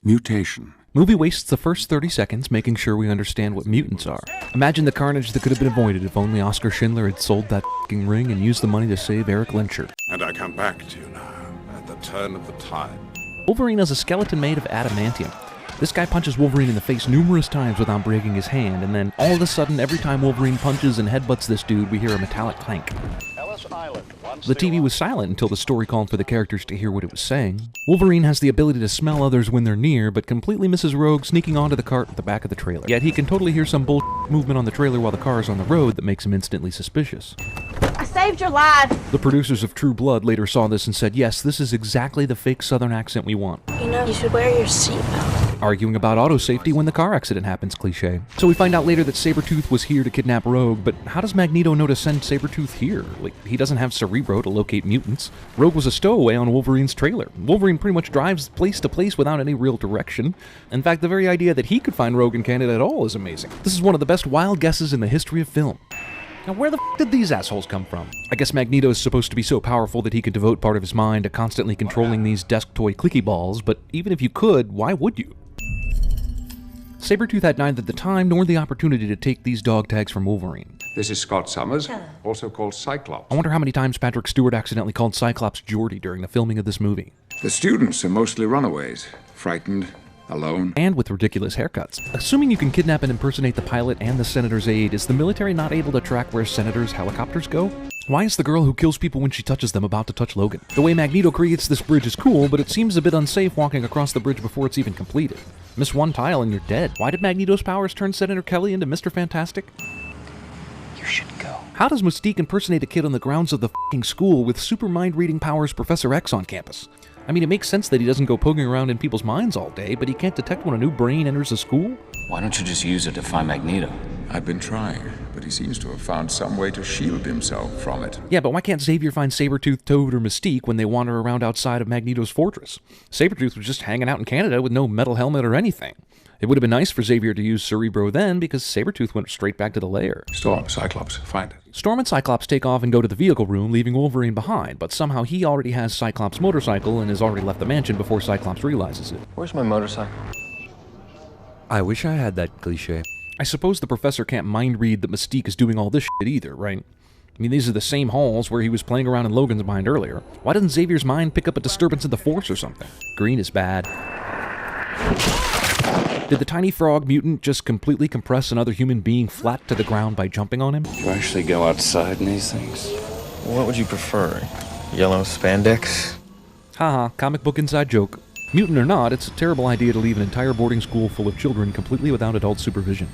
Mutation. Movie wastes the first 30 seconds making sure we understand what mutants are. Imagine the carnage that could have been avoided if only Oscar Schindler had sold that f***ing ring and used the money to save Eric Lenscher. And I come back to you now, at the turn of the tide. Wolverine has a skeleton made of adamantium. This guy punches Wolverine in the face numerous times without breaking his hand, and then all of a sudden, every time Wolverine punches and headbutts this dude, we hear a metallic clank. The TV was silent until the story called for the characters to hear what it was saying. Wolverine has the ability to smell others when they're near, but completely misses Rogue sneaking onto the cart at the back of the trailer. Yet he can totally hear some bullshit movement on the trailer while the car is on the road that makes him instantly suspicious. I saved your life! The producers of True Blood later saw this and said, yes, this is exactly the fake Southern accent we want. You know, you should wear your seatbelt. Arguing about auto safety when the car accident happens cliché. So we find out later that Sabretooth was here to kidnap Rogue, but how does Magneto know to send Sabretooth here? Like, he doesn't have Cerebro to locate mutants. Rogue was a stowaway on Wolverine's trailer. Wolverine pretty much drives place to place without any real direction. In fact, the very idea that he could find Rogue in Canada at all is amazing. This is one of the best wild guesses in the history of film. Now, where the f*** did these assholes come from? I guess Magneto is supposed to be so powerful that he can devote part of his mind to constantly controlling these desk toy clicky balls, but even if you could, why would you? Sabretooth had neither the time nor the opportunity to take these dog tags from Wolverine. This is Scott Summers, also called Cyclops. I wonder how many times Patrick Stewart accidentally called Cyclops Geordie during the filming of this movie. The students are mostly runaways, frightened, alone. And with ridiculous haircuts. Assuming you can kidnap and impersonate the pilot and the senator's aide, is the military not able to track where senators' helicopters go? Why is the girl who kills people when she touches them about to touch Logan? The way Magneto creates this bridge is cool, but it seems a bit unsafe walking across the bridge before it's even completed. Miss one tile and you're dead. Why did Magneto's powers turn Senator Kelly into Mr. Fantastic? You should go. How does Mystique impersonate a kid on the grounds of the f***ing school with super mind-reading powers Professor X on campus? I mean, it makes sense that he doesn't go poking around in people's minds all day, but he can't detect when a new brain enters a school? Why don't you just use it to find Magneto? I've been trying, but he seems to have found some way to shield himself from it. Yeah, but why can't Xavier find Sabretooth, Toad, or Mystique when they wander around outside of Magneto's fortress? Sabretooth was just hanging out in Canada with no metal helmet or anything. It would have been nice for Xavier to use Cerebro then, because Sabretooth went straight back to the lair. Storm, Cyclops, find it. Storm and Cyclops take off and go to the vehicle room, leaving Wolverine behind, but somehow he already has Cyclops' motorcycle and has already left the mansion before Cyclops realizes it. Where's my motorcycle? I wish I had that cliché. I suppose the professor can't mind read that Mystique is doing all this shit either, right? I mean, these are the same halls where he was playing around in Logan's mind earlier. Why doesn't Xavier's mind pick up a disturbance in the Force or something? Green is bad. Did the tiny frog mutant just completely compress another human being flat to the ground by jumping on him? You actually go outside in these things? What would you prefer? Yellow spandex? Haha, comic book inside joke. Mutant or not, it's a terrible idea to leave an entire boarding school full of children completely without adult supervision.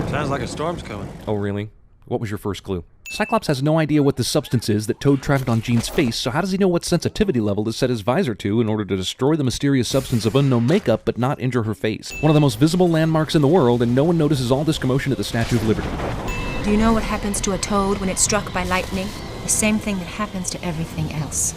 Sounds like a storm's coming. Oh really? What was your first clue? Cyclops has no idea what the substance is that Toad trapped on Jean's face, so how does he know what sensitivity level to set his visor to in order to destroy the mysterious substance of unknown makeup but not injure her face? One of the most visible landmarks in the world, and no one notices all this commotion at the Statue of Liberty. Do you know what happens to a toad when it's struck by lightning? The same thing that happens to everything else.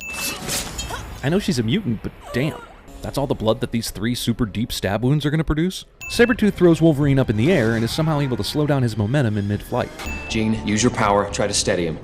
I know she's a mutant, but damn. That's all the blood that these 3 super deep stab wounds are going to produce? Sabretooth throws Wolverine up in the air and is somehow able to slow down his momentum in mid-flight. Jean, use your power. Try to steady him.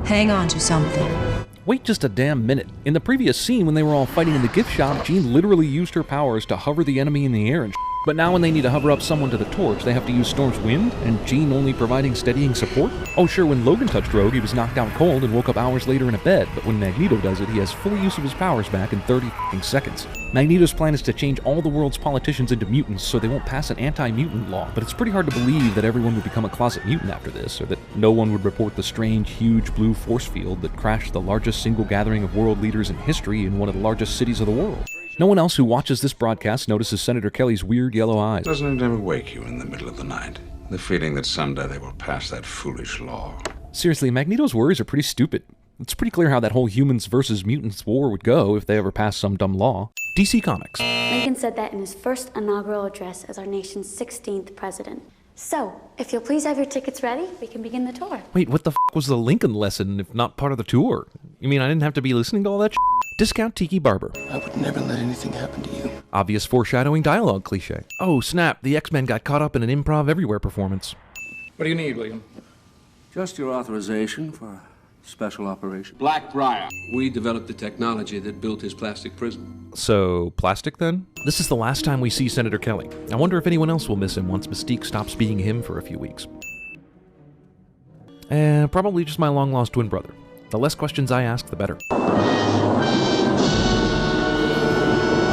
Hang on to something. Wait just a damn minute. In the previous scene when they were all fighting in the gift shop, Jean literally used her powers to hover the enemy in the air and but now when they need to hover up someone to the torch, they have to use Storm's wind, and Jean only providing steadying support? Oh sure, when Logan touched Rogue, he was knocked out cold and woke up hours later in a bed, but when Magneto does it, he has full use of his powers back in 30 seconds. Magneto's plan is to change all the world's politicians into mutants so they won't pass an anti-mutant law, but it's pretty hard to believe that everyone would become a closet mutant after this, or that no one would report the strange, huge blue force field that crashed the largest single gathering of world leaders in history in one of the largest cities of the world. No one else who watches this broadcast notices Senator Kelly's weird yellow eyes. Doesn't it ever wake you in the middle of the night? The feeling that someday they will pass that foolish law. Seriously, Magneto's worries are pretty stupid. It's pretty clear how that whole humans versus mutants war would go if they ever passed some dumb law. DC Comics. Lincoln said that in his first inaugural address as our nation's 16th president. So, if you'll please have your tickets ready, we can begin the tour. Wait, what the f*** was the Lincoln lesson if not part of the tour? You mean I didn't have to be listening to all that shit? Discount Tiki Barber. I would never let anything happen to you. Obvious foreshadowing dialogue cliche. Oh snap, the X-Men got caught up in an improv everywhere performance. What do you need, William? Just your authorization for Special operation. Blackbriar. We developed the technology that built his plastic prison. So, plastic then? This is the last time we see Senator Kelly. I wonder if anyone else will miss him once Mystique stops being him for a few weeks. Probably just my long-lost twin brother. The less questions I ask, the better.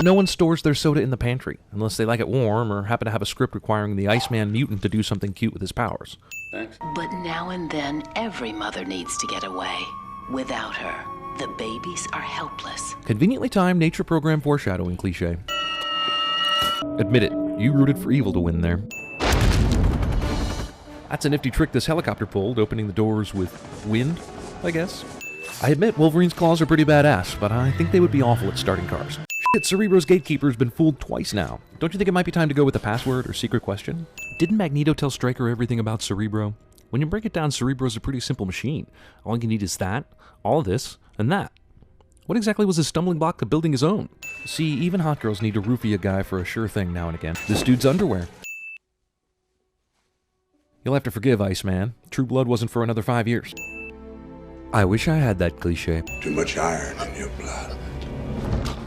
No one stores their soda in the pantry, unless they like it warm or happen to have a script requiring the Iceman mutant to do something cute with his powers. Thanks. But now and then, every mother needs to get away. Without her, the babies are helpless. Conveniently timed nature program foreshadowing cliche. Admit it, you rooted for evil to win there. That's a nifty trick this helicopter pulled, opening the doors with wind, I guess. I admit Wolverine's claws are pretty badass, but I think they would be awful at starting cars. Shit, Cerebro's gatekeeper's been fooled twice now. Don't you think it might be time to go with the password or secret question? Didn't Magneto tell Stryker everything about Cerebro? When you break it down, Cerebro's a pretty simple machine. All you need is that, all of this, and that. What exactly was his stumbling block to building his own? See, even hot girls need to roofie a guy for a sure thing now and again. This dude's underwear. You'll have to forgive, Iceman. True Blood wasn't for another 5 years. I wish I had that cliche. Too much iron in your blood.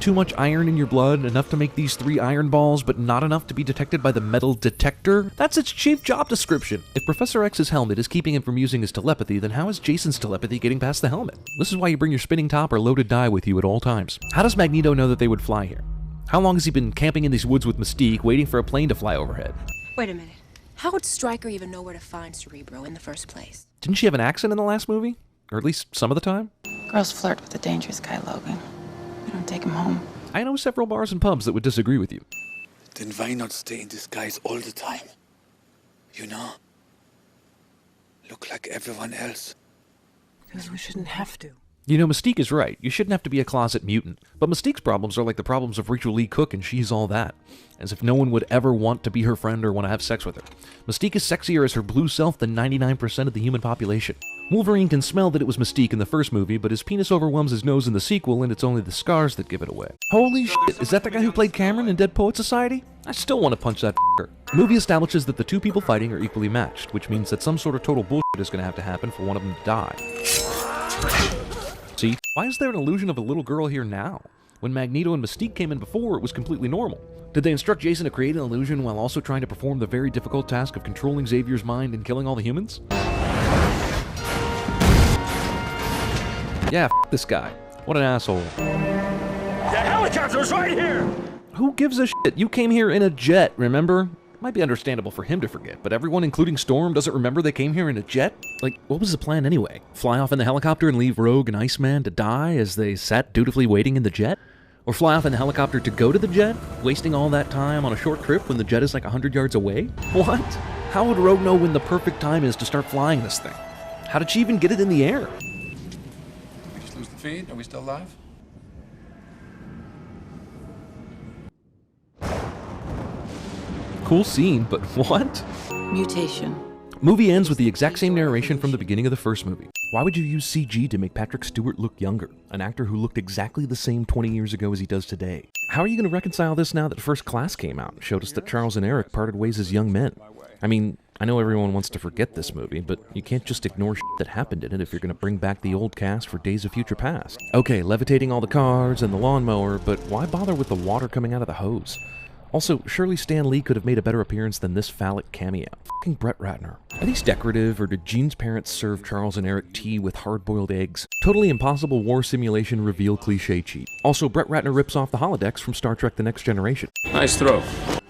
Too much iron in your blood, enough to make these 3 iron balls, but not enough to be detected by the metal detector? That's its chief job description. If Professor X's helmet is keeping him from using his telepathy, then how is Jason's telepathy getting past the helmet? This is why you bring your spinning top or loaded die with you at all times. How does Magneto know that they would fly here? How long has he been camping in these woods with Mystique, waiting for a plane to fly overhead? Wait a minute. How would Stryker even know where to find Cerebro in the first place? Didn't she have an accent in the last movie? Or at least some of the time? Girls flirt with the dangerous guy, Logan. We don't take him home. I know several bars and pubs that would disagree with you. Then why not stay in disguise all the time? You know? Look like everyone else. Because we shouldn't have to. You know, Mystique is right. You shouldn't have to be a closet mutant. But Mystique's problems are like the problems of Rachel Lee Cook, and she's all that. As if no one would ever want to be her friend or want to have sex with her. Mystique is sexier as her blue self than 99% of the human population. Wolverine can smell that it was Mystique in the first movie, but his penis overwhelms his nose in the sequel, and it's only the scars that give it away. Holy shit, is that the guy who played Cameron in Dead Poet Society? I still want to punch that f***er. The movie establishes that the 2 people fighting are equally matched, which means that some sort of total bullshit is going to have to happen for one of them to die. See, why is there an illusion of a little girl here now? When Magneto and Mystique came in before, it was completely normal. Did they instruct Jason to create an illusion while also trying to perform the very difficult task of controlling Xavier's mind and killing all the humans? Yeah, f*** this guy. What an asshole. The helicopter's right here! Who gives a shit? You came here in a jet, remember? Might be understandable for him to forget, but everyone, including Storm, doesn't remember they came here in a jet? Like, what was the plan anyway? Fly off in the helicopter and leave Rogue and Iceman to die as they sat dutifully waiting in the jet? Or fly off in the helicopter to go to the jet, wasting all that time on a short trip when the jet is like 100 yards away? What? How would Rogue know when the perfect time is to start flying this thing? How did she even get it in the air? Did we just lose the feed? Are we still live? Cool scene, but what? Mutation. Movie ends with the exact same narration from the beginning of the first movie. Why would you use CG to make Patrick Stewart look younger? An actor who looked exactly the same 20 years ago as he does today. How are you going to reconcile this now that First Class came out and showed us that Charles and Eric parted ways as young men? I mean, I know everyone wants to forget this movie, but you can't just ignore shit that happened in it if you're going to bring back the old cast for Days of Future Past. Okay, levitating all the cars and the lawnmower, but why bother with the water coming out of the hose? Also, surely Stan Lee could have made a better appearance than this phallic cameo. Fucking Brett Ratner. Are these decorative, or did Jean's parents serve Charles and Eric tea with hard-boiled eggs? Totally impossible war simulation reveal cliché cheat. Also, Brett Ratner rips off the holodecks from Star Trek The Next Generation. Nice throw.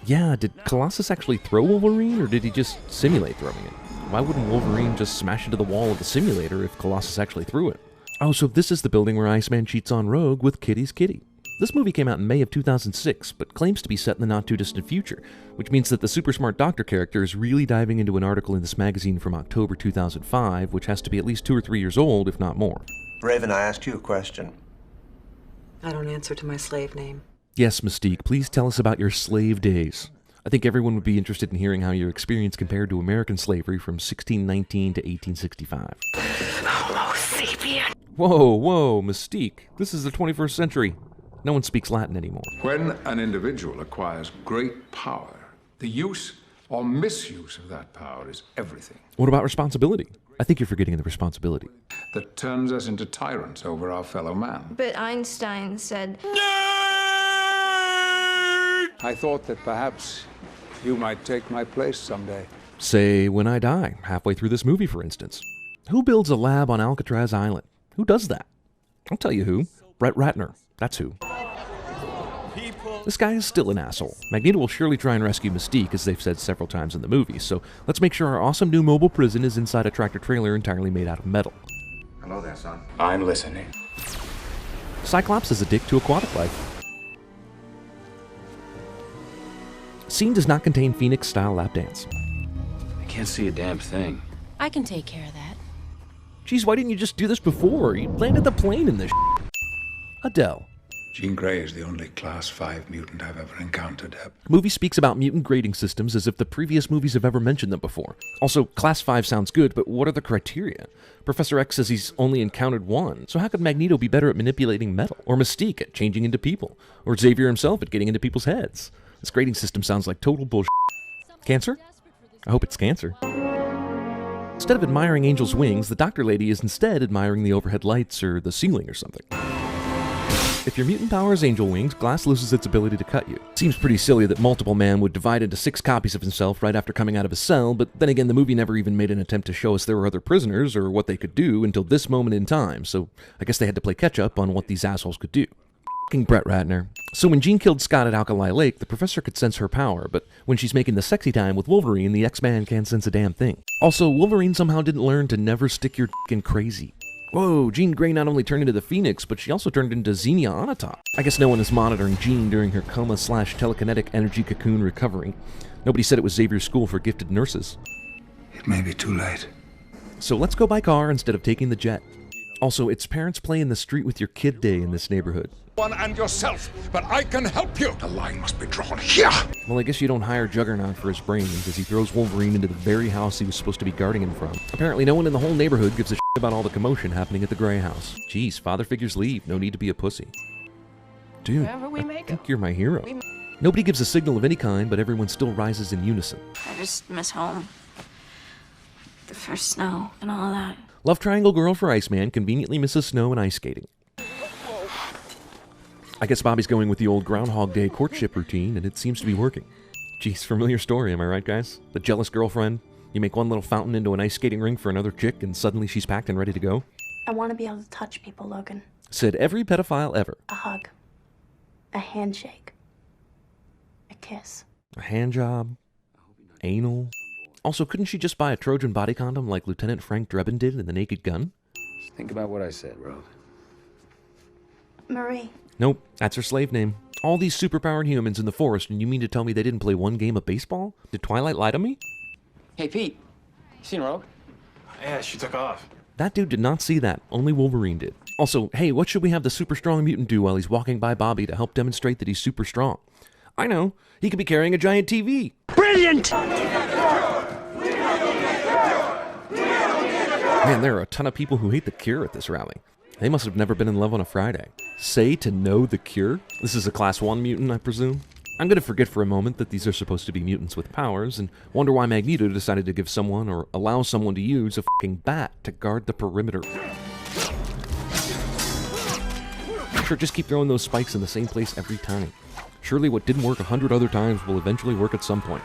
Yeah, did Colossus actually throw Wolverine, or did he just simulate throwing it? Why wouldn't Wolverine just smash into the wall of the simulator if Colossus actually threw it? Oh, so this is the building where Iceman cheats on Rogue with Kitty's kitty. This movie came out in May of 2006, but claims to be set in the not-too-distant future, which means that the super-smart doctor character is really diving into an article in this magazine from October 2005, which has to be at least 2 or 3 years old, if not more. Raven, I asked you a question. I don't answer to my slave name. Yes, Mystique, please tell us about your slave days. I think everyone would be interested in hearing how your experience compared to American slavery from 1619 to 1865. Homo sapien! Whoa, Mystique. This is the 21st century. No one speaks Latin anymore. When an individual acquires great power, the use or misuse of that power is everything. What about responsibility? I think you're forgetting the responsibility. That turns us into tyrants over our fellow man. But Einstein said... I thought that perhaps you might take my place someday. Say, when I die, halfway through this movie, for instance. Who builds a lab on Alcatraz Island? Who does that? I'll tell you who. Brett Ratner. That's who. This guy is still an asshole. Magneto will surely try and rescue Mystique, as they've said several times in the movie, so let's make sure our awesome new mobile prison is inside a tractor-trailer entirely made out of metal. Hello there, son. I'm listening. Cyclops is a dick to aquatic life. Scene does not contain Phoenix-style lap dance. I can't see a damn thing. I can take care of that. Geez, why didn't you just do this before? You landed the plane in this Adele. Jean Grey is the only Class 5 mutant I've ever encountered. Movie speaks about mutant grading systems as if the previous movies have ever mentioned them before. Also, Class 5 sounds good, but what are the criteria? Professor X says he's only encountered one, so how could Magneto be better at manipulating metal? Or Mystique at changing into people? Or Xavier himself at getting into people's heads? This grading system sounds like total bullshit. Cancer? I hope it's cancer. Instead of admiring Angel's wings, the doctor lady is instead admiring the overhead lights or the ceiling or something. If your mutant power is angel wings, glass loses its ability to cut you. Seems pretty silly that Multiple Man would divide into 6 copies of himself right after coming out of his cell, but then again, the movie never even made an attempt to show us there were other prisoners or what they could do until this moment in time, so I guess they had to play catch up on what these assholes could do. F***ing Brett Ratner. So when Jean killed Scott at Alkali Lake, the professor could sense her power, but when she's making the sexy time with Wolverine, the X-Man can't sense a damn thing. Also, Wolverine somehow didn't learn to never stick your dick in crazy. Whoa, Jean Grey not only turned into the Phoenix, but she also turned into Xenia Onatopp. I guess no one is monitoring Jean during her coma/telekinetic energy cocoon recovery. Nobody said it was Xavier's school for gifted nurses. It may be too late. So let's go by car instead of taking the jet. Also, it's Parents Play in the Street with Your Kid Day in this neighborhood. One and yourself, but I can help you. The line must be drawn here. Well, I guess you don't hire Juggernaut for his brains, as he throws Wolverine into the very house he was supposed to be guarding him from. Apparently, no one in the whole neighborhood gives a shit about all the commotion happening at the Grey House. Jeez, father figures leave. No need to be a pussy. Dude, I think you're my hero. Nobody gives a signal of any kind, but everyone still rises in unison. I just miss home. The first snow and all that. Love Triangle Girl for Iceman conveniently misses snow and ice skating. I guess Bobby's going with the old Groundhog Day courtship routine, and it seems to be working. Geez, familiar story, am I right, guys? The jealous girlfriend. You make one little fountain into an ice skating rink for another chick, and suddenly she's packed and ready to go. I want to be able to touch people, Logan. Said every pedophile ever. A hug. A handshake. A kiss. A hand job. Anal. Also, couldn't she just buy a Trojan body condom like Lieutenant Frank Drebin did in The Naked Gun? Just think about what I said, Rogue. Marie. Nope, that's her slave name. All these superpowered humans in the forest, and you mean to tell me they didn't play one game of baseball? Did Twilight lie to me? Hey, Pete. You seen Rogue? Yeah, she took off. That dude did not see that. Only Wolverine did. Also, hey, what should we have the super strong mutant do while he's walking by Bobby to help demonstrate that he's super strong? I know. He could be carrying a giant TV. Brilliant! Man, there are a ton of people who hate The Cure at this rally. They must have never been in love on a Friday. Say to know The Cure? This is a Class 1 mutant, I presume? I'm gonna forget for a moment that these are supposed to be mutants with powers, and wonder why Magneto decided to give someone, or allow someone to use, a fucking bat to guard the perimeter. Sure, just keep throwing those spikes in the same place every time. Surely what didn't work 100 other times will eventually work at some point.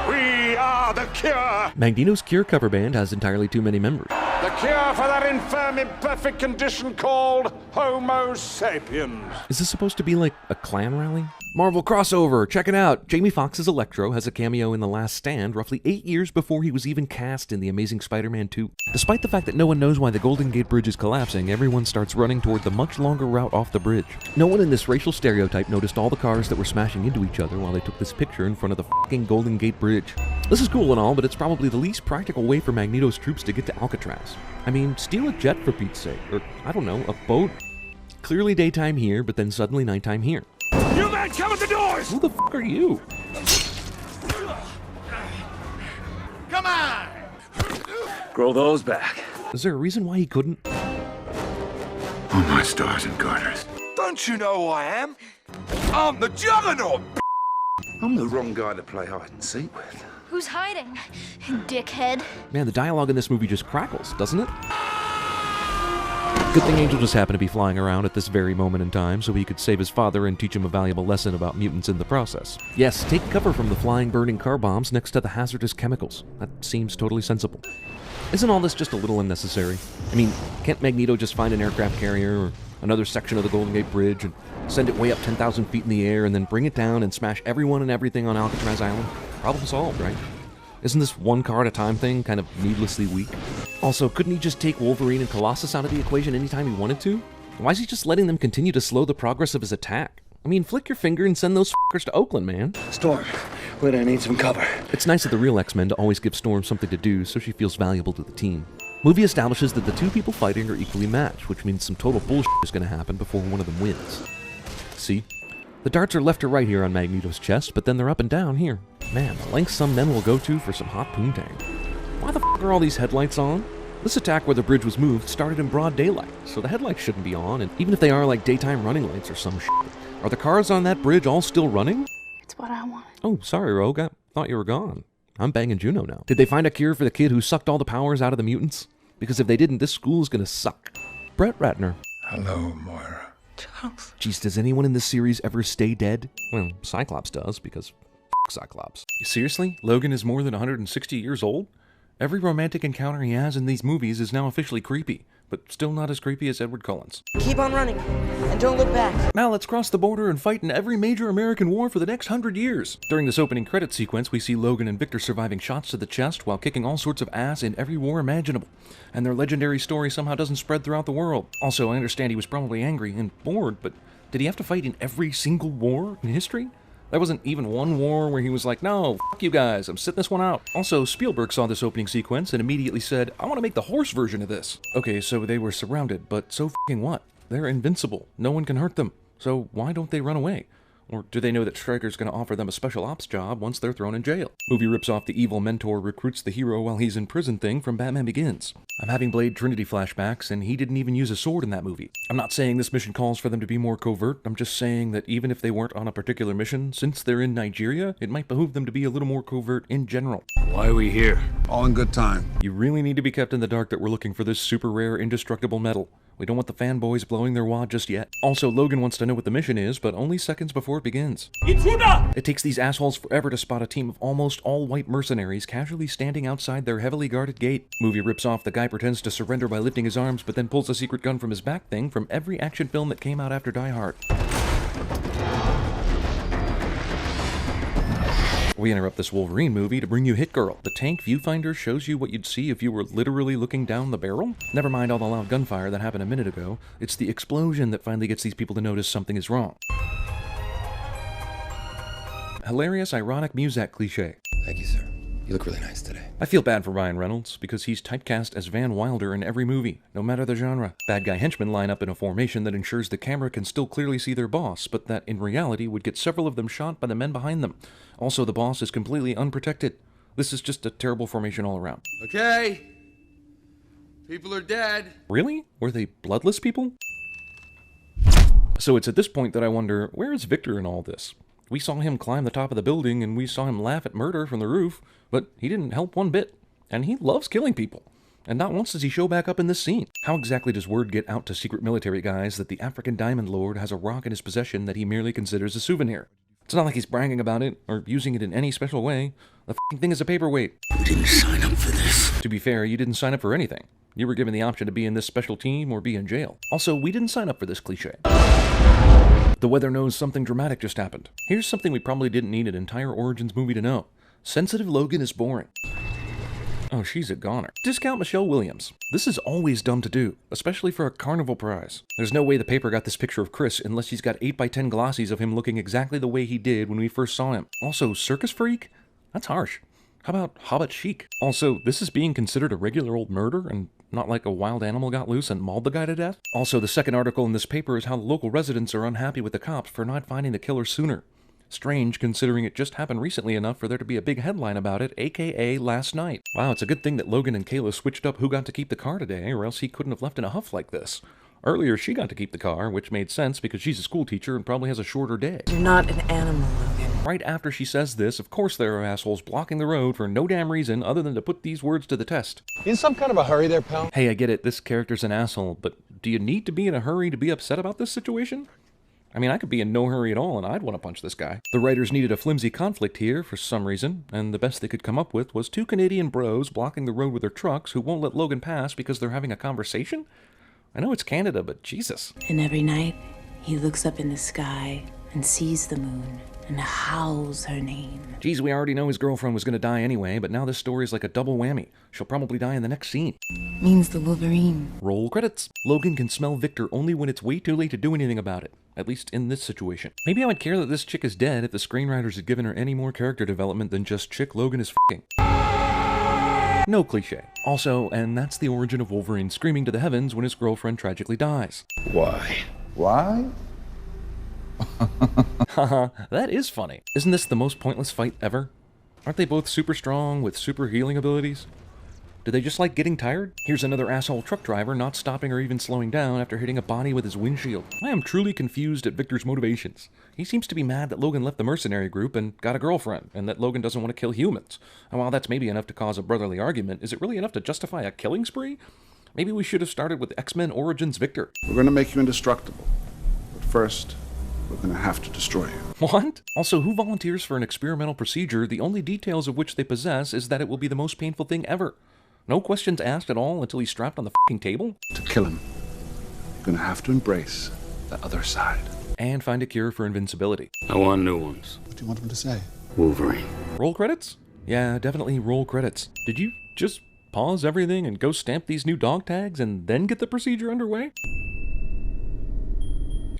We are the Cure! Magneto's Cure cover band has entirely too many members. The cure for that infirm, imperfect condition called Homo sapiens. Is this supposed to be like a Klan rally? Marvel crossover, check it out! Jamie Foxx's Electro has a cameo in The Last Stand roughly 8 years before he was even cast in The Amazing Spider-Man 2. Despite the fact that no one knows why the Golden Gate Bridge is collapsing, everyone starts running toward the much longer route off the bridge. No one in this racial stereotype noticed all the cars that were smashing into each other while they took this picture in front of the fucking Golden Gate Bridge. This is cool and all, but it's probably the least practical way for Magneto's troops to get to Alcatraz. I mean, steal a jet for Pete's sake, or, I don't know, a boat. Clearly daytime here, but then suddenly nighttime here. You men, come at the doors! Who the fuck are you? Come on! Grow those back. Is there a reason why he couldn't? Oh, my stars and garters. Don't you know who I am? I'm the Juggernaut! I'm the wrong guy to play hide and seek with. Who's hiding? Dickhead. Man, the dialogue in this movie just crackles, doesn't it? Good thing Angel just happened to be flying around at this very moment in time so he could save his father and teach him a valuable lesson about mutants in the process. Yes, take cover from the flying, burning car bombs next to the hazardous chemicals. That seems totally sensible. Isn't all this just a little unnecessary? I mean, can't Magneto just find an aircraft carrier or another section of the Golden Gate Bridge and send it way up 10,000 feet in the air and then bring it down and smash everyone and everything on Alcatraz Island? Problem solved, right? Isn't this one car at a time thing kind of needlessly weak? Also, couldn't he just take Wolverine and Colossus out of the equation anytime he wanted to? Why is he just letting them continue to slow the progress of his attack? I mean, flick your finger and send those fuckers to Oakland, man. Storm, we're gonna need some cover. It's nice of the real X-Men to always give Storm something to do so she feels valuable to the team. Movie establishes that the two people fighting are equally matched, which means some total bullshit is gonna happen before one of them wins. See? The darts are left or right here on Magneto's chest, but then they're up and down here. Man, the lengths some men will go to for some hot poontang. Why the f*** are all these headlights on? This attack where the bridge was moved started in broad daylight, so the headlights shouldn't be on, and even if they are like daytime running lights or some shit, are the cars on that bridge all still running? It's what I want. Oh, sorry, Rogue, I thought you were gone. I'm banging Juno now. Did they find a cure for the kid who sucked all the powers out of the mutants? Because if they didn't, this school is gonna suck. Brett Ratner. Hello, Moira. Charles. Jeez, does anyone in this series ever stay dead? Well, Cyclops does, because Cyclops. Seriously? Logan is more than 160 years old? Every romantic encounter he has in these movies is now officially creepy, but still not as creepy as Edward Cullen's. Keep on running, and don't look back. Now let's cross the border and fight in every major American war for the next 100 years. During this opening credit sequence, we see Logan and Victor surviving shots to the chest while kicking all sorts of ass in every war imaginable. And their legendary story somehow doesn't spread throughout the world. Also, I understand he was probably angry and bored, but did he have to fight in every single war in history? There wasn't even one war where he was like, no, fuck you guys, I'm sitting this one out. Also, Spielberg saw this opening sequence and immediately said, I want to make the horse version of this. Okay, so they were surrounded, but so fucking what? They're invincible. No one can hurt them. So why don't they run away? Or do they know that Stryker's going to offer them a special ops job once they're thrown in jail? Movie rips off the evil mentor recruits the hero while he's in prison thing from Batman Begins. I'm having Blade Trinity flashbacks, and he didn't even use a sword in that movie. I'm not saying this mission calls for them to be more covert, I'm just saying that even if they weren't on a particular mission, since they're in Nigeria, it might behoove them to be a little more covert in general. Why are we here? All in good time. You really need to be kept in the dark that we're looking for this super rare, indestructible metal. We don't want the fanboys blowing their wad just yet. Also, Logan wants to know what the mission is, but only seconds before it begins. It takes these assholes forever to spot a team of almost all-white mercenaries casually standing outside their heavily guarded gate. Movie rips off the guy pretends to surrender by lifting his arms, but then pulls a secret gun from his back thing from every action film that came out after Die Hard. We interrupt this Wolverine movie to bring you Hit Girl. The tank viewfinder shows you what you'd see if you were literally looking down the barrel? Never mind all the loud gunfire that happened a minute ago. It's the explosion that finally gets these people to notice something is wrong. Hilarious, ironic Muzak cliche. Thank you, sir. You look really nice today. I feel bad for Ryan Reynolds, because he's typecast as Van Wilder in every movie, no matter the genre. Bad guy henchmen line up in a formation that ensures the camera can still clearly see their boss, but that in reality would get several of them shot by the men behind them. Also, the boss is completely unprotected. This is just a terrible formation all around. Okay. People are dead. Really? Were they bloodless people? So it's at this point that I wonder, where is Victor in all this? We saw him climb the top of the building, and we saw him laugh at murder from the roof, but he didn't help one bit. And he loves killing people. And not once does he show back up in this scene. How exactly does word get out to secret military guys that the African Diamond Lord has a rock in his possession that he merely considers a souvenir? It's not like he's bragging about it, or using it in any special way. The f***ing thing is a paperweight. We didn't sign up for this. To be fair, you didn't sign up for anything. You were given the option to be in this special team or be in jail. Also, we didn't sign up for this cliche. The weather knows something dramatic just happened. Here's something we probably didn't need an entire Origins movie to know. Sensitive Logan is boring. Oh, she's a goner. Discount Michelle Williams. This is always dumb to do, especially for a carnival prize. There's no way the paper got this picture of Chris unless he's got 8x10 glossies of him looking exactly the way he did when we first saw him. Also, circus freak? That's harsh. How about Hobbit chic? Also, this is being considered a regular old murder and not like a wild animal got loose and mauled the guy to death? Also, the second article in this paper is how the local residents are unhappy with the cops for not finding the killer sooner. Strange, considering it just happened recently enough for there to be a big headline about it, aka last night. Wow, it's a good thing that Logan and Kayla switched up who got to keep the car today, or else he couldn't have left in a huff like this. Earlier, she got to keep the car, which made sense because she's a school teacher and probably has a shorter day. You're not an animal, Logan. Right after she says this, of course there are assholes blocking the road for no damn reason other than to put these words to the test. In some kind of a hurry there, pal? Hey, I get it, this character's an asshole, but do you need to be in a hurry to be upset about this situation? I mean, I could be in no hurry at all and I'd want to punch this guy. The writers needed a flimsy conflict here for some reason, and the best they could come up with was two Canadian bros blocking the road with their trucks who won't let Logan pass because they're having a conversation? I know it's Canada, but Jesus. And every night, he looks up in the sky and sees the moon and howls her name. Geez, we already know his girlfriend was going to die anyway, but now this story's like a double whammy. She'll probably die in the next scene. Means the Wolverine. Roll credits. Logan can smell Victor only when it's way too late to do anything about it. At least in this situation. Maybe I would care that this chick is dead if the screenwriters had given her any more character development than just chick Logan is f***ing. No cliche. Also, and that's the origin of Wolverine screaming to the heavens when his girlfriend tragically dies. Why? Why? Haha, that is funny. Isn't this the most pointless fight ever? Aren't they both super strong with super healing abilities? Do they just like getting tired? Here's another asshole truck driver not stopping or even slowing down after hitting a body with his windshield. I am truly confused at Victor's motivations. He seems to be mad that Logan left the mercenary group and got a girlfriend, and that Logan doesn't want to kill humans. And while that's maybe enough to cause a brotherly argument, is it really enough to justify a killing spree? Maybe we should have started with X-Men Origins Victor. We're going to make you indestructible. But first, we're going to have to destroy you. What? Also, who volunteers for an experimental procedure, the only details of which they possess is that it will be the most painful thing ever? No questions asked at all until he's strapped on the f***ing table? To kill him, you're going to have to embrace the other side. And find a cure for invincibility. I want new ones. What do you want him to say? Wolverine. Roll credits? Yeah, definitely roll credits. Did you just pause everything and go stamp these new dog tags and then get the procedure underway?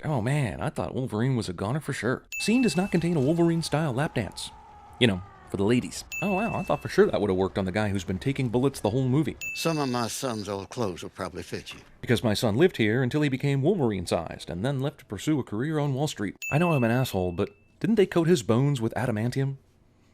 Oh man, I thought Wolverine was a goner for sure. Scene does not contain a Wolverine-style lap dance. You know, for the ladies. Oh wow, I thought for sure that would have worked on the guy who's been taking bullets the whole movie. Some of my son's old clothes will probably fit you. Because my son lived here until he became Wolverine-sized, and then left to pursue a career on Wall Street. I know I'm an asshole, but didn't they coat his bones with adamantium?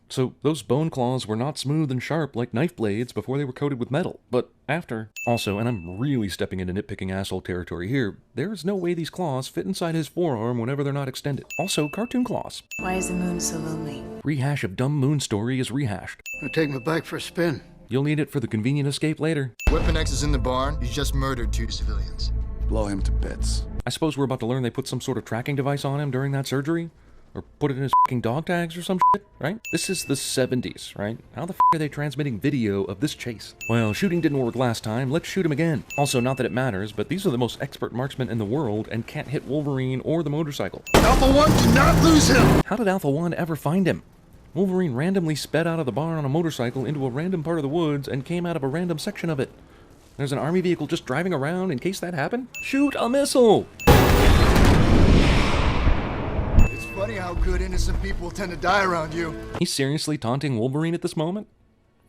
So those bone claws were not smooth and sharp like knife blades before they were coated with metal. But after. Also, and I'm really stepping into nitpicking asshole territory here, there is no way these claws fit inside his forearm whenever they're not extended. Also, cartoon claws. Why is the moon so lonely? Rehash of dumb moon story is rehashed. I'll take my bike for a spin. You'll need it for the convenient escape later. Weapon X is in the barn. He's just murdered 2 civilians. Blow him to bits. I suppose we're about to learn they put some sort of tracking device on him during that surgery? Or put it in his f***ing dog tags or some shit, right? This is the 70s, right? How the f*** are they transmitting video of this chase? Well, shooting didn't work last time, let's shoot him again. Also, not that it matters, but these are the most expert marksmen in the world and can't hit Wolverine or the motorcycle. Alpha 1, do not lose him! How did Alpha 1 ever find him? Wolverine randomly sped out of the barn on a motorcycle into a random part of the woods and came out of a random section of it. There's an army vehicle just driving around in case that happened? Shoot a missile! Funny how good innocent people tend to die around you. He's seriously taunting Wolverine at this moment?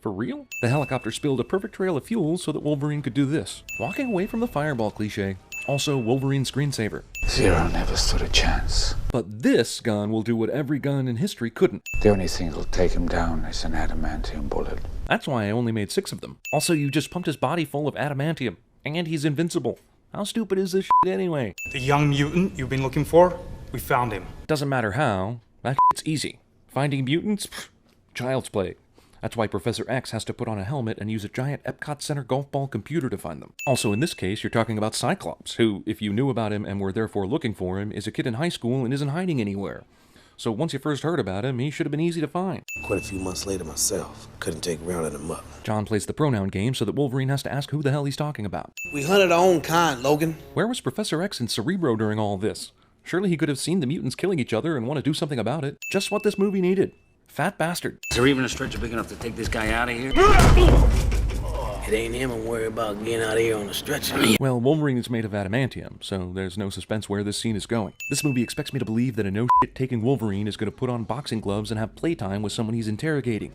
For real? The helicopter spilled a perfect trail of fuel so that Wolverine could do this. Walking away from the fireball cliche. Also, Wolverine's screensaver. Zero never stood a chance. But this gun will do what every gun in history couldn't. The only thing that'll take him down is an adamantium bullet. That's why I only made 6 of them. Also, you just pumped his body full of adamantium. And he's invincible. How stupid is this shit anyway? The young mutant you've been looking for? We found him. Doesn't matter how. That shit's easy. Finding mutants? Pfft, child's play. That's why Professor X has to put on a helmet and use a giant Epcot Center golf ball computer to find them. Also, in this case, you're talking about Cyclops, who, if you knew about him and were therefore looking for him, is a kid in high school and isn't hiding anywhere. So once you first heard about him, he should have been easy to find. Quite a few months later myself. Couldn't take rounding him up. John plays the pronoun game so that Wolverine has to ask who the hell he's talking about. We hunted our own kind, Logan. Where was Professor X and Cerebro during all this? Surely he could have seen the mutants killing each other and want to do something about it. Just what this movie needed. Fat bastard. Is there even a stretcher big enough to take this guy out of here? It ain't him I'm worried about getting out of here on a stretcher. Well, Wolverine is made of adamantium, so there's no suspense where this scene is going. This movie expects me to believe that a no-shit-taking Wolverine is going to put on boxing gloves and have playtime with someone he's interrogating.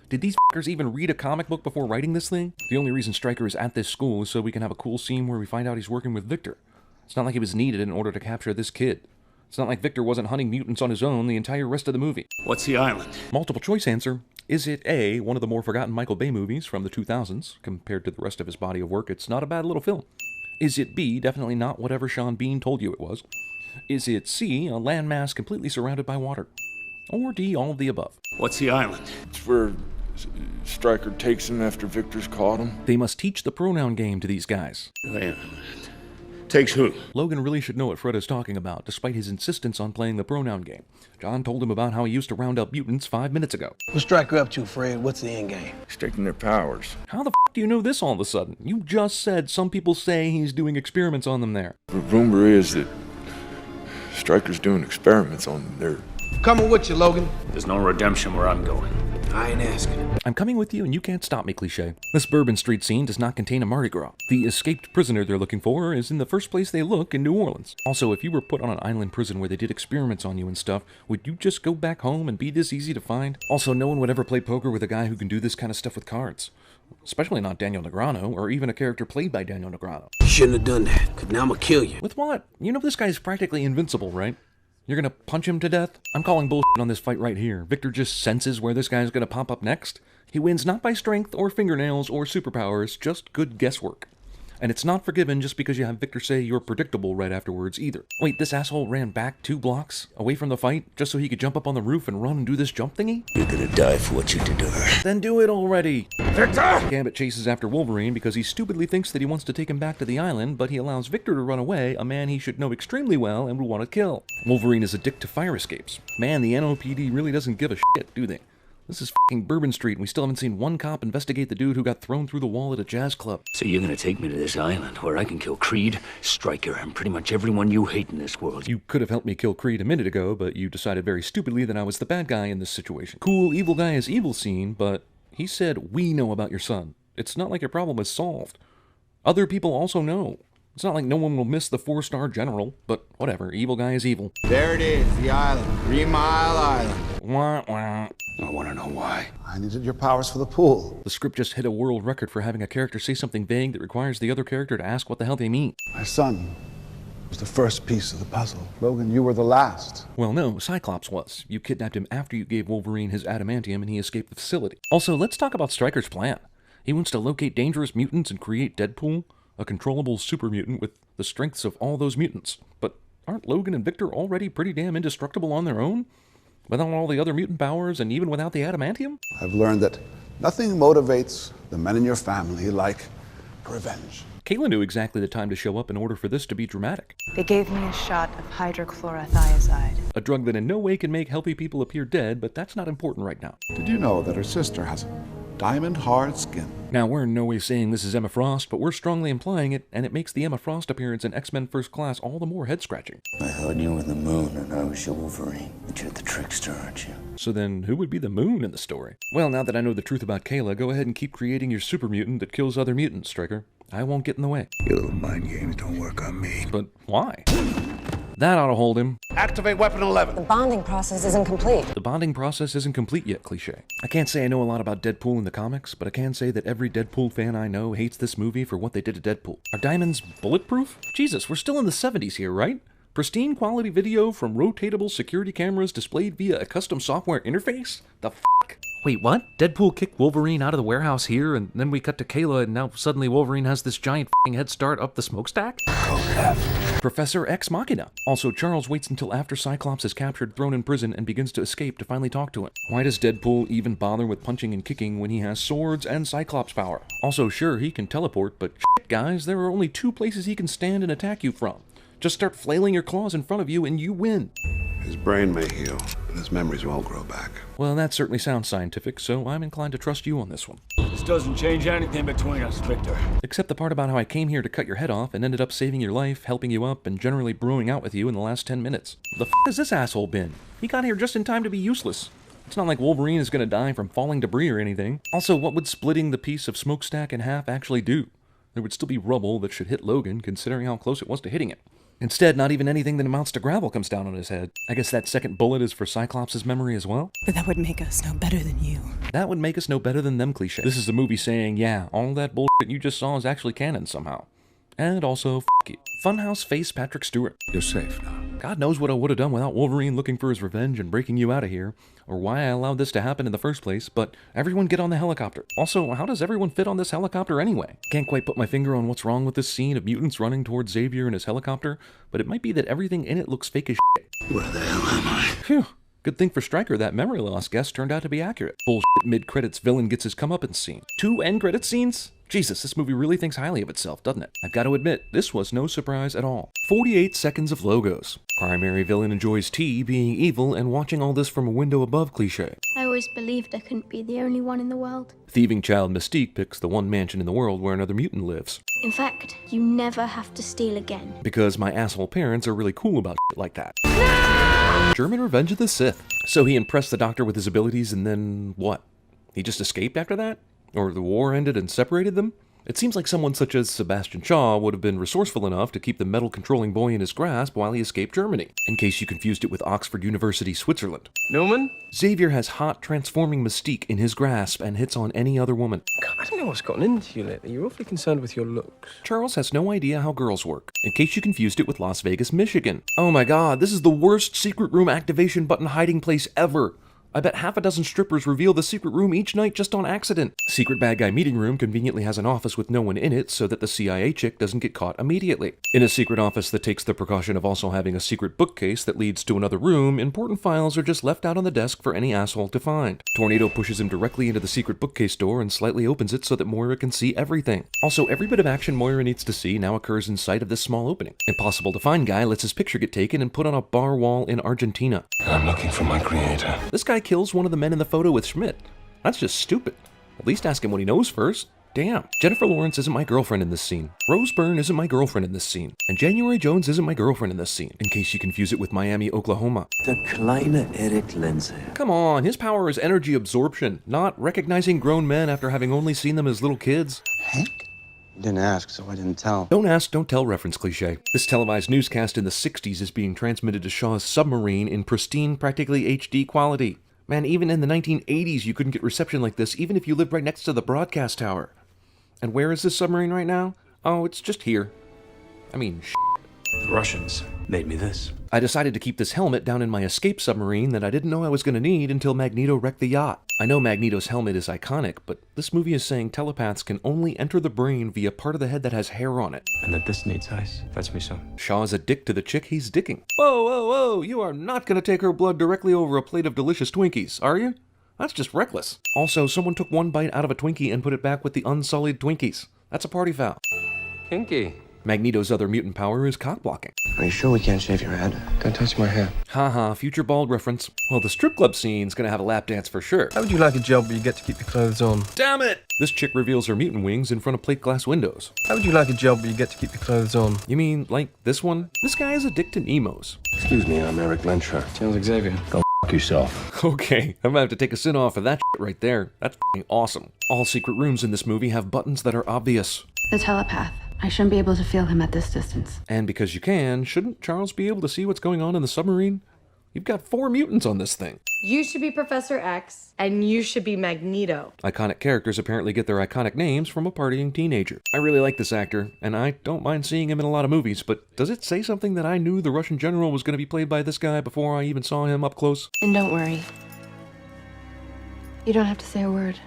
Did these f***ers even read a comic book before writing this thing? The only reason Stryker is at this school is so we can have a cool scene where we find out he's working with Victor. It's not like he was needed in order to capture this kid. It's not like Victor wasn't hunting mutants on his own the entire rest of the movie. What's the island? Multiple choice answer. Is it A, one of the more forgotten Michael Bay movies from the 2000s? Compared to the rest of his body of work, it's not a bad little film. Is it B, definitely not whatever Sean Bean told you it was? Is it C, a landmass completely surrounded by water? Or D, all of the above. What's the island? It's where Stryker takes him after Victor's caught him. They must teach the pronoun game to these guys. Wait a minute. Takes who? Logan really should know what Fred is talking about, despite his insistence on playing the pronoun game. John told him about how he used to round up mutants 5 minutes ago. What's Stryker up to, Fred? What's the end game? He's taking their powers. How the f*** do you know this all of a sudden? You just said some people say he's doing experiments on them there. The rumor is that Stryker's doing experiments on them. They're Coming with you, Logan. There's no redemption where I'm going. I ain't asking. I'm coming with you and you can't stop me, cliche. This Bourbon Street scene does not contain a Mardi Gras. The escaped prisoner they're looking for is in the first place they look in New Orleans. Also, if you were put on an island prison where they did experiments on you and stuff, would you just go back home and be this easy to find? Also, no one would ever play poker with a guy who can do this kind of stuff with cards. Especially not Daniel Negreanu, or even a character played by Daniel Negreanu. You shouldn't have done that, because now I'm gonna kill you. With what? You know this guy's practically invincible, right? You're gonna punch him to death? I'm calling bullshit on this fight right here. Victor just senses where this guy's gonna pop up next. He wins not by strength or fingernails or superpowers, just good guesswork. And it's not forgiven just because you have Victor say you're predictable right afterwards either. Wait, this asshole ran back 2 blocks away from the fight just so he could jump up on the roof and run and do this jump thingy? You're gonna die for what you did to her. Then do it already! Victor! Gambit chases after Wolverine because he stupidly thinks that he wants to take him back to the island, but he allows Victor to run away, a man he should know extremely well and would want to kill. Wolverine is a dick to fire escapes. Man, the NOPD really doesn't give a shit, do they? This is f***ing Bourbon Street, and we still haven't seen one cop investigate the dude who got thrown through the wall at a jazz club. So you're gonna take me to this island where I can kill Creed, Stryker, and pretty much everyone you hate in this world. You could have helped me kill Creed a minute ago, but you decided very stupidly that I was the bad guy in this situation. Cool, evil guy is evil scene, but he said we know about your son. It's not like your problem is solved. Other people also know. It's not like no one will miss the 4-star general, but whatever, evil guy is evil. There it is, the island. 3 Mile Island. Wah, wah. I want to know why. I needed your powers for the pool. The script just hit a world record for having a character say something vague that requires the other character to ask what the hell they mean. My son was the first piece of the puzzle. Logan, you were the last. Well, no, Cyclops was. You kidnapped him after you gave Wolverine his adamantium and he escaped the facility. Also, let's talk about Stryker's plan. He wants to locate dangerous mutants and create Deadpool, a controllable super mutant with the strengths of all those mutants. But aren't Logan and Victor already pretty damn indestructible on their own? Without all the other mutant powers and even without the adamantium? I've learned that nothing motivates the men in your family like revenge. Kayla knew exactly the time to show up in order for this to be dramatic. They gave me a shot of hydrochlorothiazide. A drug that in no way can make healthy people appear dead, but that's not important right now. Did you know that her sister has diamond hard skin? Now, we're in no way saying this is Emma Frost, but we're strongly implying it, and it makes the Emma Frost appearance in X-Men First Class all the more head-scratching. I thought you were the Moon and I was your Wolverine. But you're the trickster, aren't you? So then, who would be the Moon in the story? Well, now that I know the truth about Kayla, go ahead and keep creating your super mutant that kills other mutants, Stryker. I won't get in the way. Your little mind games don't work on me. But why? That ought to hold him. Activate Weapon 11. The bonding process isn't complete. The bonding process isn't complete yet, cliche. I can't say I know a lot about Deadpool in the comics, but I can say that every Deadpool fan I know hates this movie for what they did to Deadpool. Are diamonds bulletproof? Jesus, we're still in the 70s here, right? Pristine quality video from rotatable security cameras displayed via a custom software interface? The fuck? Wait, what? Deadpool kicked Wolverine out of the warehouse here, and then we cut to Kayla, and now suddenly Wolverine has this giant f***ing head start up the smokestack? Professor Ex Machina. Also, Charles waits until after Cyclops is captured, thrown in prison, and begins to escape to finally talk to him. Why does Deadpool even bother with punching and kicking when he has swords and Cyclops power? Also, sure, he can teleport, but shit, guys, there are only 2 places he can stand and attack you from. Just start flailing your claws in front of you and you win. His brain may heal, but his memories won't grow back. Well, that certainly sounds scientific, so I'm inclined to trust you on this one. This doesn't change anything between us, Victor. Except the part about how I came here to cut your head off and ended up saving your life, helping you up, and generally brewing out with you in the last 10 minutes. The f*** has this asshole been? He got here just in time to be useless. It's not like Wolverine is gonna die from falling debris or anything. Also, what would splitting the piece of smokestack in half actually do? There would still be rubble that should hit Logan, considering how close it was to hitting it. Instead, not even anything that amounts to gravel comes down on his head. I guess that second bullet is for Cyclops' memory as well? But that would make us no better than you. That would make us no better than them, cliche. This is the movie saying, yeah, all that bullshit you just saw is actually canon somehow. And also, f*** you. Funhouse face Patrick Stewart. You're safe now. God knows what I would have done without Wolverine looking for his revenge and breaking you out of here, or why I allowed this to happen in the first place, but everyone get on the helicopter. Also, how does everyone fit on this helicopter anyway? Can't quite put my finger on what's wrong with this scene of mutants running towards Xavier in his helicopter, but it might be that everything in it looks fake as shit. Where the hell am I? Phew. Good thing for Stryker that memory loss guess turned out to be accurate. Bullshit mid-credits villain gets his comeuppance scene. 2 end credit scenes? Jesus, this movie really thinks highly of itself, doesn't it? I've got to admit, this was no surprise at all. 48 seconds of logos. Primary villain enjoys tea, being evil, and watching all this from a window above cliché. I always believed I couldn't be the only one in the world. Thieving child Mystique picks the one mansion in the world where another mutant lives. In fact, you never have to steal again. Because my asshole parents are really cool about shit like that. No! German Revenge of the Sith. So he impressed the Doctor with his abilities and then what? He just escaped after that? Or the war ended and separated them? It seems like someone such as Sebastian Shaw would have been resourceful enough to keep the metal-controlling boy in his grasp while he escaped Germany, in case you confused it with Oxford University, Switzerland. Newman? Xavier has hot, transforming Mystique in his grasp and hits on any other woman. God, I don't know what's gotten into you lately. You're awfully concerned with your looks. Charles has no idea how girls work, in case you confused it with Las Vegas, Michigan. Oh my god, this is the worst secret room activation button hiding place ever. I bet half a dozen strippers reveal the secret room each night just on accident. Secret bad guy meeting room conveniently has an office with no one in it so that the CIA chick doesn't get caught immediately. In a secret office that takes the precaution of also having a secret bookcase that leads to another room, important files are just left out on the desk for any asshole to find. Tornado pushes him directly into the secret bookcase door and slightly opens it so that Moira can see everything. Also, every bit of action Moira needs to see now occurs in sight of this small opening. Impossible to find guy lets his picture get taken and put on a bar wall in Argentina. I'm looking for my creator. This guy kills one of the men in the photo with Schmidt. That's just stupid. At least ask him what he knows first. Damn. Jennifer Lawrence isn't my girlfriend in this scene. Rose Byrne isn't my girlfriend in this scene. And January Jones isn't my girlfriend in this scene, in case you confuse it with Miami, Oklahoma. Der kleine Eric Lenze. Come on, his power is energy absorption, not recognizing grown men after having only seen them as little kids. Hank? You didn't ask, so I didn't tell. Don't ask, don't tell reference cliche. This televised newscast in the 60s is being transmitted to Shaw's submarine in pristine, practically HD quality. Man, even in the 1980s, you couldn't get reception like this, even if you lived right next to the broadcast tower. And where is this submarine right now? Oh, it's just here. I mean, The Russians made me this. I decided to keep this helmet down in my escape submarine that I didn't know I was going to need until Magneto wrecked the yacht. I know Magneto's helmet is iconic, but this movie is saying telepaths can only enter the brain via part of the head that has hair on it. And that this needs ice. Fetch me some. Shaw's a dick to the chick he's dicking. Whoa, whoa, whoa, you are not going to take her blood directly over a plate of delicious Twinkies, are you? That's just reckless. Also, someone took one bite out of a Twinkie and put it back with the unsullied Twinkies. That's a party foul. Kinky. Magneto's other mutant power is cock-blocking. Are you sure we can't shave your head? Don't touch my hair. Haha, future bald reference. Well, the strip club scene's gonna have a lap dance for sure. How would you like a job where you get to keep your clothes on? Damn it! This chick reveals her mutant wings in front of plate glass windows. How would you like a job where you get to keep your clothes on? You mean, like this one? This guy is addicted to emos. Excuse me, I'm Eric Lensher. Sounds Xavier. Go f*** yourself. Okay, I'm gonna have to take a sin off of that shit right there. That's f***ing awesome. All secret rooms in this movie have buttons that are obvious. The telepath. I shouldn't be able to feel him at this distance. And because you can, shouldn't Charles be able to see what's going on in the submarine? You've got 4 mutants on this thing. You should be Professor X, and you should be Magneto. Iconic characters apparently get their iconic names from a partying teenager. I really like this actor, and I don't mind seeing him in a lot of movies, but does it say something that I knew the Russian general was going to be played by this guy before I even saw him up close? And don't worry. You don't have to say a word.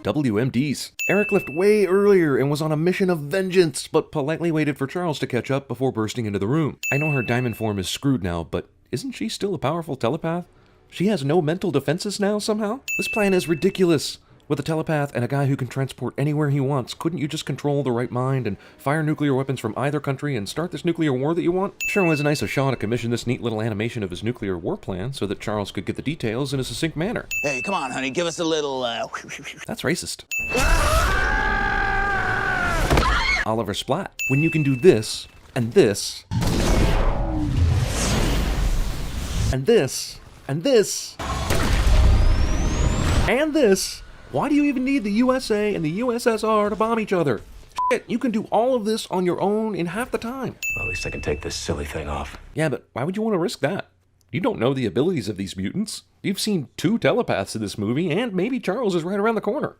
WMDs. Eric left way earlier and was on a mission of vengeance, but politely waited for Charles to catch up before bursting into the room. I know her diamond form is screwed now, but isn't she still a powerful telepath? She has no mental defenses now somehow? This plan is ridiculous. With a telepath and a guy who can transport anywhere he wants, couldn't you just control the right mind and fire nuclear weapons from either country and start this nuclear war that you want? Sure was nice of Shaw to commission this neat little animation of his nuclear war plan so that Charles could get the details in a succinct manner. Hey, come on, honey, give us a little, That's racist. Oliver Splat. When you can do this, and this, and this, and this, and this, why do you even need the USA and the USSR to bomb each other? Shit, you can do all of this on your own in half the time. Well, at least I can take this silly thing off. Yeah, but why would you want to risk that? You don't know the abilities of these mutants. You've seen 2 telepaths in this movie, and maybe Charles is right around the corner.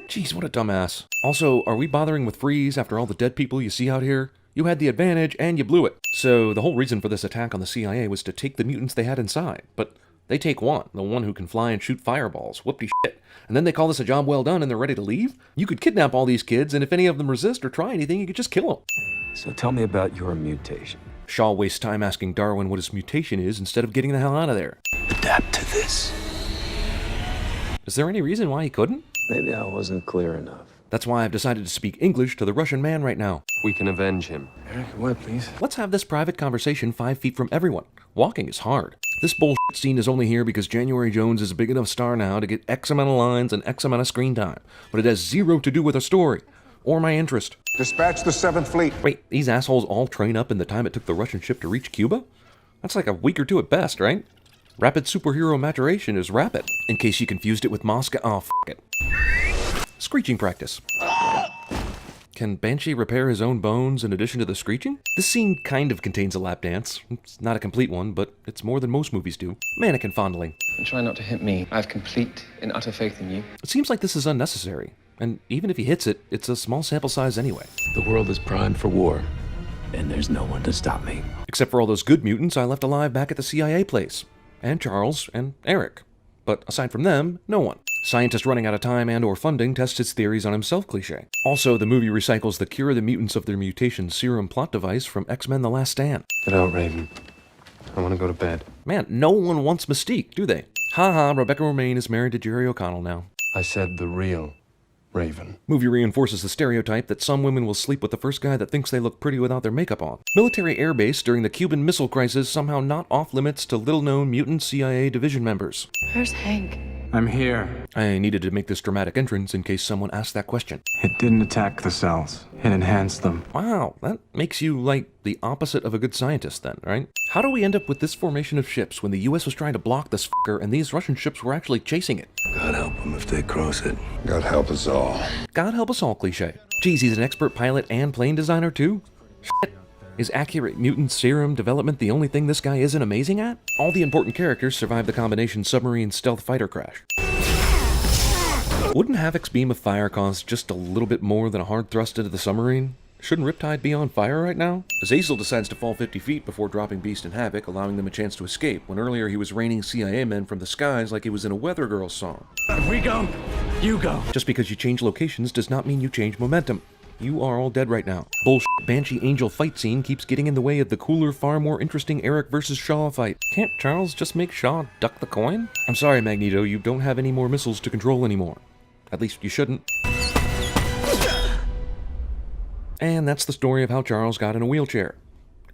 Jeez, what a dumbass. Also, are we bothering with Freeze after all the dead people you see out here? You had the advantage, and you blew it. So the whole reason for this attack on the CIA was to take the mutants they had inside. But they take one, the one who can fly and shoot fireballs. Whoopty shit. And then they call this a job well done and they're ready to leave? You could kidnap all these kids, and if any of them resist or try anything, you could just kill them. So tell me about your mutation. Shaw wastes time asking Darwin what his mutation is instead of getting the hell out of there. Adapt to this. Is there any reason why he couldn't? Maybe I wasn't clear enough. That's why I've decided to speak English to the Russian man right now. We can avenge him. Eric, what, please? Let's have this private conversation 5 feet from everyone. Walking is hard. This bullshit scene is only here because January Jones is a big enough star now to get X amount of lines and X amount of screen time. But it has zero to do with a story. Or my interest. Dispatch the 7th Fleet. Wait, these assholes all train up in the time it took the Russian ship to reach Cuba? That's like a week or two at best, right? Rapid superhero maturation is rapid. In case you confused it with Moscow. Oh, f it. Screeching practice. Can Banshee repair his own bones in addition to the screeching? This scene kind of contains a lap dance. It's not a complete one, but it's more than most movies do. Mannequin fondling. And try not to hit me. I have complete and utter faith in you. It seems like this is unnecessary. And even if he hits it, it's a small sample size anyway. The world is primed for war, and there's no one to stop me. Except for all those good mutants I left alive back at the CIA place. And Charles and Eric. But aside from them, no one. Scientist running out of time and or funding tests his theories on himself cliché. Also, the movie recycles the cure the mutants of their mutation serum plot device from X-Men The Last Stand. Get out, Raven. I want to go to bed. Man, no one wants Mystique, do they? Haha, Rebecca Romaine is married to Jerry O'Connell now. I said the real Raven. Movie reinforces the stereotype that some women will sleep with the first guy that thinks they look pretty without their makeup on. Military airbase during the Cuban Missile Crisis somehow not off limits to little-known mutant CIA division members. Where's Hank? I'm here. I needed to make this dramatic entrance in case someone asked that question. It didn't attack the cells. It enhanced them. Wow, that makes you, like, the opposite of a good scientist then, right? How do we end up with this formation of ships when the US was trying to block this f***er and these Russian ships were actually chasing it? God help them if they cross it. God help us all. God help us all cliché. Geez, he's an expert pilot and plane designer too? Shit. Is accurate mutant serum development the only thing this guy isn't amazing at? All the important characters survive the combination submarine stealth fighter crash. Wouldn't Havoc's beam of fire cause just a little bit more than a hard thrust into the submarine? Shouldn't Riptide be on fire right now? Azazel decides to fall 50 feet before dropping Beast and Havoc, allowing them a chance to escape, when earlier he was raining CIA men from the skies like he was in a Weather Girls song. If we go, you go. Just because you change locations does not mean you change momentum. You are all dead right now. Bullshit Banshee Angel fight scene keeps getting in the way of the cooler, far more interesting Eric versus Shaw fight. Can't Charles just make Shaw duck the coin? I'm sorry, Magneto, you don't have any more missiles to control anymore. At least you shouldn't. And that's the story of how Charles got in a wheelchair.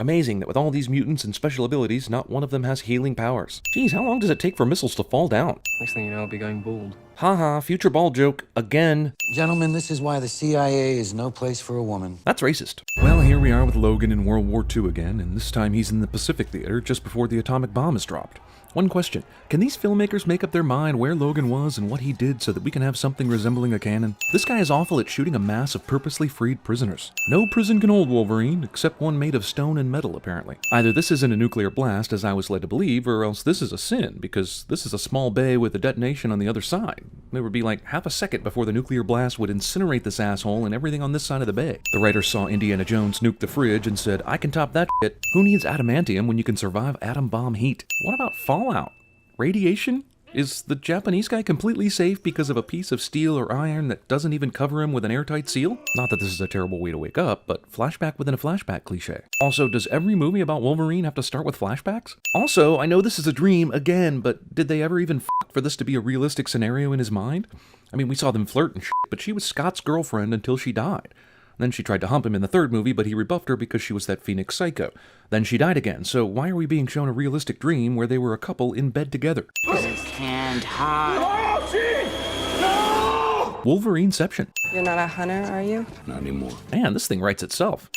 Amazing that with all these mutants and special abilities, not one of them has healing powers. Geez, how long does it take for missiles to fall down? Next thing you know, I'll be going bald. Haha, future bald joke, again. Gentlemen, this is why the CIA is no place for a woman. That's racist. Well, here we are with Logan in World War II again, and this time he's in the Pacific Theater just before the atomic bomb is dropped. One question, can these filmmakers make up their mind where Logan was and what he did so that we can have something resembling a canon? This guy is awful at shooting a mass of purposely freed prisoners. No prison can hold Wolverine, except one made of stone and metal, apparently. Either this isn't a nuclear blast, as I was led to believe, or else this is a sin, because this is a small bay with a detonation on the other side. There would be like half a second before the nuclear blast would incinerate this asshole and everything on this side of the bay. The writer saw Indiana Jones nuke the fridge and said, I can top that shit. Who needs adamantium when you can survive atom bomb heat? What about fallout? Radiation? Is the Japanese guy completely safe because of a piece of steel or iron that doesn't even cover him with an airtight seal? Not that this is a terrible way to wake up, but flashback within a flashback cliche. Also, does every movie about Wolverine have to start with flashbacks? Also, I know this is a dream, again, but did they ever even for this to be a realistic scenario in his mind? I mean, we saw them flirt and shit, but she was Scott's girlfriend until she died. Then she tried to hump him in the third movie, but he rebuffed her because she was that Phoenix psycho. Then she died again, so why are we being shown a realistic dream where they were a couple in bed together? Stand high. No! Wolverineception. You're not a hunter, are you? Not anymore. Man, this thing writes itself.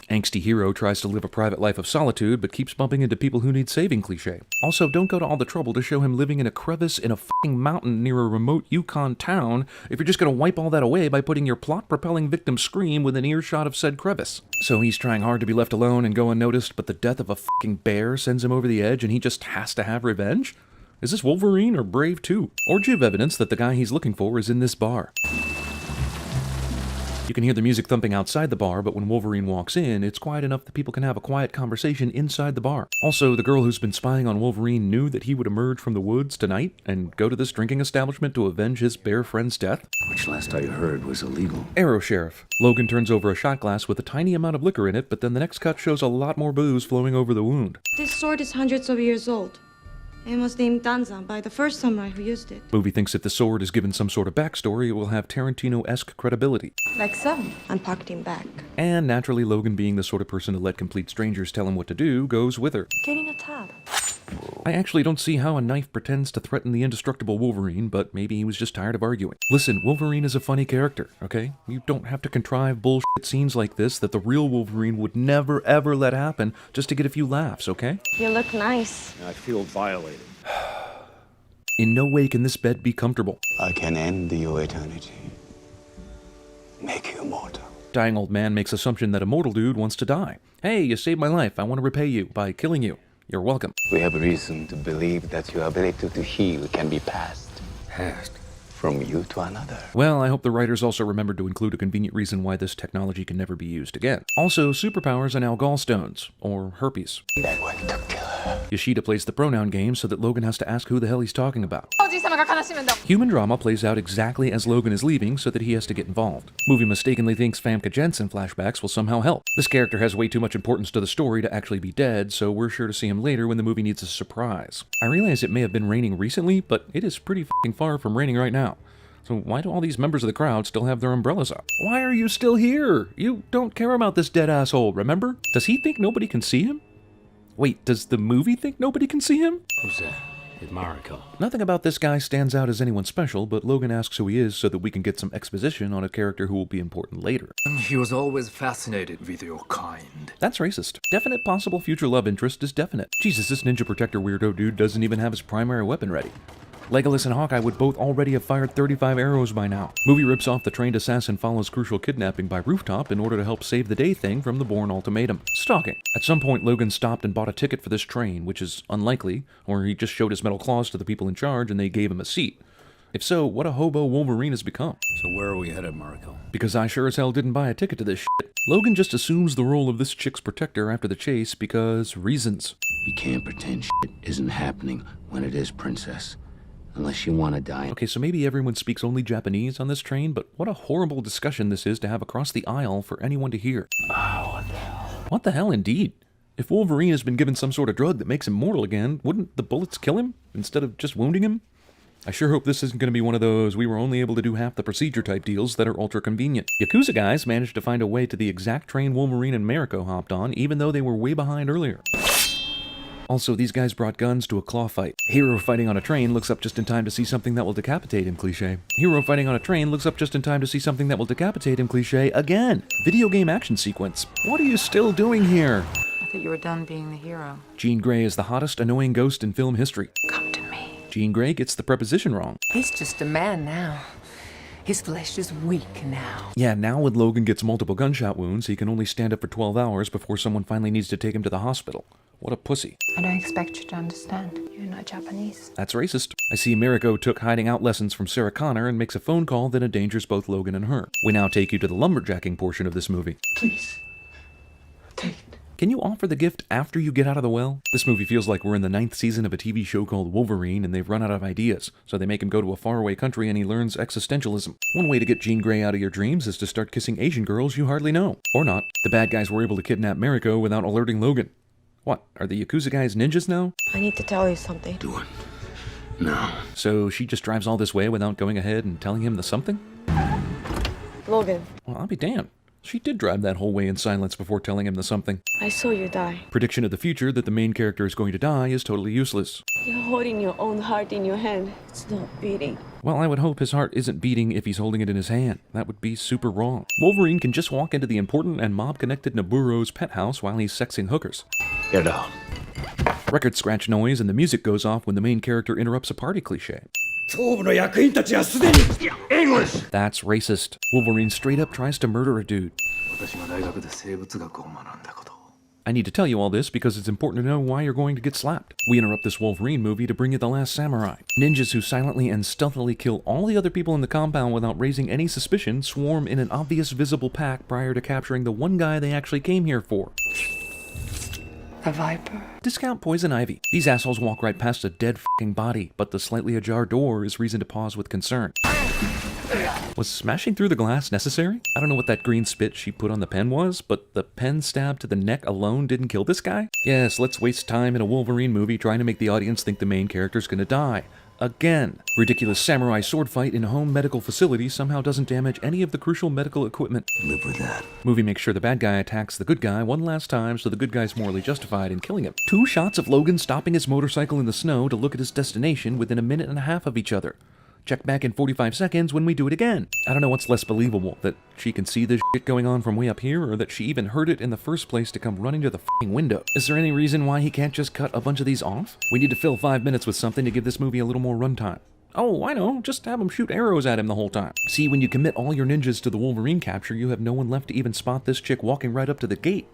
Angsty hero tries to live a private life of solitude, but keeps bumping into people who need saving cliché. Also, don't go to all the trouble to show him living in a crevice in a f***ing mountain near a remote Yukon town if you're just gonna wipe all that away by putting your plot-propelling victim scream within earshot of said crevice. So he's trying hard to be left alone and go unnoticed, but the death of a f***ing bear sends him over the edge and he just has to have revenge? Is this Wolverine or Brave 2? Or give evidence that the guy he's looking for is in this bar? You can hear the music thumping outside the bar, but when Wolverine walks in, it's quiet enough that people can have a quiet conversation inside the bar. Also, the girl who's been spying on Wolverine knew that he would emerge from the woods tonight and go to this drinking establishment to avenge his bear friend's death. Which last I heard was illegal. Arrow Sheriff. Logan turns over a shot glass with a tiny amount of liquor in it, but then the next cut shows a lot more booze flowing over the wound. This sword is hundreds of years old. It was named Danzan by the first samurai who used it. Movie thinks if the sword is given some sort of backstory, it will have Tarantino-esque credibility. Like so. And packed him back. And naturally, Logan, being the sort of person to let complete strangers tell him what to do, goes with her. Getting a tab. I actually don't see how a knife pretends to threaten the indestructible Wolverine, but maybe he was just tired of arguing. Listen, Wolverine is a funny character, okay? You don't have to contrive bullshit scenes like this that the real Wolverine would never ever let happen just to get a few laughs, okay? You look nice. I feel violated. In no way can this bed be comfortable. I can end your eternity. Make you immortal. Dying old man makes assumption that a mortal dude wants to die. Hey, you saved my life. I want to repay you by killing you. You're welcome. We have reason to believe that your ability to heal can be passed. Passed? From you to another. Well, I hope the writers also remembered to include a convenient reason why this technology can never be used again. Also, superpowers are now gallstones, or herpes. That one took killer. Yoshida plays the pronoun game so that Logan has to ask who the hell he's talking about. Human drama plays out exactly as Logan is leaving so that he has to get involved. Movie mistakenly thinks Famke Janssen flashbacks will somehow help. This character has way too much importance to the story to actually be dead, so we're sure to see him later when the movie needs a surprise. I realize it may have been raining recently, but it is pretty f***ing far from raining right now. So why do all these members of the crowd still have their umbrellas up? Why are you still here? You don't care about this dead asshole, remember? Does he think nobody can see him? Wait, does the movie think nobody can see him? Who's that? It's Mariko. Nothing about this guy stands out as anyone special, but Logan asks who he is so that we can get some exposition on a character who will be important later. He was always fascinated with your kind. That's racist. Definite possible future love interest is definite. Jesus, this Ninja Protector weirdo dude doesn't even have his primary weapon ready. Legolas and Hawkeye would both already have fired 35 arrows by now. Movie rips off the trained assassin follows crucial kidnapping by rooftop in order to help save the day thing from the Bourne ultimatum. Stalking. At some point, Logan stopped and bought a ticket for this train, which is unlikely, or he just showed his metal claws to the people in charge and they gave him a seat. If so, what a hobo Wolverine has become. So where are we headed, Mariko? Because I sure as hell didn't buy a ticket to this shit. Logan just assumes the role of this chick's protector after the chase because reasons. You can't pretend shit isn't happening when it is, Princess. Unless you want to die. Okay, so maybe everyone speaks only Japanese on this train, but what a horrible discussion this is to have across the aisle for anyone to hear. Oh, what the hell? What the hell, indeed? If Wolverine has been given some sort of drug that makes him mortal again, wouldn't the bullets kill him instead of just wounding him? I sure hope this isn't going to be one of those we were only able to do half the procedure type deals that are ultra convenient. Yakuza guys managed to find a way to the exact train Wolverine and Mariko hopped on, even though they were way behind earlier. Also, these guys brought guns to a claw fight. Hero fighting on a train looks up just in time to see something that will decapitate him, cliché. Hero fighting on a train looks up just in time to see something that will decapitate him, cliché, again. Video game action sequence. What are you still doing here? I thought you were done being the hero. Jean Grey is the hottest annoying ghost in film history. Come to me. Jean Grey gets the preposition wrong. He's just a man now. His flesh is weak now. Yeah, now when Logan gets multiple gunshot wounds, he can only stand up for 12 hours before someone finally needs to take him to the hospital. What a pussy. I don't expect you to understand. You're not Japanese. That's racist. I see Mariko took hiding out lessons from Sarah Connor and makes a phone call that endangers both Logan and her. We now take you to the lumberjacking portion of this movie. Please. Take it. Can you offer the gift after you get out of the well? This movie feels like we're in the 9th season of a TV show called Wolverine and they've run out of ideas, so they make him go to a faraway country and he learns existentialism. One way to get Jean Grey out of your dreams is to start kissing Asian girls you hardly know. Or not. The bad guys were able to kidnap Mariko without alerting Logan. What, are the Yakuza guys ninjas now? I need to tell you something. Do it. No. So she just drives all this way without going ahead and telling him the something? Logan. Well, I'll be damned. She did drive that whole way in silence before telling him the something. I saw you die. Prediction of the future that the main character is going to die is totally useless. You're holding your own heart in your hand. It's not beating. Well, I would hope his heart isn't beating if he's holding it in his hand. That would be super wrong. Wolverine can just walk into the important and mob-connected Naburo's pet house while he's sexing hookers. Get out. Record scratch noise and the music goes off when the main character interrupts a party cliché. English! That's racist. Wolverine straight up tries to murder a dude. I need to tell you all this because it's important to know why you're going to get slapped. We interrupt this Wolverine movie to bring you The Last Samurai. Ninjas who silently and stealthily kill all the other people in the compound without raising any suspicion swarm in an obvious visible pack prior to capturing the one guy they actually came here for. A viper. Discount Poison Ivy. These assholes walk right past a dead f***ing body, but the slightly ajar door is reason to pause with concern. Was smashing through the glass necessary? I don't know what that green spit she put on the pen was, but the pen stab to the neck alone didn't kill this guy? Yes, let's waste time in a Wolverine movie trying to make the audience think the main character's gonna die. Again. Ridiculous samurai sword fight in a home medical facility somehow doesn't damage any of the crucial medical equipment. Live with that. Movie makes sure the bad guy attacks the good guy one last time so the good guy's morally justified in killing him. 2 shots of Logan stopping his motorcycle in the snow to look at his destination within a minute and a half of each other. Check back in 45 seconds when we do it again. I don't know what's less believable, that she can see this shit going on from way up here, or that she even heard it in the first place to come running to the f***ing window. Is there any reason why he can't just cut a bunch of these off? We need to fill 5 minutes with something to give this movie a little more runtime. Oh, I know, just have him shoot arrows at him the whole time. See, when you commit all your ninjas to the Wolverine capture, you have no one left to even spot this chick walking right up to the gate.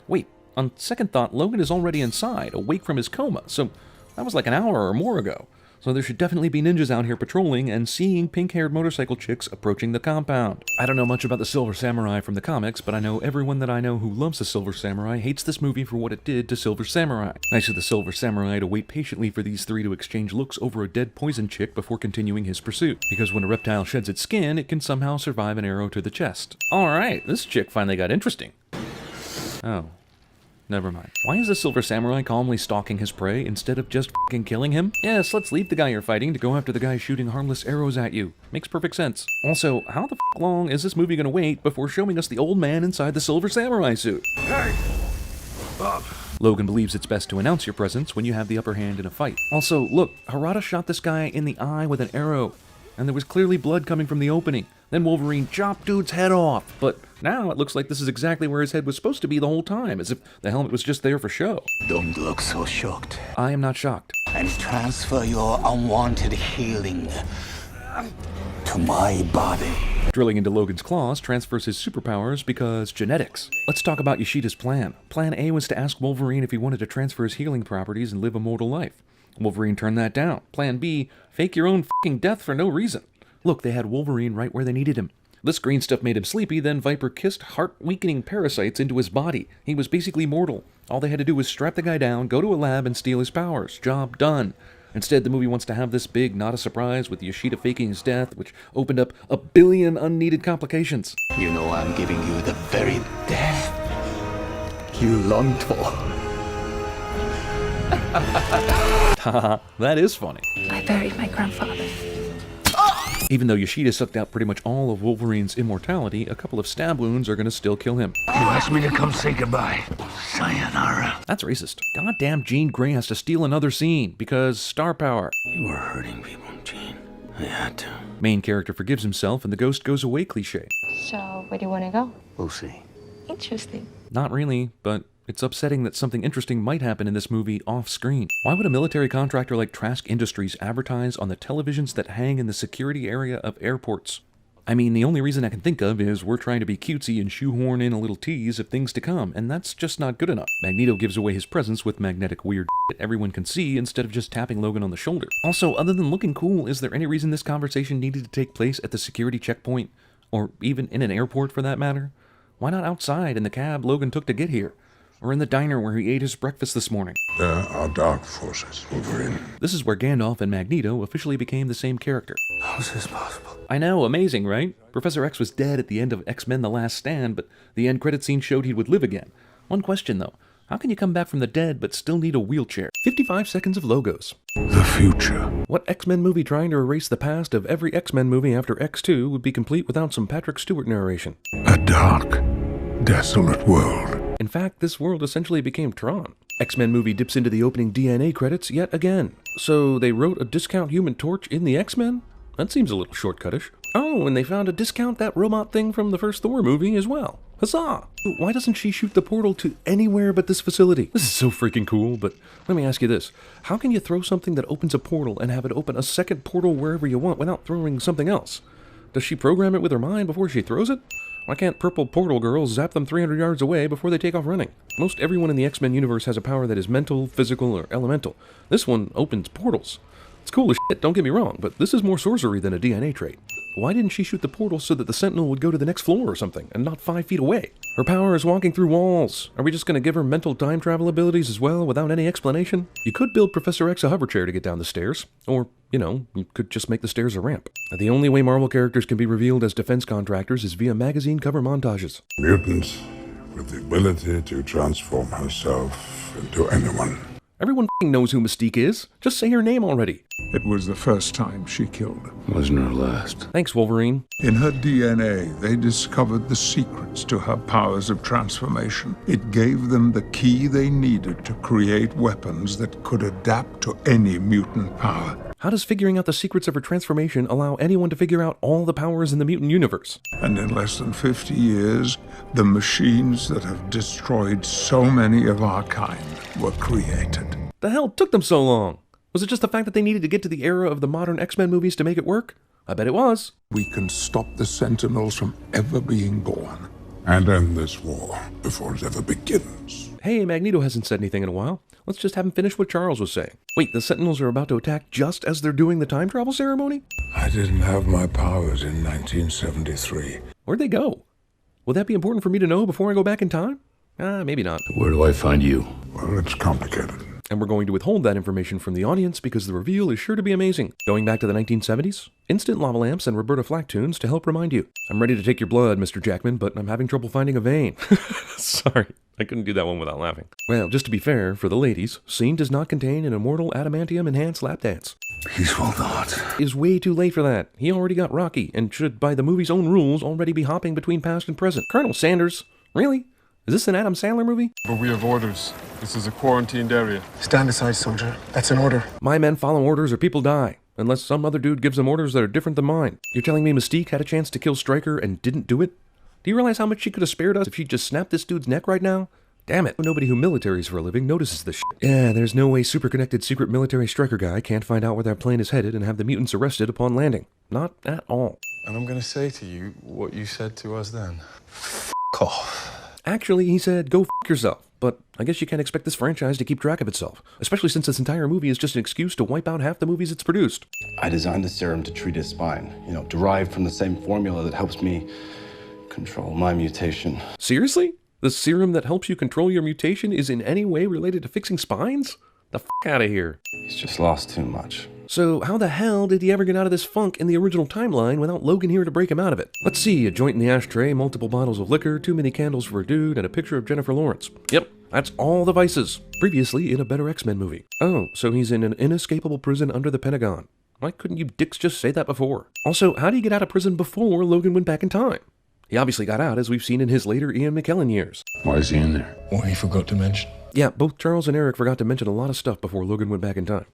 Wait, on second thought, Logan is already inside, awake from his coma, so that was like an hour or more ago. So there should definitely be ninjas out here patrolling and seeing pink-haired motorcycle chicks approaching the compound. I don't know much about the Silver Samurai from the comics, but I know everyone that I know who loves the Silver Samurai hates this movie for what it did to Silver Samurai. Nice of the Silver Samurai to wait patiently for these 3 to exchange looks over a dead poison chick before continuing his pursuit. Because when a reptile sheds its skin, it can somehow survive an arrow to the chest. Alright, this chick finally got interesting. Oh. Never mind. Why is the Silver Samurai calmly stalking his prey instead of just f***ing killing him? Yes, let's leave the guy you're fighting to go after the guy shooting harmless arrows at you. Makes perfect sense. Also, how the f*** long is this movie gonna wait before showing us the old man inside the Silver Samurai suit? Hey! Bob. Logan believes it's best to announce your presence when you have the upper hand in a fight. Also, look, Harada shot this guy in the eye with an arrow, and there was clearly blood coming from the opening. Then Wolverine chopped dude's head off, but now it looks like this is exactly where his head was supposed to be the whole time, as if the helmet was just there for show. Don't look so shocked. I am not shocked. And transfer your unwanted healing to my body. Drilling into Logan's claws transfers his superpowers because genetics. Let's talk about Yoshida's plan. Plan A was to ask Wolverine if he wanted to transfer his healing properties and live a mortal life. Wolverine turned that down. Plan B, fake your own f***ing death for no reason. Look, they had Wolverine right where they needed him. This green stuff made him sleepy, then Viper kissed heart-weakening parasites into his body. He was basically mortal. All they had to do was strap the guy down, go to a lab, and steal his powers. Job done. Instead, the movie wants to have this big, not a surprise, with Yoshida faking his death, which opened up a billion unneeded complications. You know I'm giving you the very death you longed for. Haha, that is funny. I buried my grandfather. Even though Yoshida sucked out pretty much all of Wolverine's immortality, a couple of stab wounds are gonna still kill him. You asked me to come say goodbye. Sayonara. That's racist. Goddamn Jean Grey has to steal another scene, because star power. You were hurting people, Jean. I had to. Main character forgives himself and the ghost goes away cliché. So, where do you want to go? We'll see. Interesting. Not really, but it's upsetting that something interesting might happen in this movie off-screen. Why would a military contractor like Trask Industries advertise on the televisions that hang in the security area of airports? I mean, the only reason I can think of is we're trying to be cutesy and shoehorn in a little tease of things to come, and that's just not good enough. Magneto gives away his presence with magnetic weird that everyone can see instead of just tapping Logan on the shoulder. Also, other than looking cool, is there any reason this conversation needed to take place at the security checkpoint? Or even in an airport for that matter? Why not outside in the cab Logan took to get here? Or in the diner where he ate his breakfast this morning? There are dark forces, Wolverine. This is where Gandalf and Magneto officially became the same character. How is this possible? I know, amazing, right? Professor X was dead at the end of X-Men The Last Stand, but the end credit scene showed he would live again. One question though, how can you come back from the dead but still need a wheelchair? 55 seconds of logos. The future. What X-Men movie trying to erase the past of every X-Men movie after X2 would be complete without some Patrick Stewart narration? A dark, desolate world. In fact, this world essentially became Tron. X-Men movie dips into the opening DNA credits yet again. So they wrote a discount Human Torch in the X-Men? That seems a little shortcutish. Oh, and they found a discount that robot thing from the first Thor movie as well. Huzzah! Why doesn't she shoot the portal to anywhere but this facility? This is so freaking cool, but let me ask you this. How can you throw something that opens a portal and have it open a second portal wherever you want without throwing something else? Does she program it with her mind before she throws it? Why can't purple portal girls zap them 300 yards away before they take off running? Most everyone in the X-Men universe has a power that is mental, physical, or elemental. This one opens portals. It's cool as shit, don't get me wrong, but this is more sorcery than a DNA trait. Why didn't she shoot the portal so that the Sentinel would go to the next floor or something, and not 5 feet away? Her power is walking through walls. Are we just going to give her mental time travel abilities as well, without any explanation? You could build Professor X a hover chair to get down the stairs, or, you could just make the stairs a ramp. The only way Marvel characters can be revealed as defense contractors is via magazine cover montages. Mutant with the ability to transform herself into anyone. Everyone knows who Mystique is. Just say her name already. It was the first time she killed. Wasn't her last. Thanks, Wolverine. In her DNA, they discovered the secrets to her powers of transformation. It gave them the key they needed to create weapons that could adapt to any mutant power. How does figuring out the secrets of her transformation allow anyone to figure out all the powers in the mutant universe? And in less than 50 years, the machines that have destroyed so many of our kind were created. The hell took them so long? Was it just the fact that they needed to get to the era of the modern X-Men movies to make it work? I bet it was. We can stop the Sentinels from ever being born. And end this war before it ever begins. Hey, Magneto hasn't said anything in a while. Let's just have him finish what Charles was saying. Wait, the Sentinels are about to attack just as they're doing the time travel ceremony? I didn't have my powers in 1973. Where'd they go? Would that be important for me to know before I go back in time? Maybe not. Where do I find you? Well, it's complicated. And we're going to withhold that information from the audience because the reveal is sure to be amazing. Going back to the 1970s, instant lava lamps and Roberta Flack tunes to help remind you. I'm ready to take your blood, Mr. Jackman, but I'm having trouble finding a vein. Sorry, I couldn't do that one without laughing. Well, just to be fair, for the ladies, scene does not contain an immortal adamantium-enhanced lap dance. Peaceful thoughts. Is way too late for that. He already got Rocky, and should, by the movie's own rules, already be hopping between past and present. Colonel Sanders, really? Is this an Adam Sandler movie? But we have orders. This is a quarantined area. Stand aside, soldier. That's an order. My men follow orders or people die, unless some other dude gives them orders that are different than mine. You're telling me Mystique had a chance to kill Stryker and didn't do it? Do you realize how much she could have spared us if she just snapped this dude's neck right now? Damn it, nobody who militaries for a living notices this shit. Yeah, there's no way super-connected secret military Stryker guy can't find out where that plane is headed and have the mutants arrested upon landing. Not at all. And I'm gonna say to you what you said to us then. F*** off. Actually, he said, go f*** yourself. But I guess you can't expect this franchise to keep track of itself, especially since this entire movie is just an excuse to wipe out half the movies it's produced. I designed the serum to treat his spine, derived from the same formula that helps me control my mutation. Seriously? The serum that helps you control your mutation is in any way related to fixing spines? The f*** out of here. He's just lost too much. So how the hell did he ever get out of this funk in the original timeline without Logan here to break him out of it? Let's see, a joint in the ashtray, multiple bottles of liquor, too many candles for a dude, and a picture of Jennifer Lawrence. Yep, that's all the vices. Previously in a better X-Men movie. Oh, so he's in an inescapable prison under the Pentagon. Why couldn't you dicks just say that before? Also, how did he get out of prison before Logan went back in time? He obviously got out, as we've seen in his later Ian McKellen years. Why is he in there? What he forgot to mention. Yeah, both Charles and Eric forgot to mention a lot of stuff before Logan went back in time.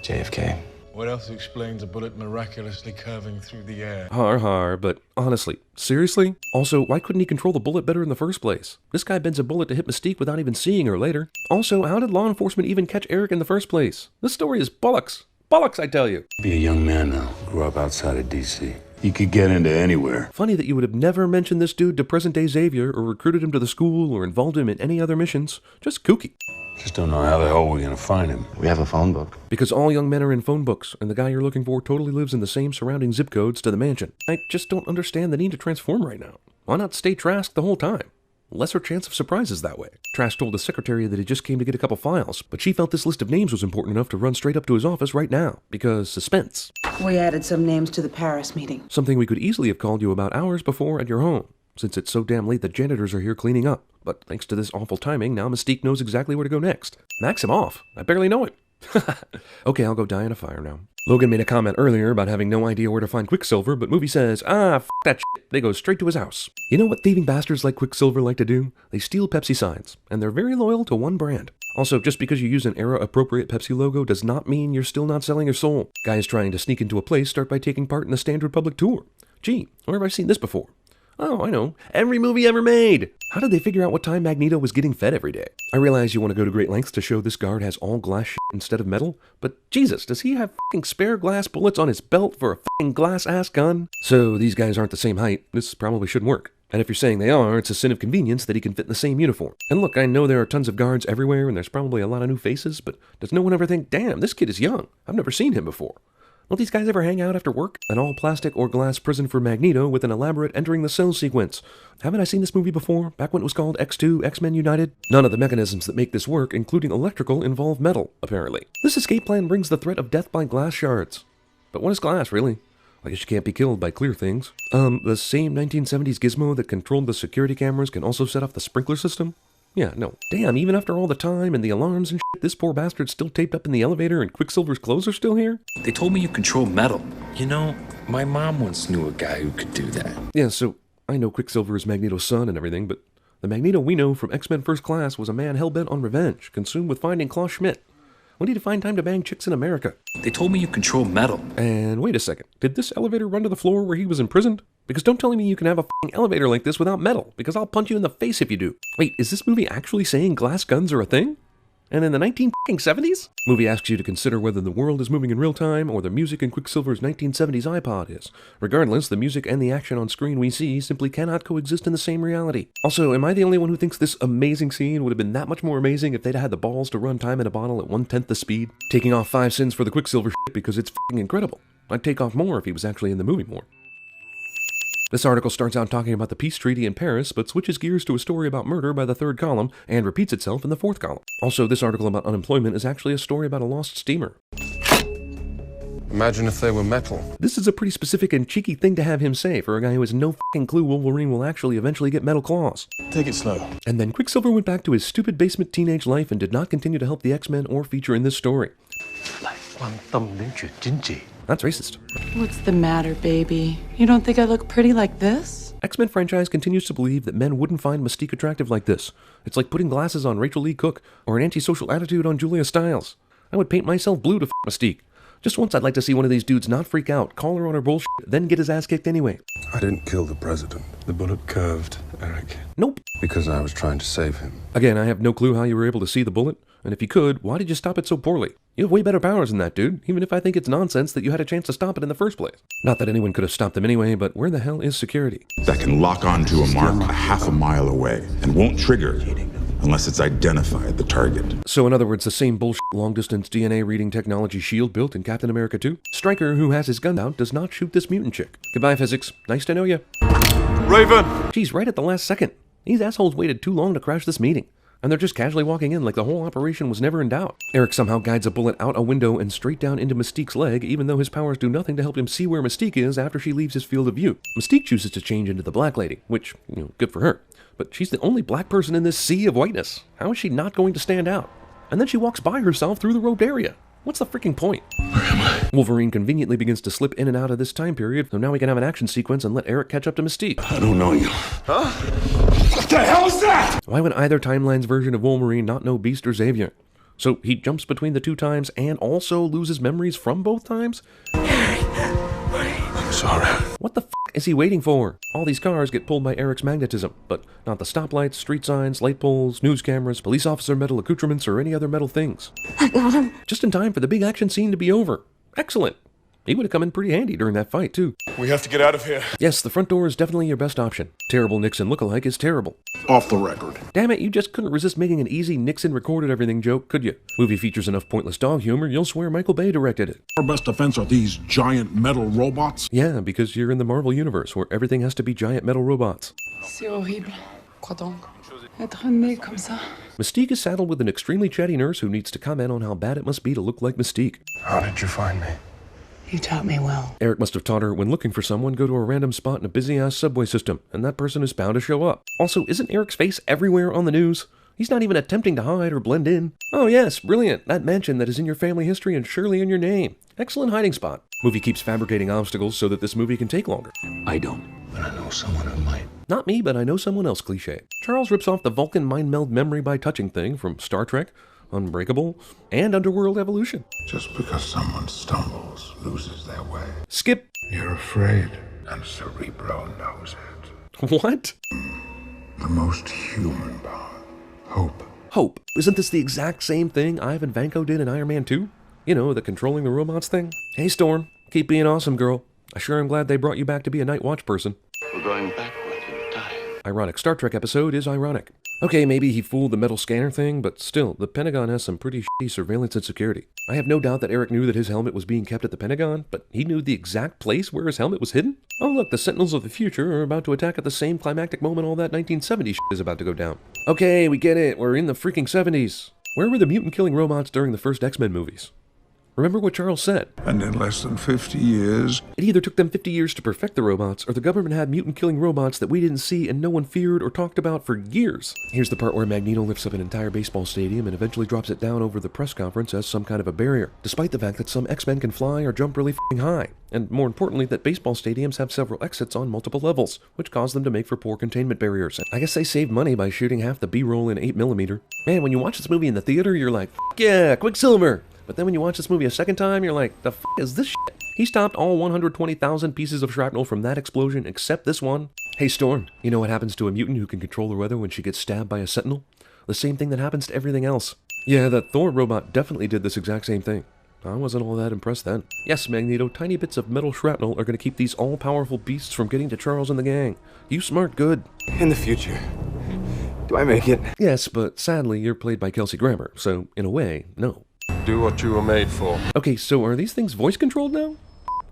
JFK. What else explains a bullet miraculously curving through the air? Har, but honestly, seriously? Also, why couldn't he control the bullet better in the first place? This guy bends a bullet to hit Mystique without even seeing her later. Also, how did law enforcement even catch Eric in the first place? This story is bollocks. Bollocks, I tell you. Be a young man now. Grew up outside of D.C. He could get into anywhere. Funny that you would have never mentioned this dude to present-day Xavier or recruited him to the school or involved him in any other missions. Just kooky. Just don't know how the hell we're gonna find him. We have a phone book. Because all young men are in phone books, and the guy you're looking for totally lives in the same surrounding zip codes to the mansion. I just don't understand the need to transform right now. Why not stay Trask the whole time? Lesser chance of surprises that way. Trask told the secretary that he just came to get a couple files, but she felt this list of names was important enough to run straight up to his office right now, because suspense. We added some names to the Paris meeting. Something we could easily have called you about hours before at your home, since it's so damn late the janitors are here cleaning up. But thanks to this awful timing, now Mystique knows exactly where to go next. Max him off. I barely know it. Okay, I'll go die in a fire now. Logan made a comment earlier about having no idea where to find Quicksilver, but movie says, f that shit. They go straight to his house. You know what thieving bastards like Quicksilver like to do? They steal Pepsi signs, and they're very loyal to one brand. Also, just because you use an era-appropriate Pepsi logo does not mean you're still not selling your soul. Guys trying to sneak into a place start by taking part in the Standard Public Tour. Gee, where have I seen this before? Oh, I know. Every movie ever made! How did they figure out what time Magneto was getting fed every day? I realize you want to go to great lengths to show this guard has all glass shit instead of metal, but Jesus, does he have fucking spare glass bullets on his belt for a fucking glass-ass gun? So these guys aren't the same height. This probably shouldn't work. And if you're saying they are, it's a sin of convenience that he can fit in the same uniform. And look, I know there are tons of guards everywhere and there's probably a lot of new faces, but does no one ever think, damn, this kid is young. I've never seen him before. Don't these guys ever hang out after work? An all-plastic or glass prison for Magneto with an elaborate entering the cell sequence. Haven't I seen this movie before, back when it was called X2, X-Men United? None of the mechanisms that make this work, including electrical, involve metal, apparently. This escape plan brings the threat of death by glass shards. But what is glass, really? I guess you can't be killed by clear things. The same 1970s gizmo that controlled the security cameras can also set off the sprinkler system? Yeah, no. Damn, even after all the time and the alarms and shit, this poor bastard's still taped up in the elevator and Quicksilver's clothes are still here? They told me you control metal. You know, my mom once knew a guy who could do that. Yeah, so I know Quicksilver is Magneto's son and everything, but the Magneto we know from X-Men First Class was a man hell-bent on revenge, consumed with finding Klaus Schmidt. When did he find time to bang chicks in America? They told me you control metal. And wait a second, did this elevator run to the floor where he was imprisoned? Because don't tell me you can have a f***ing elevator like this without metal, because I'll punch you in the face if you do. Wait, is this movie actually saying glass guns are a thing? And in the 1970s? Movie asks you to consider whether the world is moving in real time or the music in Quicksilver's 1970s iPod is. Regardless, the music and the action on screen we see simply cannot coexist in the same reality. Also, am I the only one who thinks this amazing scene would have been that much more amazing if they'd had the balls to run time in a bottle at 1/10 the speed? Taking off 5 sins for the Quicksilver shit because it's f***ing incredible. I'd take off more if he was actually in the movie more. This article starts out talking about the peace treaty in Paris, but switches gears to a story about murder by the third column, and repeats itself in the fourth column. Also, this article about unemployment is actually a story about a lost steamer. Imagine if they were metal. This is a pretty specific and cheeky thing to have him say for a guy who has no f***ing clue Wolverine will actually eventually get metal claws. Take it slow. And then Quicksilver went back to his stupid basement teenage life and did not continue to help the X-Men or feature in this story. That's racist. What's the matter, baby? You don't think I look pretty like this? X-Men franchise continues to believe that men wouldn't find Mystique attractive like this. It's like putting glasses on Rachel Lee Cook or an antisocial attitude on Julia Stiles. I would paint myself blue to f*** Mystique. Just once I'd like to see one of these dudes not freak out, call her on her bullshit, then get his ass kicked anyway. I didn't kill the president. The bullet curved, Eric. Nope. Because I was trying to save him. Again, I have no clue how you were able to see the bullet, and if you could, why did you stop it so poorly? You have way better powers than that, dude, even if I think it's nonsense that you had a chance to stop it in the first place. Not that anyone could have stopped them anyway, but where the hell is security? That can lock onto a mark a half a mile away and won't trigger unless it's identified the target. So in other words, the same bullshit long-distance DNA reading technology shield built in Captain America 2? Stryker, who has his gun out, does not shoot this mutant chick. Goodbye, physics. Nice to know you. Raven! Geez, right at the last second. These assholes waited too long to crash this meeting. And they're just casually walking in like the whole operation was never in doubt. Eric somehow guides a bullet out a window and straight down into Mystique's leg, even though his powers do nothing to help him see where Mystique is after she leaves his field of view. Mystique chooses to change into the Black Lady, which, good for her. But she's the only black person in this sea of whiteness. How is she not going to stand out? And then she walks by herself through the roped area. What's the freaking point? Where am I? Wolverine conveniently begins to slip in and out of this time period, so now we can have an action sequence and let Eric catch up to Mystique. I don't know you. Huh? What the hell is that? Why would either timeline's version of Wolverine not know Beast or Xavier? So he jumps between the two times and also loses memories from both times? I'm sorry. What the f*** is he waiting for? All these cars get pulled by Eric's magnetism, but not the stoplights, street signs, light poles, news cameras, police officer metal accoutrements, or any other metal things. I got him. Just in time for the big action scene to be over. Excellent. He would have come in pretty handy during that fight, too. We have to get out of here. Yes, the front door is definitely your best option. Terrible Nixon lookalike is terrible. Off the record. Damn it, you just couldn't resist making an easy Nixon recorded everything joke, could you? Movie features enough pointless dog humor, you'll swear Michael Bay directed it. Our best defense are these giant metal robots? Yeah, because you're in the Marvel Universe, where everything has to be giant metal robots. C'est horrible. Quoi donc? Être né comme ça. Mystique is saddled with an extremely chatty nurse who needs to comment on how bad it must be to look like Mystique. How did you find me? You taught me well. Eric must have taught her, when looking for someone, go to a random spot in a busy-ass subway system, and that person is bound to show up. Also, isn't Eric's face everywhere on the news? He's not even attempting to hide or blend in. Oh yes, brilliant. That mansion that is in your family history and surely in your name. Excellent hiding spot. Movie keeps fabricating obstacles so that this movie can take longer. I don't. But I know someone who might. Not me, but I know someone else cliché. Charles rips off the Vulcan mind meld memory by touching thing from Star Trek, Unbreakable, and Underworld Evolution. Just because someone stumbles, loses their way. Skip. You're afraid, and Cerebro knows it. What? The most human power. Hope. Hope. Isn't this the exact same thing Ivan Vanko did in Iron Man 2? You know, the controlling the robots thing? Hey Storm, keep being awesome, girl. I sure am glad they brought you back to be a Night Watch person. We're going backward in time. ironic Star Trek episode is ironic. Okay, maybe he fooled the metal scanner thing, but still, the Pentagon has some pretty shitty surveillance and security. I have no doubt that Eric knew that his helmet was being kept at the Pentagon, but he knew the exact place where his helmet was hidden? Oh look, the Sentinels of the future are about to attack at the same climactic moment all that 1970s shit is about to go down. Okay, we get it, we're in the freaking 70s. Where were the mutant-killing robots during the first X-Men movies? Remember what Charles said. And in less than 50 years... It either took them 50 years to perfect the robots, or the government had mutant-killing robots that we didn't see and no one feared or talked about for years. Here's the part where Magneto lifts up an entire baseball stadium and eventually drops it down over the press conference as some kind of a barrier, despite the fact that some X-Men can fly or jump really f***ing high. And more importantly, that baseball stadiums have several exits on multiple levels, which cause them to make for poor containment barriers. I guess they saved money by shooting half the B-roll in 8mm. Man, when you watch this movie in the theater, you're like, f*** yeah, Quicksilver! But then when you watch this movie a second time, you're like, the f*** is this shit? He stopped all 120,000 pieces of shrapnel from that explosion except this one. Hey Storm, you know what happens to a mutant who can control the weather when she gets stabbed by a Sentinel? The same thing that happens to everything else. Yeah, that Thor robot definitely did this exact same thing. I wasn't all that impressed then. Yes, Magneto, tiny bits of metal shrapnel are going to keep these all-powerful beasts from getting to Charles and the gang. You smart good. In the future, do I make it? Yes, but sadly you're played by Kelsey Grammer, so in a way, no. Do what you were made for. Okay, so are these things voice-controlled now?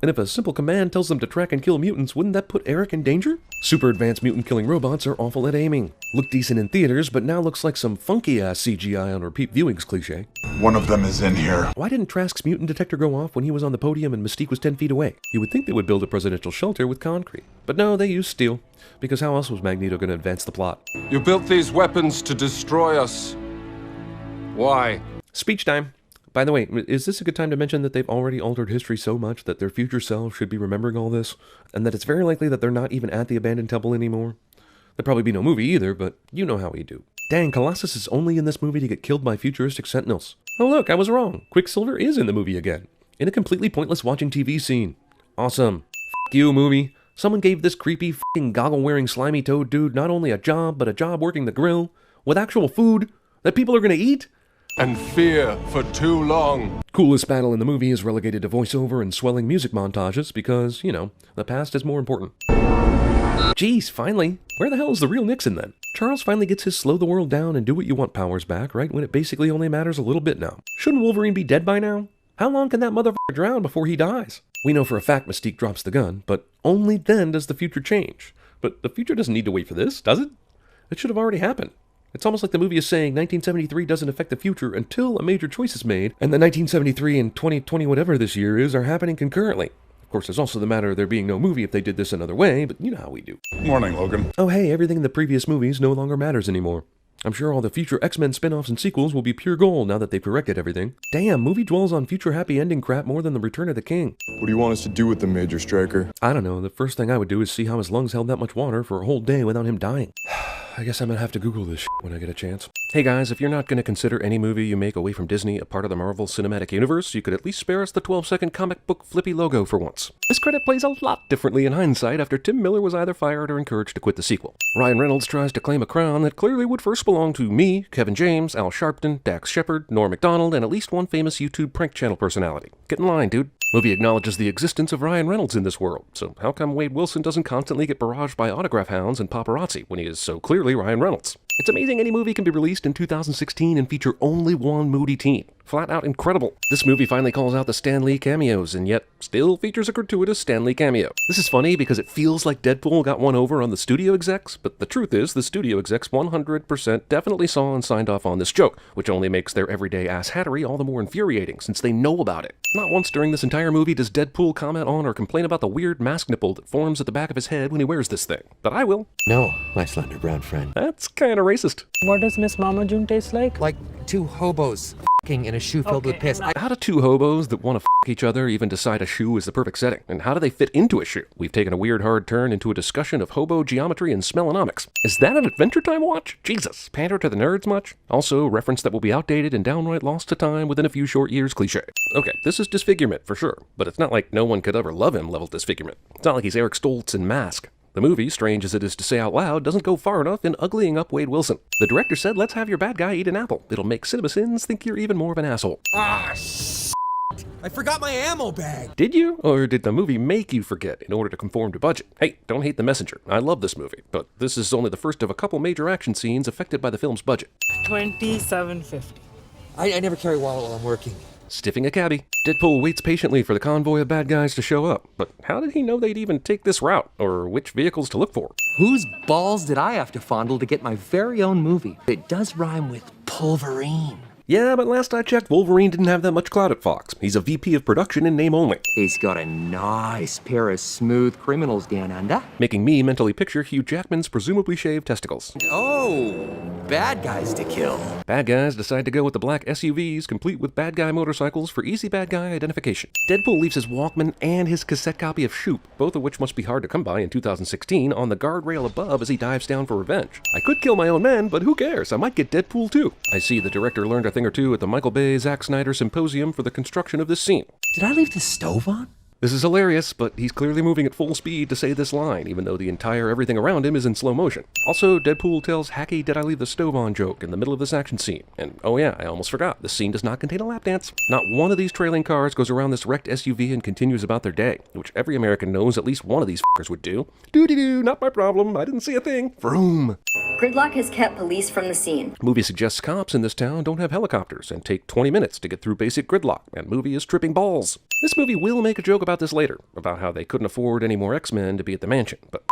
And if a simple command tells them to track and kill mutants, wouldn't that put Eric in danger? Super advanced mutant-killing robots are awful at aiming. Look decent in theaters, but now looks like some funky-ass CGI on repeat viewings cliche. One of them is in here. Why didn't Trask's mutant detector go off when he was on the podium and Mystique was 10 feet away? You would think they would build a presidential shelter with concrete. But no, they used steel. Because how else was Magneto going to advance the plot? You built these weapons to destroy us. Why? Speech time. By the way, is this a good time to mention that they've already altered history so much that their future selves should be remembering all this? And that it's very likely that they're not even at the abandoned temple anymore? There'd probably be no movie either, but you know how we do. Dang, Colossus is only in this movie to get killed by futuristic Sentinels. Oh look, I was wrong. Quicksilver is in the movie again. In a completely pointless watching TV scene. Awesome. F*** you, movie. Someone gave this creepy f***ing goggle-wearing slimy toad dude not only a job, but a job working the grill, with actual food that people are gonna eat? And fear for too long. Coolest battle in the movie is relegated to voiceover and swelling music montages because, you know, the past is more important. Jeez, finally. Where the hell is the real Nixon then? Charles finally gets his slow the world down and do what you want powers back, right when it basically only matters a little bit now. Shouldn't Wolverine be dead by now? How long can that motherfucker drown before he dies? We know for a fact Mystique drops the gun, but only then does the future change. But the future doesn't need to wait for this, does it? It should have already happened. It's almost like the movie is saying 1973 doesn't affect the future until a major choice is made, and the 1973 and 2020 whatever this year is are happening concurrently. Of course, there's also the matter of there being no movie if they did this another way, but you know how we do. Morning, Logan. Oh hey, everything in the previous movies no longer matters anymore. I'm sure all the future X-Men spin-offs and sequels will be pure gold now that they've corrected everything. Damn, movie dwells on future happy ending crap more than the Return of the King. What do you want us to do with the Major Striker? I don't know, the first thing I would do is see how his lungs held that much water for a whole day without him dying. I guess I'm gonna have to Google this shit when I get a chance. Hey guys, if you're not gonna consider any movie you make away from Disney a part of the Marvel Cinematic Universe, you could at least spare us the 12-second comic book flippy logo for once. This credit plays a lot differently in hindsight after Tim Miller was either fired or encouraged to quit the sequel. Ryan Reynolds tries to claim a crown that clearly would first belong to me, Kevin James, Al Sharpton, Dax Shepard, Norm Macdonald, and at least one famous YouTube prank channel personality. Get in line, dude. Movie acknowledges the existence of Ryan Reynolds in this world, so how come Wade Wilson doesn't constantly get barraged by autograph hounds and paparazzi when he is so clearly Ryan Reynolds? It's amazing any movie can be released in 2016 and feature only one moody teen. Flat out incredible. This movie finally calls out the Stan Lee cameos, and yet still features a gratuitous Stan Lee cameo. This is funny because it feels like Deadpool got one over on the studio execs, but the truth is the studio execs 100% definitely saw and signed off on this joke, which only makes their everyday ass-hattery all the more infuriating since they know about it. Not once during this entire movie does Deadpool comment on or complain about the weird mask nipple that forms at the back of his head when he wears this thing, but I will. No, my slender brown friend. That's kinda racist. What does Miss Mama June taste like? Like two hobos f***ing in a shoe filled with piss. How do two hobos that want to f*** each other even decide a shoe is the perfect setting? And how do they fit into a shoe? We've taken a weird hard turn into a discussion of hobo geometry and smellonomics. Is that an Adventure Time watch? Jesus. Pander to the nerds much? Also, reference that will be outdated and downright lost to time within a few short years cliche. Okay, this is disfigurement for sure, but it's not like no one could ever love him level disfigurement. It's not like he's Eric Stoltz in Mask. The movie, strange as it is to say out loud, doesn't go far enough in uglying up Wade Wilson. The director said, let's have your bad guy eat an apple. It'll make CinemaSins think you're even more of an asshole. I forgot my ammo bag! Did you? Or did the movie make you forget in order to conform to budget? Hey, don't hate the messenger. I love this movie, but this is only the first of a couple major action scenes affected by the film's budget. $27.50. I never carry a wallet while I'm working. Stiffing a cabbie. Deadpool waits patiently for the convoy of bad guys to show up, but how did he know they'd even take this route, or which vehicles to look for? Whose balls did I have to fondle to get my very own movie? It does rhyme with Pulverine. Yeah, but last I checked, Wolverine didn't have that much clout at Fox. He's a VP of production in name only. He's got a nice pair of smooth criminals down under. Making me mentally picture Hugh Jackman's presumably shaved testicles. Oh, bad guys to kill. Bad guys decide to go with the black SUVs, complete with bad guy motorcycles for easy bad guy identification. Deadpool leaves his Walkman and his cassette copy of Shoop, both of which must be hard to come by in 2016, on the guardrail above as he dives down for revenge. I could kill my own men, but who cares? I might get Deadpool too. I see the director learned a thing or two at the Michael Bay Zack Snyder Symposium for the construction of this scene. Did I leave the stove on? This is hilarious, but he's clearly moving at full speed to say this line, even though the entire everything around him is in slow motion. Also, Deadpool tells hacky "did I leave the stove on" joke in the middle of this action scene. And oh yeah, I almost forgot, this scene does not contain a lap dance. Not one of these trailing cars goes around this wrecked SUV and continues about their day, which every American knows at least one of these fuckers would do. Doo-dee-doo, not my problem, I didn't see a thing. Vroom. Gridlock has kept police from the scene. Movie suggests cops in this town don't have helicopters and take 20 minutes to get through basic gridlock, and movie is tripping balls. This movie will make a joke about this later, about how they couldn't afford any more X-Men to be at the mansion, but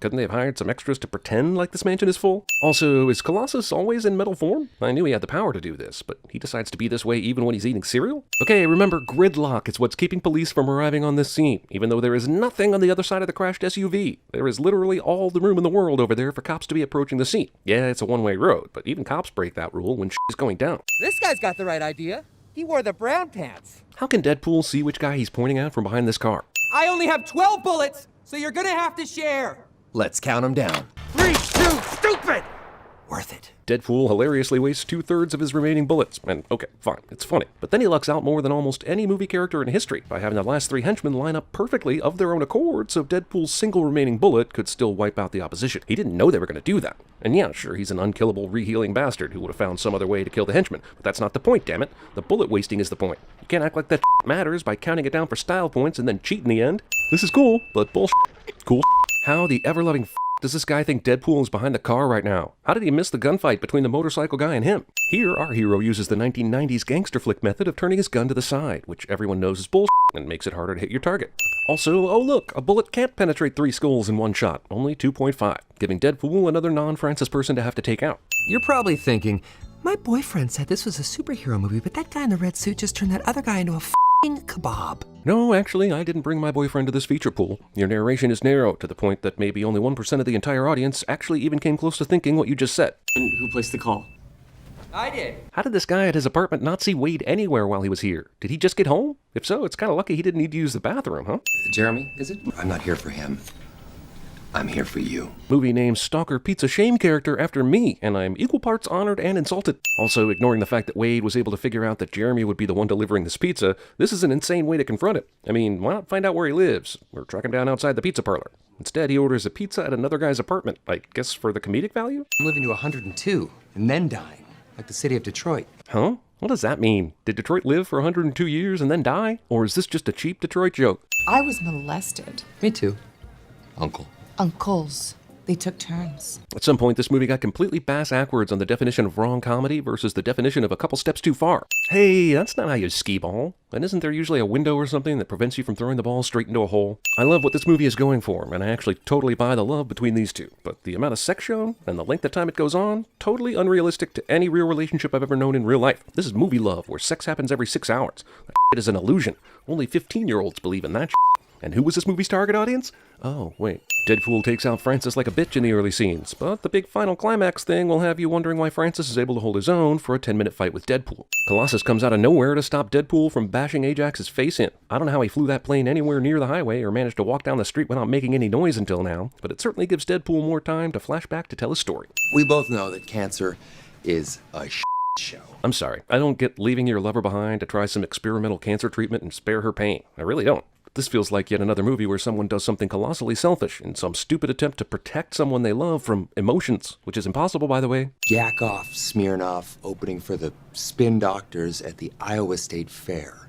couldn't they have hired some extras to pretend like this mansion is full? Also, is Colossus always in metal form? I knew he had the power to do this, but he decides to be this way even when he's eating cereal? Okay, remember, gridlock is what's keeping police from arriving on this scene, even though there is nothing on the other side of the crashed SUV. There is literally all the room in the world over there for cops to be approaching the scene. Yeah, it's a one-way road, but even cops break that rule when shit is going down. This guy's got the right idea. He wore the brown pants. How can Deadpool see which guy he's pointing at from behind this car? I only have 12 bullets, so you're gonna have to share. Let's count them down. 3, 2, stupid! Worth it. Deadpool hilariously wastes 2/3 of his remaining bullets. And okay, fine, it's funny. But then he lucks out more than almost any movie character in history by having the last 3 henchmen line up perfectly of their own accord, so Deadpool's single remaining bullet could still wipe out the opposition. He didn't know they were going to do that. And yeah, sure, he's an unkillable, rehealing bastard who would have found some other way to kill the henchmen. But that's not the point, damn it. The bullet wasting is the point. You can't act like that matters by counting it down for style points and then cheat in the end. This is cool, but bullshit. Cool. How the ever-loving does this guy think Deadpool is behind the car right now? How did he miss the gunfight between the motorcycle guy and him? Here, our hero uses the 1990s gangster flick method of turning his gun to the side, which everyone knows is bullshit and makes it harder to hit your target. Also, oh look, a bullet can't penetrate 3 skulls in one shot, only 2.5, giving Deadpool another non-Francis person to have to take out. You're probably thinking, my boyfriend said this was a superhero movie, but that guy in the red suit just turned that other guy into a kebab. No, actually, I didn't bring my boyfriend to this feature pool. Your narration is narrow to the point that maybe only 1% of the entire audience actually even came close to thinking what you just said. And who placed the call? I did. How did this guy at his apartment not see Wade anywhere while he was here? Did he just get home? If so, it's kind of lucky he didn't need to use the bathroom, huh? Jeremy, is it? I'm not here for him. I'm here for you. Movie named Stalker Pizza Shame character after me, and I'm equal parts honored and insulted. Also, ignoring the fact that Wade was able to figure out that Jeremy would be the one delivering this pizza, this is an insane way to confront it. I mean, why not find out where he lives, or track him down outside the pizza parlor? Instead, he orders a pizza at another guy's apartment, I guess for the comedic value? I'm living to 102, and then dying, like the city of Detroit. Huh? What does that mean? Did Detroit live for 102 years and then die? Or is this just a cheap Detroit joke? I was molested. Me too. Uncle. Uncles. They took turns. At some point, this movie got completely bass-ackwards on the definition of wrong comedy versus the definition of a couple steps too far. Hey, that's not how you skee-ball. And isn't there usually a window or something that prevents you from throwing the ball straight into a hole? I love what this movie is going for, and I actually totally buy the love between these two. But the amount of sex shown and the length of time it goes on, totally unrealistic to any real relationship I've ever known in real life. This is movie love, where sex happens every 6 hours. That shit is an illusion. Only 15-year-olds believe in that shit. And who was this movie's target audience? Oh, wait. Deadpool takes out Francis like a bitch in the early scenes, but the big final climax thing will have you wondering why Francis is able to hold his own for a 10-minute fight with Deadpool. Colossus comes out of nowhere to stop Deadpool from bashing Ajax's face in. I don't know how he flew that plane anywhere near the highway or managed to walk down the street without making any noise until now, but it certainly gives Deadpool more time to flash back to tell his story. We both know that cancer is a show. I'm sorry, I don't get leaving your lover behind to try some experimental cancer treatment and spare her pain. I really don't. This feels like yet another movie where someone does something colossally selfish in some stupid attempt to protect someone they love from emotions, which is impossible, by the way. Yakov Smirnoff opening for the spin doctors at the Iowa State Fair.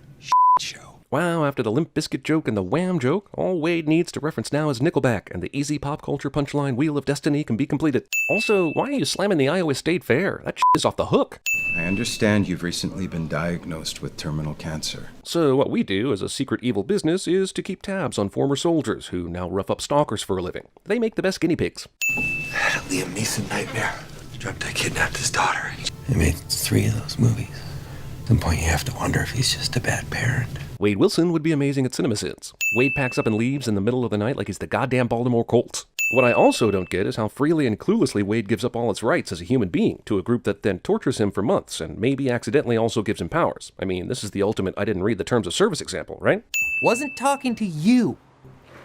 Show. Wow, after the Limp Bizkit joke and the Wham joke, all Wade needs to reference now is Nickelback, and the easy pop culture punchline Wheel of Destiny can be completed. Also, why are you slamming the Iowa State Fair? That is off the hook. I understand you've recently been diagnosed with terminal cancer. So what we do as a secret evil business is to keep tabs on former soldiers who now rough up stalkers for a living. They make the best guinea pigs. I had a Liam Neeson nightmare. Dreamt I kidnapped his daughter. He made 3 of those movies. At some point you have to wonder if he's just a bad parent. Wade Wilson would be amazing at CinemaSins. Wade packs up and leaves in the middle of the night like he's the goddamn Baltimore Colts. What I also don't get is how freely and cluelessly Wade gives up all its rights as a human being to a group that then tortures him for months and maybe accidentally also gives him powers. I mean, this is the ultimate I didn't read the terms of service example, right? Wasn't talking to you.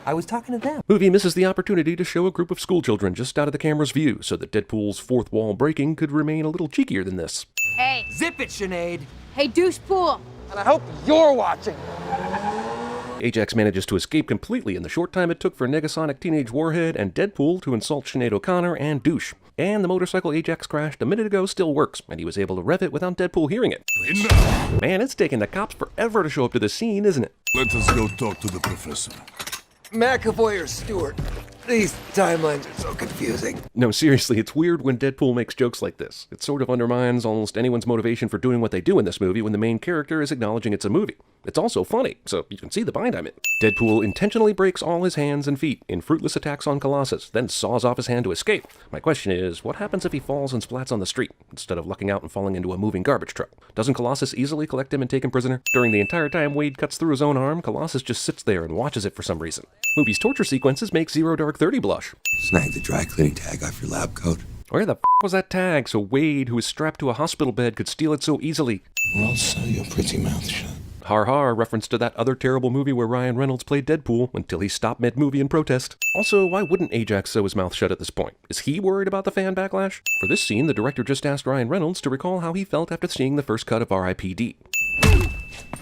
I was talking to them. Movie misses the opportunity to show a group of schoolchildren just out of the camera's view so that Deadpool's fourth wall breaking could remain a little cheekier than this. Hey. Zip it, Sinead. Hey, douchepool. And I hope you're watching. Ajax manages to escape completely in the short time it took for Negasonic Teenage Warhead and Deadpool to insult Sinead O'Connor and douche. And the motorcycle Ajax crashed a minute ago still works, and he was able to rev it without Deadpool hearing it. Enough! Man, it's taking the cops forever to show up to the scene, isn't it? Let us go talk to the professor. McAvoy or Stewart? These timelines are so confusing. No, seriously, it's weird when Deadpool makes jokes like this. It sort of undermines almost anyone's motivation for doing what they do in this movie when the main character is acknowledging it's a movie. It's also funny, so you can see the bind I'm in. Deadpool intentionally breaks all his hands and feet in fruitless attacks on Colossus, then saws off his hand to escape. My question is, what happens if he falls and splats on the street, instead of lucking out and falling into a moving garbage truck? Doesn't Colossus easily collect him and take him prisoner? During the entire time Wade cuts through his own arm, Colossus just sits there and watches it for some reason. Movie's torture sequences make Zero Dark 30 blush. Snag the dry cleaning tag off your lab coat. Where the f was that tag so Wade, who is strapped to a hospital bed, could steal it so easily? Well, sew your pretty mouth shut. Har har, reference to that other terrible movie where Ryan Reynolds played Deadpool until he stopped mid-movie in protest. Also, why wouldn't Ajax sew his mouth shut at this point? Is he worried about the fan backlash? For this scene, the director just asked Ryan Reynolds to recall how he felt after seeing the first cut of R.I.P.D.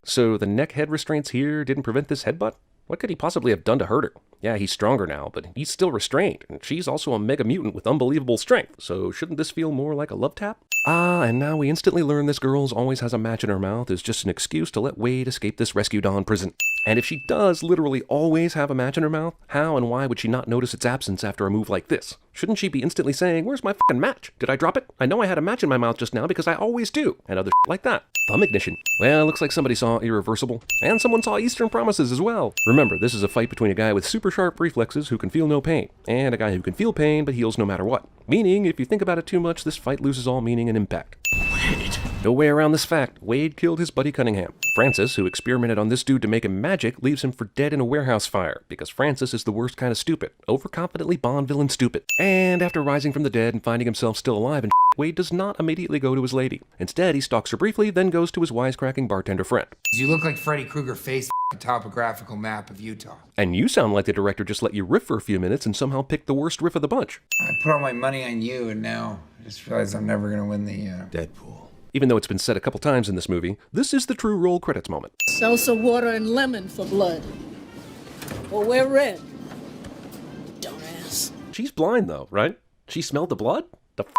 So the neck head restraints here didn't prevent this headbutt? What could he possibly have done to hurt her? Yeah, he's stronger now, but he's still restrained, and she's also a mega mutant with unbelievable strength, so shouldn't this feel more like a love tap? Ah, and now we instantly learn this girl's always has a match in her mouth is just an excuse to let Wade escape this rescue Dawn prison. And if she does literally always have a match in her mouth, how and why would she not notice its absence after a move like this? Shouldn't she be instantly saying, where's my fucking match? Did I drop it? I know I had a match in my mouth just now because I always do. And other shit like that. Thumb ignition. Well, looks like somebody saw Irreversible. And someone saw Eastern Promises as well. Remember, this is a fight between a guy with super sharp reflexes who can feel no pain, and a guy who can feel pain but heals no matter what. Meaning, if you think about it too much, this fight loses all meaning and impact. Wade. No way around this fact. Wade killed his buddy Cunningham. Francis, who experimented on this dude to make him magic, leaves him for dead in a warehouse fire, because Francis is the worst kind of stupid. Overconfidently Bond villain stupid. And after rising from the dead and finding himself still alive and Wade does not immediately go to his lady. Instead, he stalks her briefly, then goes to his wisecracking bartender friend. You look like Freddy Krueger faced a topographical map of Utah. And you sound like the director just let you riff for a few minutes and somehow picked the worst riff of the bunch. I put all my money on you, and now I just realized I'm never gonna win the Deadpool. Even though it's been said a couple times in this movie, this is the true roll credits moment. Salsa water and lemon for blood. Or wear red. Dumbass. She's blind though, right? She smelled the blood? The f***?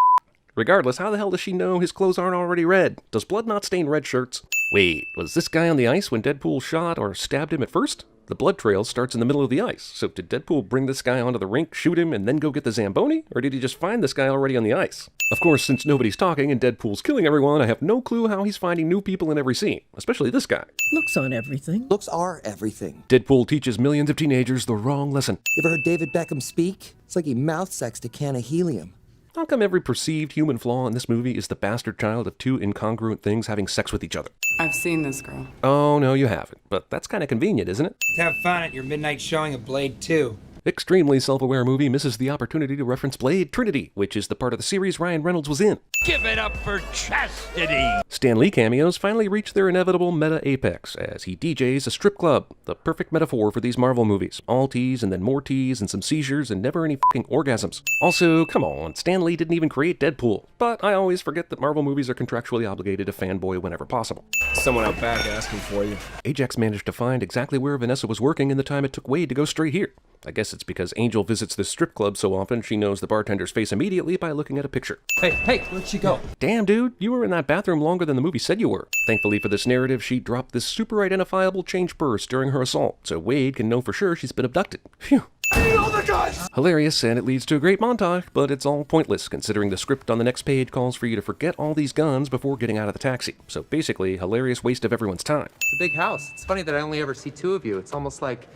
Regardless, how the hell does she know his clothes aren't already red? Does blood not stain red shirts? Wait, was this guy on the ice when Deadpool shot or stabbed him at first? The blood trail starts in the middle of the ice, so did Deadpool bring this guy onto the rink, shoot him, and then go get the Zamboni? Or did he just find this guy already on the ice? Of course, since nobody's talking and Deadpool's killing everyone, I have no clue how he's finding new people in every scene, especially this guy. Looks on everything. Looks are everything. Deadpool teaches millions of teenagers the wrong lesson. You ever heard David Beckham speak? It's like he mouth sexed a can of helium. How come every perceived human flaw in this movie is the bastard child of two incongruent things having sex with each other? I've seen this girl. Oh, no, you haven't. But that's kind of convenient, isn't it? Have fun at your midnight showing of Blade 2. Extremely self-aware movie misses the opportunity to reference Blade Trinity, which is the part of the series Ryan Reynolds was in. Give it up for chastity! Stan Lee cameos finally reach their inevitable meta apex as he DJs a strip club, the perfect metaphor for these Marvel movies. All tease and then more tease and some seizures and never any fucking orgasms. Also, come on, Stan Lee didn't even create Deadpool. But I always forget that Marvel movies are contractually obligated to fanboy whenever possible. Someone out back asking for you. Ajax managed to find exactly where Vanessa was working in the time it took Wade to go straight here. I guess guess it's because Angel visits the strip club so often she knows the bartender's face immediately by looking at a picture. Hey, where'd she go? Damn, dude, you were in that bathroom longer than the movie said you were. Thankfully for this narrative, she dropped this super identifiable change purse during her assault, so Wade can know for sure she's been abducted. Phew. Hilarious, and it leads to a great montage, but it's all pointless considering the script on the next page calls for you to forget all these guns before getting out of the taxi. So basically, hilarious waste of everyone's time. It's a big house. It's funny that I only ever see two of you. It's almost like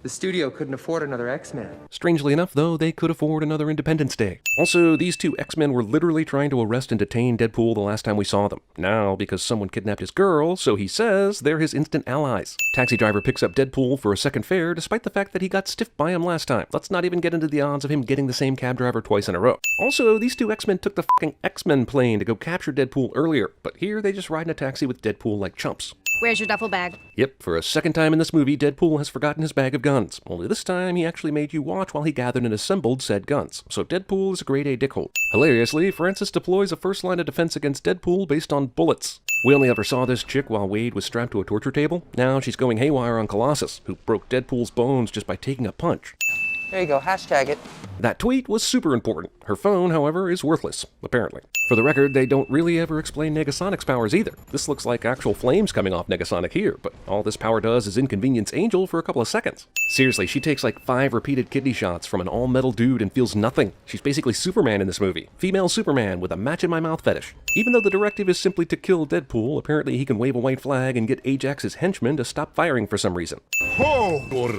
the studio couldn't afford another X-Men. Strangely enough, though, they could afford another Independence Day. Also, these two X-Men were literally trying to arrest and detain Deadpool the last time we saw them. Now, because someone kidnapped his girl, so he says they're his instant allies. Taxi driver picks up Deadpool for a second fare, despite the fact that he got stiffed by him last time. Let's not even get into the odds of him getting the same cab driver twice in a row. Also, these two X-Men took the fucking X-Men plane to go capture Deadpool earlier, but here they just ride in a taxi with Deadpool like chumps. Where's your duffel bag? Yep, for a second time in this movie, Deadpool has forgotten his bag of guns. Only this time, he actually made you watch while he gathered and assembled said guns. So Deadpool is a grade A dickhole. Hilariously, Francis deploys a first line of defense against Deadpool based on bullets. We only ever saw this chick while Wade was strapped to a torture table. Now she's going haywire on Colossus, who broke Deadpool's bones just by taking a punch. There you go, hashtag it. That tweet was super important. Her phone, however, is worthless, apparently. For the record, they don't really ever explain Negasonic's powers either. This looks like actual flames coming off Negasonic here, but all this power does is inconvenience Angel for a couple of seconds. Seriously, she takes like 5 repeated kidney shots from an all-metal dude and feels nothing. She's basically Superman in this movie. Female Superman with a match-in-my-mouth fetish. Even though the directive is simply to kill Deadpool, apparently he can wave a white flag and get Ajax's henchmen to stop firing for some reason. Oh! Or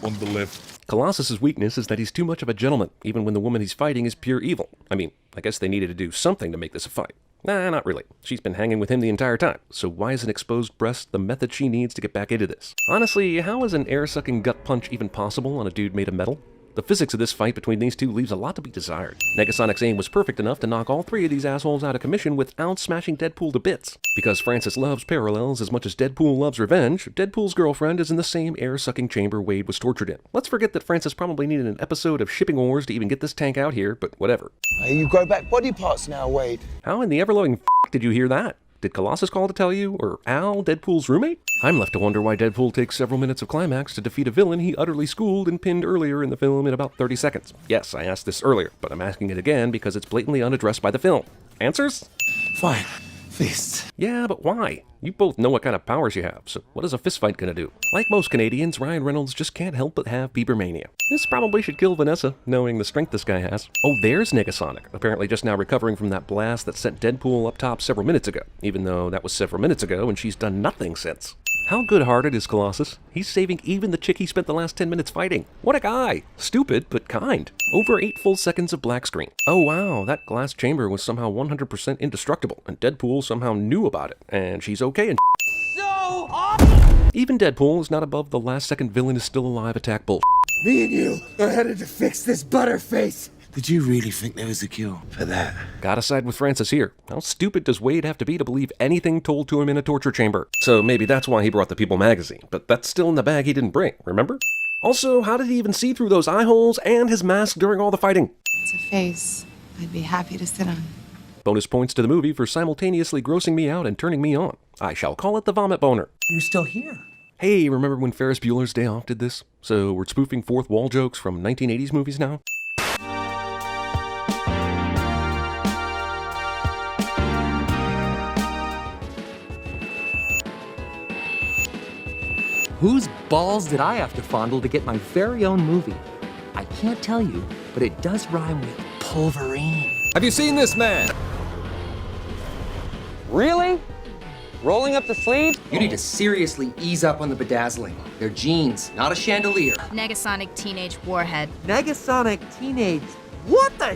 on the left. Colossus's weakness is that he's too much of a gentleman, even when the woman he's fighting is pure evil. I mean, I guess they needed to do something to make this a fight. Nah, not really. She's been hanging with him the entire time, so why is an exposed breast the method she needs to get back into this? Honestly, how is an air-sucking gut punch even possible on a dude made of metal? The physics of this fight between these two leaves a lot to be desired. Negasonic's aim was perfect enough to knock all 3 of these assholes out of commission without smashing Deadpool to bits. Because Francis loves parallels as much as Deadpool loves revenge, Deadpool's girlfriend is in the same air-sucking chamber Wade was tortured in. Let's forget that Francis probably needed an episode of Shipping Wars to even get this tank out here, but whatever. You grow back body parts now, Wade. How in the ever-loving f*** did you hear that? Did Colossus call to tell you? Or Al, Deadpool's roommate? I'm left to wonder why Deadpool takes several minutes of climax to defeat a villain he utterly schooled and pinned earlier in the film in about 30 seconds. Yes, I asked this earlier, but I'm asking it again because it's blatantly unaddressed by the film. Answers? Fine. Fists. Yeah, but why? You both know what kind of powers you have, so what is a fistfight gonna do? Like most Canadians, Ryan Reynolds just can't help but have Biebermania. This probably should kill Vanessa, knowing the strength this guy has. Oh, there's Negasonic, apparently just now recovering from that blast that sent Deadpool up top several minutes ago, even though that was several minutes ago and she's done nothing since. How good-hearted is Colossus? He's saving even the chick he spent the last 10 minutes fighting. What a guy! Stupid, but kind. Over 8 full seconds of black screen. Oh wow, that glass chamber was somehow 100% indestructible, and Deadpool somehow knew about it, and she's okay and So awesome! Even Deadpool is not above the last-second villain is still alive attack bullshit. Me and you are headed to fix this butterface. Did you really think there was a cure for that? Gotta side with Francis here. How stupid does Wade have to be to believe anything told to him in a torture chamber? So maybe that's why he brought the People magazine, but that's still in the bag he didn't bring, remember? Also, how did he even see through those eye holes and his mask during all the fighting? It's a face I'd be happy to sit on. Bonus points to the movie for simultaneously grossing me out and turning me on. I shall call it the vomit boner. You're still here. Hey, remember when Ferris Bueller's Day Off did this? So we're spoofing fourth wall jokes from 1980s movies now? Whose balls did I have to fondle to get my very own movie? I can't tell you, but it does rhyme with Pulverine. Have you seen this man? Really? Rolling up the sleeves? You need to seriously ease up on the bedazzling. They're jeans, not a chandelier. Negasonic Teenage Warhead. Negasonic Teenage... What the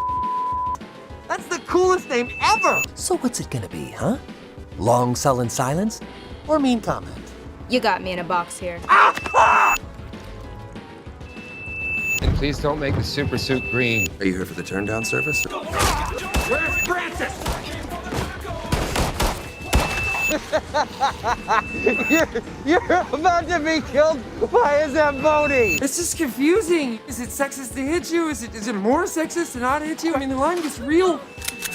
That's the coolest name ever! So what's it gonna be, huh? Long sullen silence? Or mean comment? You got me in a box here. And please don't make the super suit green. Are you here for the turn down service? Where's Francis? you're about to be killed by a Zamboni! It's just confusing. Is it sexist to hit you? Is it more sexist to not hit you? I mean, the line gets real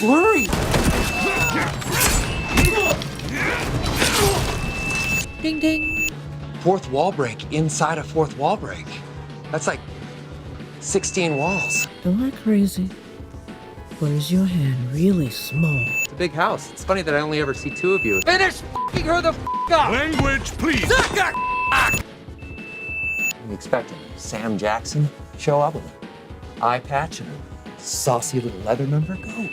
blurry. Ding ding. Fourth wall break inside a fourth wall break. That's like 16 walls. Am I crazy? Or is your hand really small? It's a big house. It's funny that I only ever see two of you. Finish f***ing her the f*** up! Language, please! I'm expecting Sam Jackson show up with an eye patch and a saucy little leather member. Go.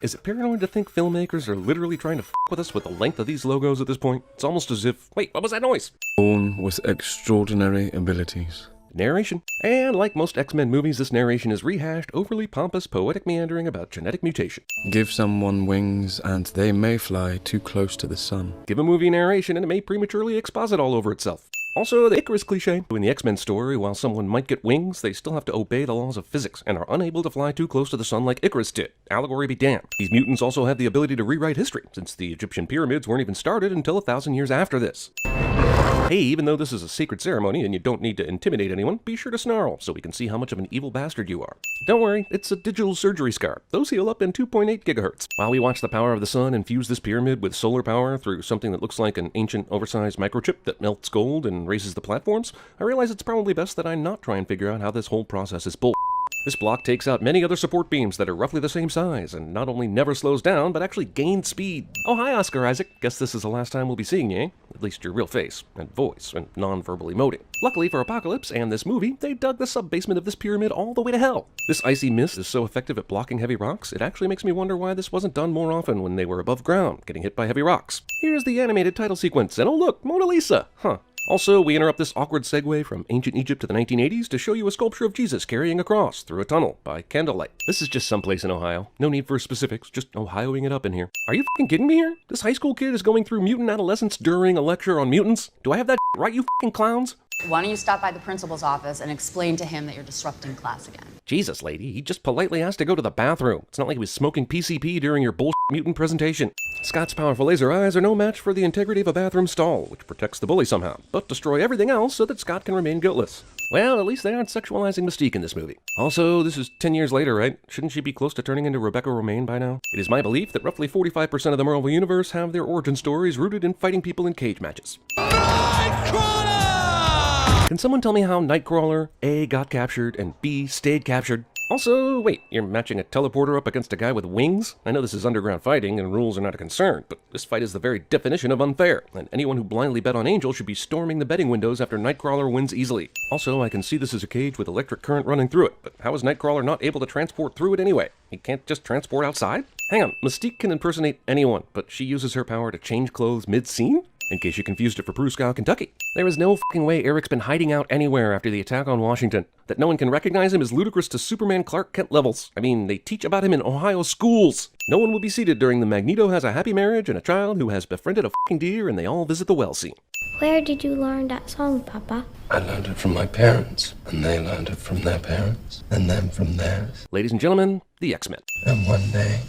Is it paranoid to think filmmakers are literally trying to f with us with the length of these logos at this point? It's almost as if... Wait, what was that noise? Born with extraordinary abilities. Narration. And like most X-Men movies, this narration is rehashed, overly pompous, poetic meandering about genetic mutation. Give someone wings and they may fly too close to the sun. Give a movie narration and it may prematurely exposit all over itself. Also, the Icarus cliche. In the X-Men story, while someone might get wings, they still have to obey the laws of physics and are unable to fly too close to the sun like Icarus did. Allegory be damned. These mutants also have the ability to rewrite history, since the Egyptian pyramids weren't even started until 1,000 years after this. Hey, even though this is a sacred ceremony and you don't need to intimidate anyone, be sure to snarl so we can see how much of an evil bastard you are. Don't worry, it's a digital surgery scar. Those heal up in 2.8 gigahertz. While we watch the power of the sun infuse this pyramid with solar power through something that looks like an ancient oversized microchip that melts gold and raises the platforms, I realize it's probably best that I not try and figure out how this whole process is bull. This block takes out many other support beams that are roughly the same size, and not only never slows down, but actually gains speed. Oh, hi, Oscar Isaac. Guess this is the last time we'll be seeing you, eh? At least your real face, and voice, and non-verbal emoting. Luckily for Apocalypse and this movie, they dug the sub-basement of this pyramid all the way to hell. This icy mist is so effective at blocking heavy rocks, it actually makes me wonder why this wasn't done more often when they were above ground, getting hit by heavy rocks. Here's the animated title sequence, and oh look, Mona Lisa! Huh. Also, we interrupt this awkward segue from ancient Egypt to the 1980s to show you a sculpture of Jesus carrying a cross through a tunnel by candlelight. This is just someplace in Ohio. No need for specifics, just Ohioing it up in here. Are you f***ing kidding me here? This high school kid is going through mutant adolescence during a lecture on mutants? Do I have that right, you f***ing clowns? Why don't you stop by the principal's office and explain to him that you're disrupting class again? Jesus, lady, he just politely asked to go to the bathroom. It's not like he was smoking PCP during your bullshit mutant presentation. Scott's powerful laser eyes are no match for the integrity of a bathroom stall, which protects the bully somehow, but destroy everything else so that Scott can remain guiltless. Well, at least they aren't sexualizing Mystique in this movie. Also, this is 10 years later, right? Shouldn't she be close to turning into Rebecca Romaine by now? It is my belief that roughly 45% of the Marvel Universe have their origin stories rooted in fighting people in cage matches. Can someone tell me how Nightcrawler, A, got captured, and B, stayed captured? Also, wait, you're matching a teleporter up against a guy with wings? I know this is underground fighting and rules are not a concern, but this fight is the very definition of unfair, and anyone who blindly bet on Angel should be storming the betting windows after Nightcrawler wins easily. Also, I can see this as a cage with electric current running through it, but how is Nightcrawler not able to transport through it anyway? He can't just transport outside? Hang on, Mystique can impersonate anyone, but she uses her power to change clothes mid-scene? In case you confused it for Pruscow, Kentucky. There is no f***ing way Eric's been hiding out anywhere after the attack on Washington. That no one can recognize him is ludicrous to Superman Clark Kent levels. I mean, they teach about him in Ohio schools. No one will be seated during the Magneto has a happy marriage and a child who has befriended a f***ing deer and they all visit the well scene. Where did you learn that song, Papa? I learned it from my parents, and they learned it from their parents, and them from theirs. Ladies and gentlemen, the X-Men. And one day,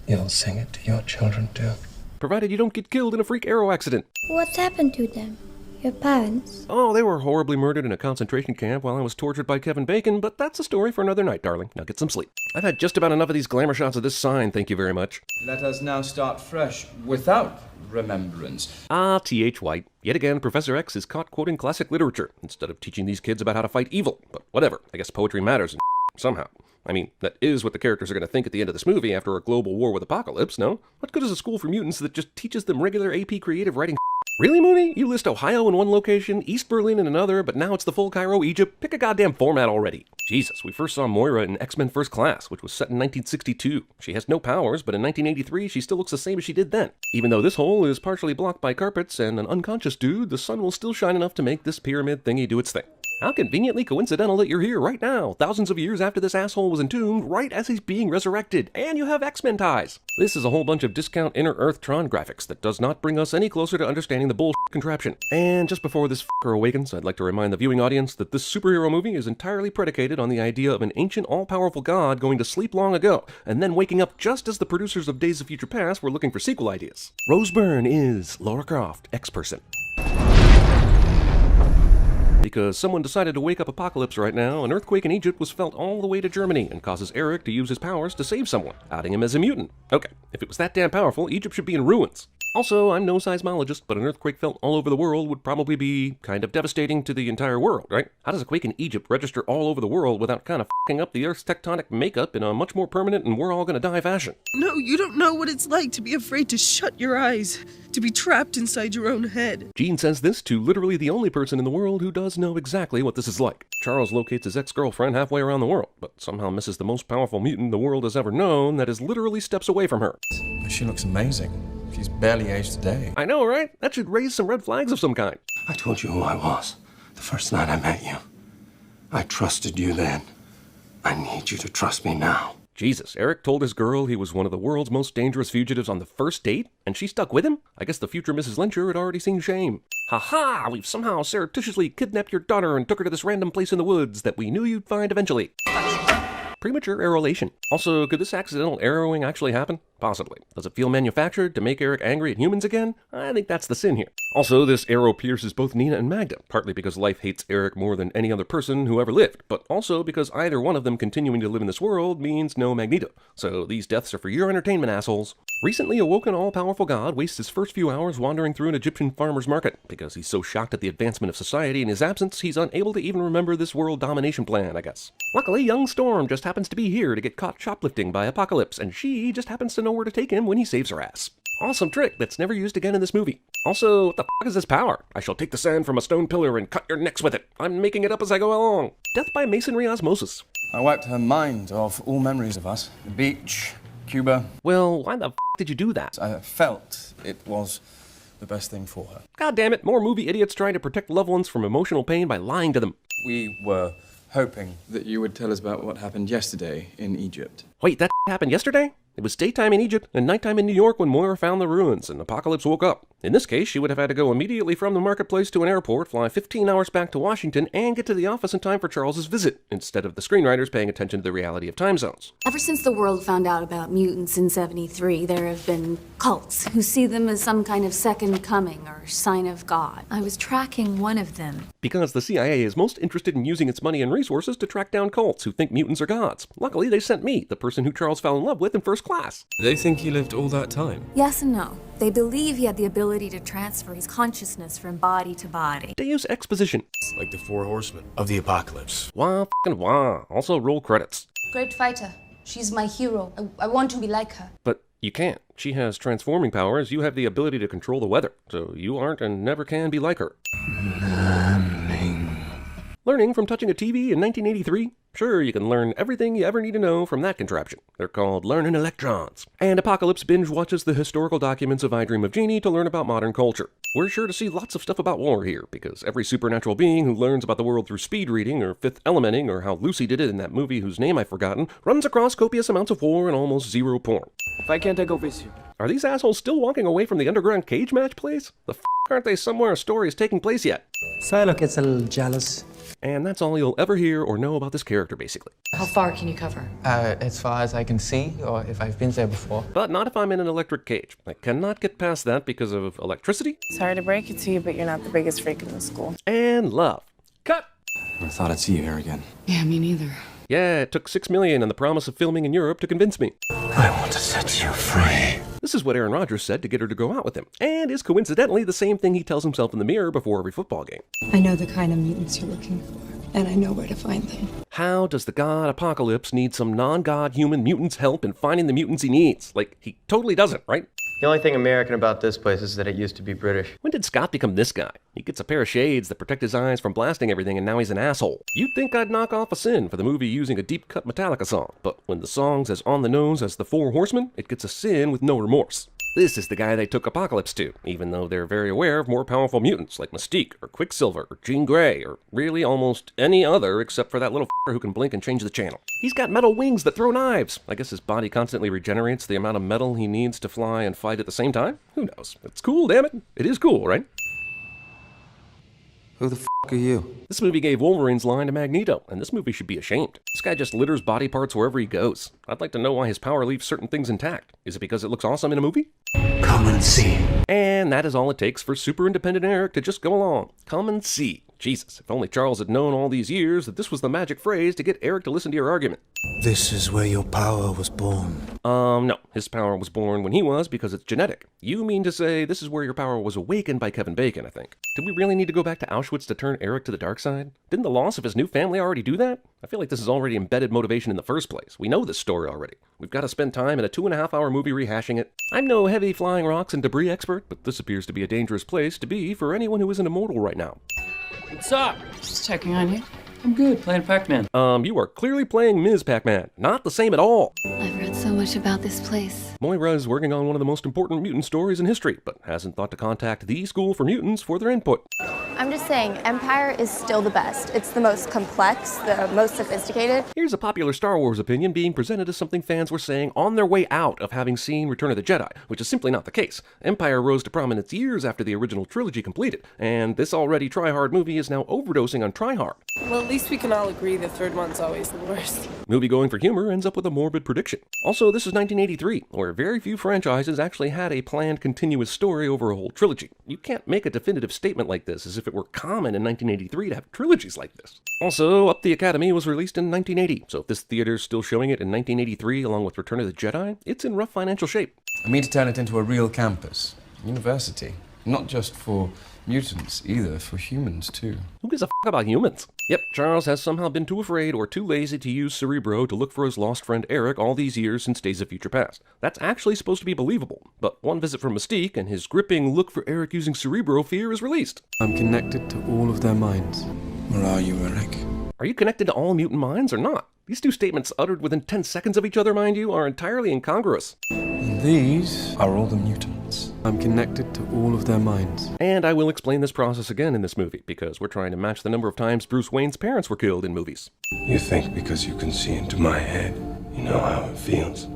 you'll sing it to your children too. Provided you don't get killed in a freak arrow accident. What's happened to them? Your parents? Oh, they were horribly murdered in a concentration camp while I was tortured by Kevin Bacon, but that's a story for another night, darling. Now get some sleep. I've had just about enough of these glamour shots of this sign, thank you very much. Let us now start fresh, without remembrance. Ah, T.H. White. Yet again, Professor X is caught quoting classic literature, instead of teaching these kids about how to fight evil. But whatever, I guess poetry matters somehow. I mean, that is what the characters are going to think at the end of this movie after a global war with Apocalypse, no? What good is a school for mutants that just teaches them regular AP creative writing? Really, Mooney? You list Ohio in one location, East Berlin in another, but now it's the full Cairo, Egypt? Pick a goddamn format already. Jesus, we first saw Moira in X-Men First Class, which was set in 1962. She has no powers, but in 1983 she still looks the same as she did then. Even though this hole is partially blocked by carpets and an unconscious dude, the sun will still shine enough to make this pyramid thingy do its thing. How conveniently coincidental that you're here right now, thousands of years after this asshole was entombed, right as he's being resurrected, and you have X-Men ties. This is a whole bunch of discount Inner-Earth Tron graphics that does not bring us any closer to understanding the bullshit contraption. And just before this fucker awakens, I'd like to remind the viewing audience that this superhero movie is entirely predicated on the idea of an ancient all-powerful god going to sleep long ago, and then waking up just as the producers of Days of Future Past were looking for sequel ideas. Rose Byrne is Lara Croft, X-Person. Because someone decided to wake up Apocalypse right now, an earthquake in Egypt was felt all the way to Germany and causes Eric to use his powers to save someone, outing him as a mutant. Okay, if it was that damn powerful, Egypt should be in ruins. Also, I'm no seismologist, but an earthquake felt all over the world would probably be kind of devastating to the entire world, right? How does a quake in Egypt register all over the world without kind of f***ing up the Earth's tectonic makeup in a much more permanent and we're all gonna die fashion? No, you don't know what it's like to be afraid to shut your eyes, to be trapped inside your own head. Gene says this to literally the only person in the world who does know exactly what this is like. Charles locates his ex-girlfriend halfway around the world, but somehow misses the most powerful mutant the world has ever known that is literally steps away from her. She looks amazing. She's barely aged a day. I know, right? That should raise some red flags of some kind. I told you who I was the first night I met you. I trusted you then. I need you to trust me now. Jesus, Eric told his girl he was one of the world's most dangerous fugitives on the first date, and she stuck with him? I guess the future Mrs. Lyncher had already seen shame. Ha-ha! We've somehow surreptitiously kidnapped your daughter and took her to this random place in the woods that we knew you'd find eventually. Premature arrowlation. Also, could this accidental arrowing actually happen? Possibly. Does it feel manufactured to make Eric angry at humans again? I think that's the sin here. Also, this arrow pierces both Nina and Magda, partly because life hates Eric more than any other person who ever lived, but also because either one of them continuing to live in this world means no Magneto. So these deaths are for your entertainment, assholes. Recently awoken all-powerful god wastes his first few hours wandering through an Egyptian farmer's market. Because he's so shocked at the advancement of society in his absence, he's unable to even remember this world domination plan, I guess. Luckily, young Storm just happens to be here to get caught shoplifting by Apocalypse, and she just happens to know where to take him when he saves her ass. Awesome trick that's never used again in this movie. Also, what the f*** is this power? I shall take the sand from a stone pillar and cut your necks with it. I'm making it up as I go along. Death by masonry osmosis. I wiped her mind of all memories of us. The beach, Cuba. Well, why the f*** did you do that? I felt it was the best thing for her. God damn it, more movie idiots trying to protect loved ones from emotional pain by lying to them. We were hoping that you would tell us about what happened yesterday in Egypt. Wait, that happened yesterday? It was daytime in Egypt and nighttime in New York when Moira found the ruins and Apocalypse woke up. In this case, she would have had to go immediately from the marketplace to an airport, fly 15 hours back to Washington, and get to the office in time for Charles's visit, instead of the screenwriters paying attention to the reality of time zones. Ever since the world found out about mutants in '73, there have been cults who see them as some kind of second coming or sign of God. I was tracking one of them. Because the CIA is most interested in using its money and resources to track down cults who think mutants are gods. Luckily, they sent me, the person who Charles fell in love with in first class. They think he lived all that time? Yes and no. They believe he had the ability to transfer his consciousness from body to body. Deus exposition. Like the Four Horsemen of the Apocalypse. Wah f***ing wah. Also roll credits. Great fighter. She's my hero. I want to be like her. But you can't. She has transforming powers. You have the ability to control the weather. So you aren't and never can be like her. Learning from touching a TV in 1983? Sure, you can learn everything you ever need to know from that contraption. They're called learning electrons. And Apocalypse binge watches the historical documents of I Dream of Jeannie to learn about modern culture. We're sure to see lots of stuff about war here, because every supernatural being who learns about the world through speed reading or fifth elementing or how Lucy did it in that movie whose name I've forgotten, runs across copious amounts of war and almost zero porn. If I can't, I go with you. Are these assholes still walking away from the underground cage match place? The f*** aren't they somewhere a story is taking place yet? Psylocke gets a little jealous. And that's all you'll ever hear or know about this character, basically. How far can you cover? As far as I can see, or if I've been there before. But not if I'm in an electric cage. I cannot get past that because of electricity. Sorry to break it to you, but you're not the biggest freak in the school. And love. Cut! I thought I'd see you here again. Yeah, me neither. Yeah, it took $6 million and the promise of filming in Europe to convince me. I want to set you free. This is what Aaron Rodgers said to get her to go out with him, and is coincidentally the same thing he tells himself in the mirror before every football game. I know the kind of mutants you're looking for, and I know where to find them. How does the god Apocalypse need some non-god human mutants' help in finding the mutants he needs? Like, he totally doesn't, right? The only thing American about this place is that it used to be British. When did Scott become this guy? He gets a pair of shades that protect his eyes from blasting everything, and now he's an asshole. You'd think I'd knock off a sin for the movie using a deep-cut Metallica song, but when the song's as on the nose as the Four Horsemen, it gets a sin with no remorse. This is the guy they took Apocalypse to, even though they're very aware of more powerful mutants like Mystique, or Quicksilver, or Jean Grey, or really almost any other except for that little f***er who can blink and change the channel. He's got metal wings that throw knives. I guess his body constantly regenerates the amount of metal he needs to fly and fight at the same time? Who knows? It's cool, damn it. It is cool, right? Who the f*** are you? This movie gave Wolverine's line to Magneto, and this movie should be ashamed. This guy just litters body parts wherever he goes. I'd like to know why his power leaves certain things intact. Is it because it looks awesome in a movie? Come and see. And that is all it takes for super independent Eric to just go along. Come and see. Jesus, if only Charles had known all these years that this was the magic phrase to get Eric to listen to your argument. This is where your power was born. No. His power was born when he was because it's genetic. You mean to say this is where your power was awakened by Kevin Bacon, I think. Did we really need to go back to Auschwitz to turn Eric to the dark side? Didn't the loss of his new family already do that? I feel like this is already embedded motivation in the first place. We know this story already. We've got to spend time in a 2.5-hour movie rehashing it. I'm no heavy flying rocks and debris expert, but this appears to be a dangerous place to be for anyone who isn't immortal right now. What's up? Just checking on you. I'm good, playing Pac-Man. You are clearly playing Ms. Pac-Man. Not the same at all. I've read so much about this place. Moira is working on one of the most important mutant stories in history, but hasn't thought to contact the School for Mutants for their input. I'm just saying, Empire is still the best. It's the most complex, the most sophisticated. Here's a popular Star Wars opinion being presented as something fans were saying on their way out of having seen Return of the Jedi, which is simply not the case. Empire rose to prominence years after the original trilogy completed, and this already try-hard movie is now overdosing on try-hard. Well, at least we can all agree the third one's always the worst. Movie going for humor ends up with a morbid prediction. Also, this is 1983, where very few franchises actually had a planned continuous story over a whole trilogy. You can't make a definitive statement like this as if it were common in 1983 to have trilogies like this. Also, Up the Academy was released in 1980, so if this theater's still showing it in 1983 along with Return of the Jedi, it's in rough financial shape. I mean to turn it into a real campus, university. Not just for mutants, either, for humans too. Who gives a f*** about humans? Yep, Charles has somehow been too afraid or too lazy to use Cerebro to look for his lost friend Eric all these years since Days of Future Past. That's actually supposed to be believable, but one visit from Mystique and his gripping look for Eric using Cerebro fear is released. I'm connected to all of their minds. Where are you, Eric? Are you connected to all mutant minds or not? These two statements, uttered within 10 seconds of each other, mind you, are entirely incongruous. And these are all the mutants. I'm connected to all of their minds. And I will explain this process again in this movie, because we're trying to match the number of times Bruce Wayne's parents were killed in movies. You think because you can see into my head, you know how it feels?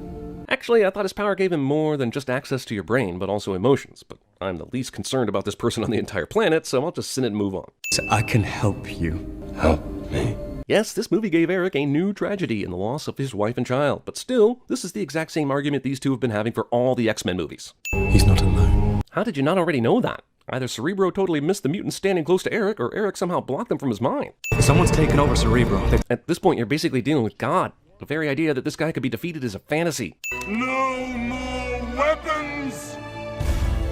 Actually, I thought his power gave him more than just access to your brain, but also emotions. But I'm the least concerned about this person on the entire planet, so I'll just sin it and move on. So I can help you. Help me? Yes, this movie gave Eric a new tragedy in the loss of his wife and child, but still, this is the exact same argument these two have been having for all the X-Men movies. He's not alone. How did you not already know that? Either Cerebro totally missed the mutants standing close to Eric, or Eric somehow blocked them from his mind. Someone's taken over Cerebro. At this point, you're basically dealing with God. The very idea that this guy could be defeated is a fantasy. No more weapons!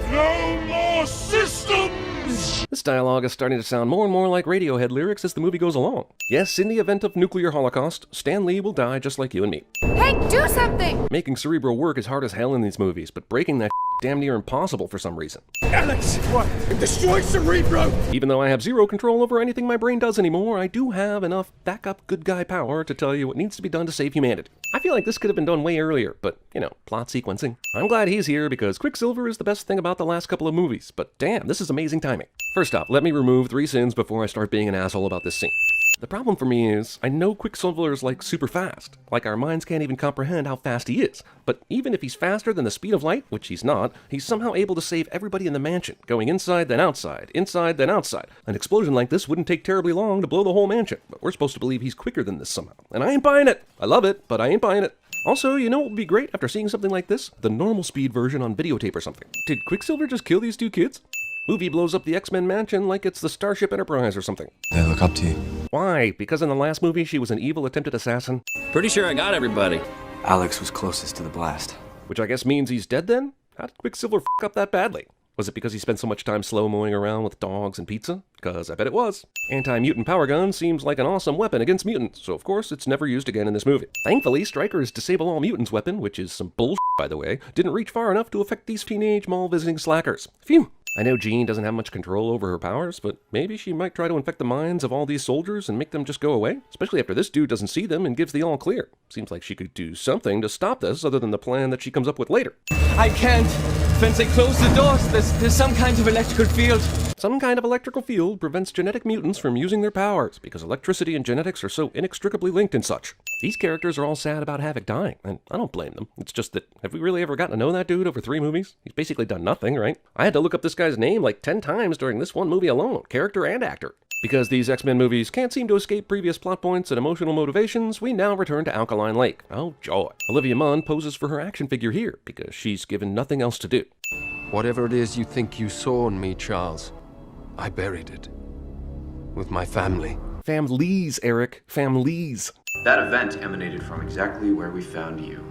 No more systems! This dialogue is starting to sound more and more like Radiohead lyrics as the movie goes along. Yes, in the event of nuclear holocaust, Stan Lee will die just like you and me. Hey, do something! Making Cerebro work is hard as hell in these movies, but breaking that damn near impossible for some reason. Alex! What? It destroyed Cerebro! Even though I have zero control over anything my brain does anymore, I do have enough backup good guy power to tell you what needs to be done to save humanity. I feel like this could have been done way earlier, but, you know, plot sequencing. I'm glad he's here because Quicksilver is the best thing about the last couple of movies, but damn, this is amazing timing. First off, let me remove 3 sins before I start being an asshole about this scene. The problem for me is, I know Quicksilver is like super fast. Like our minds can't even comprehend how fast he is. But even if he's faster than the speed of light, which he's not, he's somehow able to save everybody in the mansion, going inside then outside, inside then outside. An explosion like this wouldn't take terribly long to blow the whole mansion, but we're supposed to believe he's quicker than this somehow. And I ain't buying it! I love it, but I ain't buying it. Also, you know what would be great after seeing something like this? The normal speed version on videotape or something. Did Quicksilver just kill these 2 kids? Movie blows up the X-Men mansion like it's the Starship Enterprise or something. They look up to you. Why? Because in the last movie she was an evil attempted assassin? Pretty sure I got everybody. Alex was closest to the blast. Which I guess means he's dead then? How did Quicksilver f*** up that badly? Was it because he spent so much time slow-moing around with dogs and pizza? Because I bet it was. Anti-mutant power gun seems like an awesome weapon against mutants, so of course it's never used again in this movie. Thankfully, Stryker's Disable All Mutants weapon, which is some bullshit by the way, didn't reach far enough to affect these teenage mall-visiting slackers. Phew! I know Jean doesn't have much control over her powers, but maybe she might try to infect the minds of all these soldiers and make them just go away? Especially after this dude doesn't see them and gives the all clear. Seems like she could do something to stop this other than the plan that she comes up with later. I can't. Once I close the doors, there's some kind of electrical field. Some kind of electrical field prevents genetic mutants from using their powers, because electricity and genetics are so inextricably linked and such. These characters are all sad about Havoc dying, and I don't blame them. It's just that, have we really ever gotten to know that dude over 3 movies? He's basically done nothing, right? I had to look up this guy's name like 10 times during this one movie alone, character and actor. Because these X-Men movies can't seem to escape previous plot points and emotional motivations, we now return to Alkaline Lake. Oh joy. Olivia Munn poses for her action figure here, because she's given nothing else to do. Whatever it is you think you saw in me, Charles, I buried it. With my family. Families, Eric. Families. That event emanated from exactly where we found you.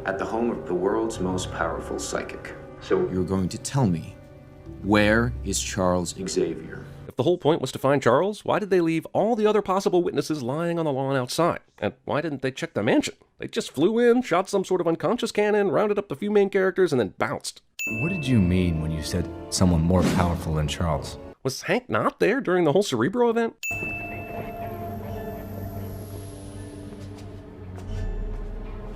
At the home of the world's most powerful psychic. So you're going to tell me, where is Charles Xavier? If the whole point was to find Charles, why did they leave all the other possible witnesses lying on the lawn outside? And why didn't they check the mansion? They just flew in, shot some sort of unconscious cannon, rounded up the few main characters, and then bounced. What did you mean when you said someone more powerful than Charles? Was Hank not there during the whole Cerebro event?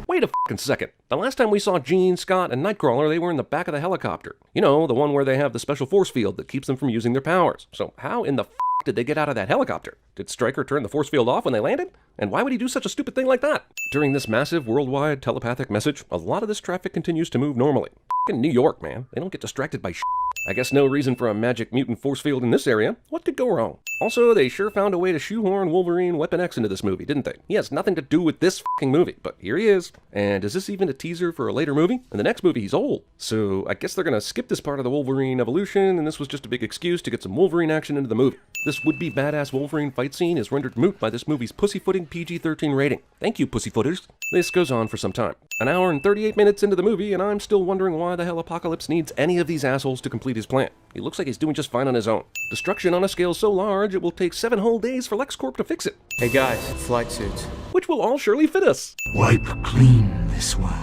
Wait a f***ing second. The last time we saw Jean, Scott, and Nightcrawler, they were in the back of the helicopter. You know, the one where they have the special force field that keeps them from using their powers. So how in the f*** did they get out of that helicopter? Did Stryker turn the force field off when they landed? And why would he do such a stupid thing like that? During this massive worldwide telepathic message, a lot of this traffic continues to move normally. F***ing New York, man. They don't get distracted by shit. I guess no reason for a magic mutant force field in this area. What could go wrong? Also, they sure found a way to shoehorn Wolverine Weapon X into this movie, didn't they? He has nothing to do with this f***ing movie, but here he is. And is this even a teaser for a later movie? In the next movie, he's old. So I guess they're gonna skip this part of the Wolverine evolution, and this was just a big excuse to get some Wolverine action into the movie. This would-be badass Wolverine fight scene is rendered moot by this movie's pussyfooting PG-13 rating. Thank you, pussyfooters. This goes on for some time. An hour and 38 minutes into the movie, and I'm still wondering why the hell Apocalypse needs any of these assholes to complete his plan. He looks like he's doing just fine on his own. Destruction on a scale so large, it will take 7 whole days for LexCorp to fix it. Hey guys, flight suits. Which will all surely fit us. Wipe clean this world.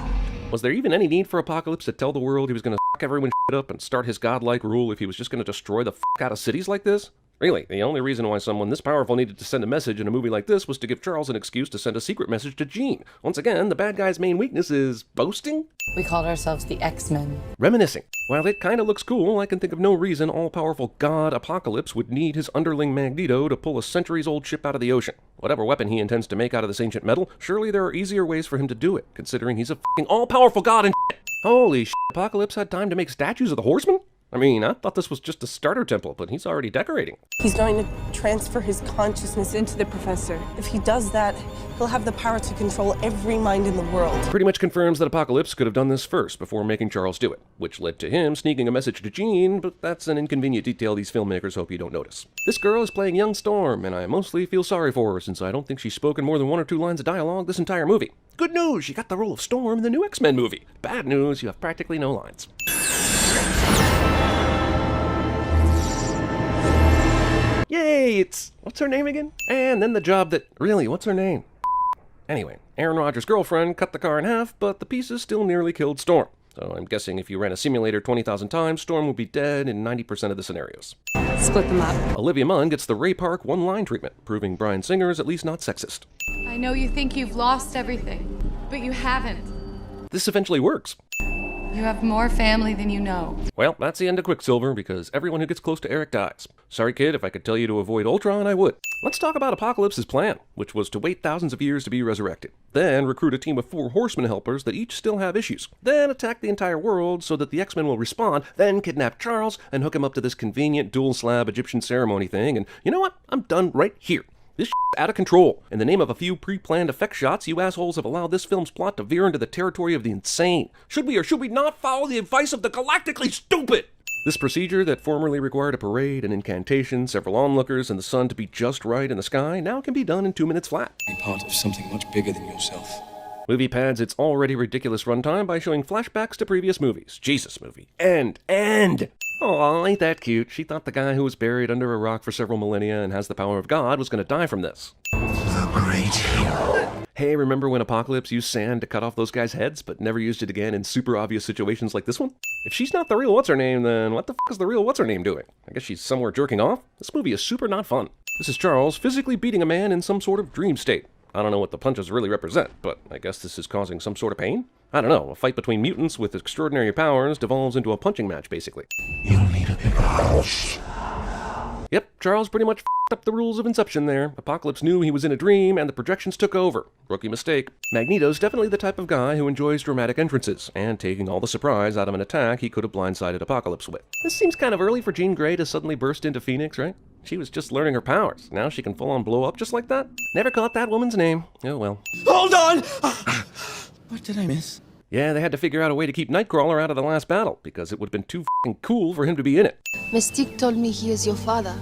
Was there even any need for Apocalypse to tell the world he was gonna f*** everyone shit up and start his godlike rule if he was just gonna destroy the f*** out of cities like this? Really, the only reason why someone this powerful needed to send a message in a movie like this was to give Charles an excuse to send a secret message to Jean. Once again, the bad guy's main weakness is boasting? We called ourselves the X-Men. Reminiscing. While it kinda looks cool, I can think of no reason all-powerful god Apocalypse would need his underling Magneto to pull a centuries-old ship out of the ocean. Whatever weapon he intends to make out of this ancient metal, surely there are easier ways for him to do it, considering he's a f***ing all-powerful god and shit. Holy shit, Apocalypse had time to make statues of the Horsemen? I mean, I thought this was just a starter temple, but he's already decorating. He's going to transfer his consciousness into the Professor. If he does that, he'll have the power to control every mind in the world. Pretty much confirms that Apocalypse could have done this first before making Charles do it, which led to him sneaking a message to Jean, but that's an inconvenient detail these filmmakers hope you don't notice. This girl is playing young Storm, and I mostly feel sorry for her since I don't think she's spoken more than 1 or 2 lines of dialogue this entire movie. Good news, she got the role of Storm in the new X-Men movie. Bad news, you have practically no lines. Yay, it's... what's her name again? And then the job that... really, what's her name? Anyway, Aaron Rodgers' girlfriend cut the car in half, but the pieces still nearly killed Storm. So I'm guessing if you ran a simulator 20,000 times, Storm would be dead in 90% of the scenarios. Split them up. Olivia Munn gets the Ray Park one-line treatment, proving Bryan Singer is at least not sexist. I know you think you've lost everything, but you haven't. This eventually works. You have more family than you know. Well, that's the end of Quicksilver, because everyone who gets close to Eric dies. Sorry, kid, if I could tell you to avoid Ultron, I would. Let's talk about Apocalypse's plan, which was to wait thousands of years to be resurrected. Then recruit a team of 4 Horseman helpers that each still have issues. Then attack the entire world so that the X-Men will respawn, then kidnap Charles and hook him up to this convenient dual-slab Egyptian ceremony thing, and you know what? I'm done right here. This shit's out of control. In the name of a few pre-planned effect shots, you assholes have allowed this film's plot to veer into the territory of the insane. Should we or should we not follow the advice of the galactically stupid? This procedure that formerly required a parade, an incantation, several onlookers, and the sun to be just right in the sky now can be done in 2 minutes flat. Be part of something much bigger than yourself. Movie pads its already ridiculous runtime by showing flashbacks to previous movies. Jesus movie. End. Aw, ain't that cute? She thought the guy who was buried under a rock for several millennia and has the power of God was gonna die from this. The great hero. Hey, remember when Apocalypse used sand to cut off those guys' heads, but never used it again in super obvious situations like this one? If she's not the real what's-her-name, then what the f*** is the real what's-her-name doing? I guess she's somewhere jerking off? This movie is super not fun. This is Charles physically beating a man in some sort of dream state. I don't know what the punches really represent, but I guess this is causing some sort of pain? I don't know, a fight between mutants with extraordinary powers devolves into a punching match, basically. You'll need a bigger house. Yep, Charles pretty much f***ed up the rules of Inception there. Apocalypse knew he was in a dream, and the projections took over. Rookie mistake. Magneto's definitely the type of guy who enjoys dramatic entrances, and taking all the surprise out of an attack he could have blindsided Apocalypse with. This seems kind of early for Jean Grey to suddenly burst into Phoenix, right? She was just learning her powers. Now she can full-on blow up just like that? Never caught that woman's name. Oh well. Hold on! What did I miss? Yeah, they had to figure out a way to keep Nightcrawler out of the last battle, because it would have been too f***ing cool for him to be in it. Mystique told me he is your father.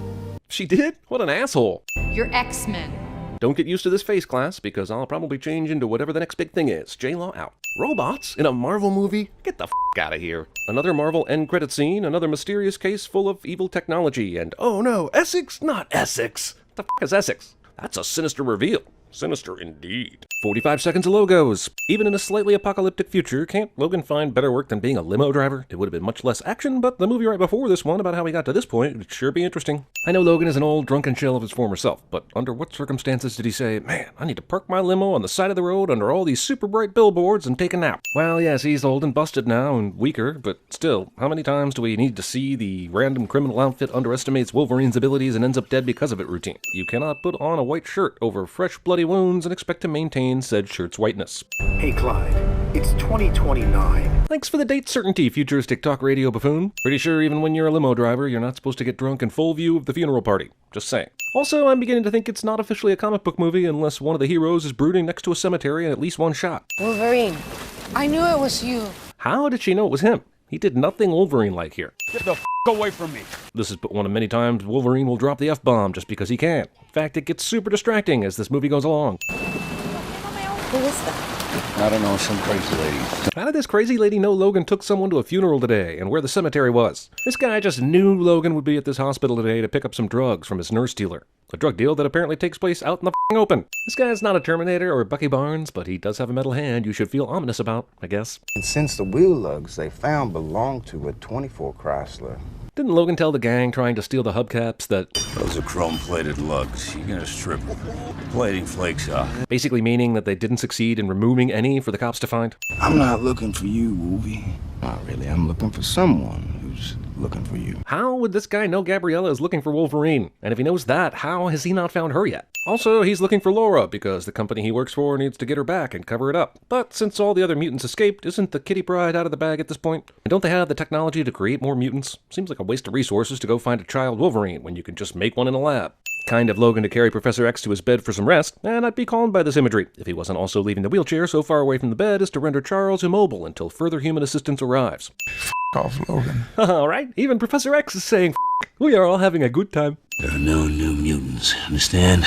She did? What an asshole. You're X-Men. Don't get used to this face, class, because I'll probably change into whatever the next big thing is. J-Law out. Robots? In a Marvel movie? Get the f*** out of here. Another Marvel end credit scene, another mysterious case full of evil technology, and oh no, Essex? Not Essex. What the f*** is Essex? That's a sinister reveal. Sinister indeed. 45 seconds of logos. Even in a slightly apocalyptic future, can't Logan find better work than being a limo driver? It would have been much less action, but the movie right before this one about how he got to this point would sure be interesting. I know Logan is an old drunken shell of his former self, but under what circumstances did he say, man, I need to park my limo on the side of the road under all these super bright billboards and take a nap? Well, yes, he's old and busted now and weaker, but still, how many times do we need to see the random criminal outfit underestimates Wolverine's abilities and ends up dead because of it routine? You cannot put on a white shirt over fresh bloody wounds and expect to maintain said shirt's whiteness. Hey Clyde, it's 2029. Thanks for the date certainty, futuristic talk radio buffoon. Pretty sure even when you're a limo driver, you're not supposed to get drunk in full view of the funeral party. Just saying. Also, I'm beginning to think it's not officially a comic book movie unless one of the heroes is brooding next to a cemetery in at least one shot. Wolverine, I knew it was you. How did she know it was him? He did nothing Wolverine-like here. Get the f*** away from me. This is but one of many times Wolverine will drop the F-bomb just because he can. In fact, it gets super distracting as this movie goes along. Who is that? I don't know, some crazy lady. How did this crazy lady know Logan took someone to a funeral today and where the cemetery was? This guy just knew Logan would be at this hospital today to pick up some drugs from his nurse dealer. A drug deal that apparently takes place out in the f***ing open. This guy's not a Terminator or a Bucky Barnes, but he does have a metal hand you should feel ominous about, I guess. And since the wheel lugs they found belonged to a 24 Chrysler. Didn't Logan tell the gang trying to steal the hubcaps that those are chrome-plated lugs. You're gonna strip them. Plating flakes off. Basically meaning that they didn't succeed in removing any for the cops to find? I'm not looking for you, Wolvie. Not really. I'm looking for someone who's looking for you. How would this guy know Gabriella is looking for Wolverine? And if he knows that, how has he not found her yet? Also, he's looking for Laura because the company he works for needs to get her back and cover it up. But since all the other mutants escaped, isn't the kitty pryde out of the bag at this point? And don't they have the technology to create more mutants? Seems like a waste of resources to go find a child Wolverine when you can just make one in a lab. Kind of Logan to carry Professor X to his bed for some rest, and I'd be calmed by this imagery if he wasn't also leaving the wheelchair so far away from the bed as to render Charles immobile until further human assistance arrives. F*** off, Logan. Alright, even Professor X is saying, we are all having a good time. There are no new mutants, understand?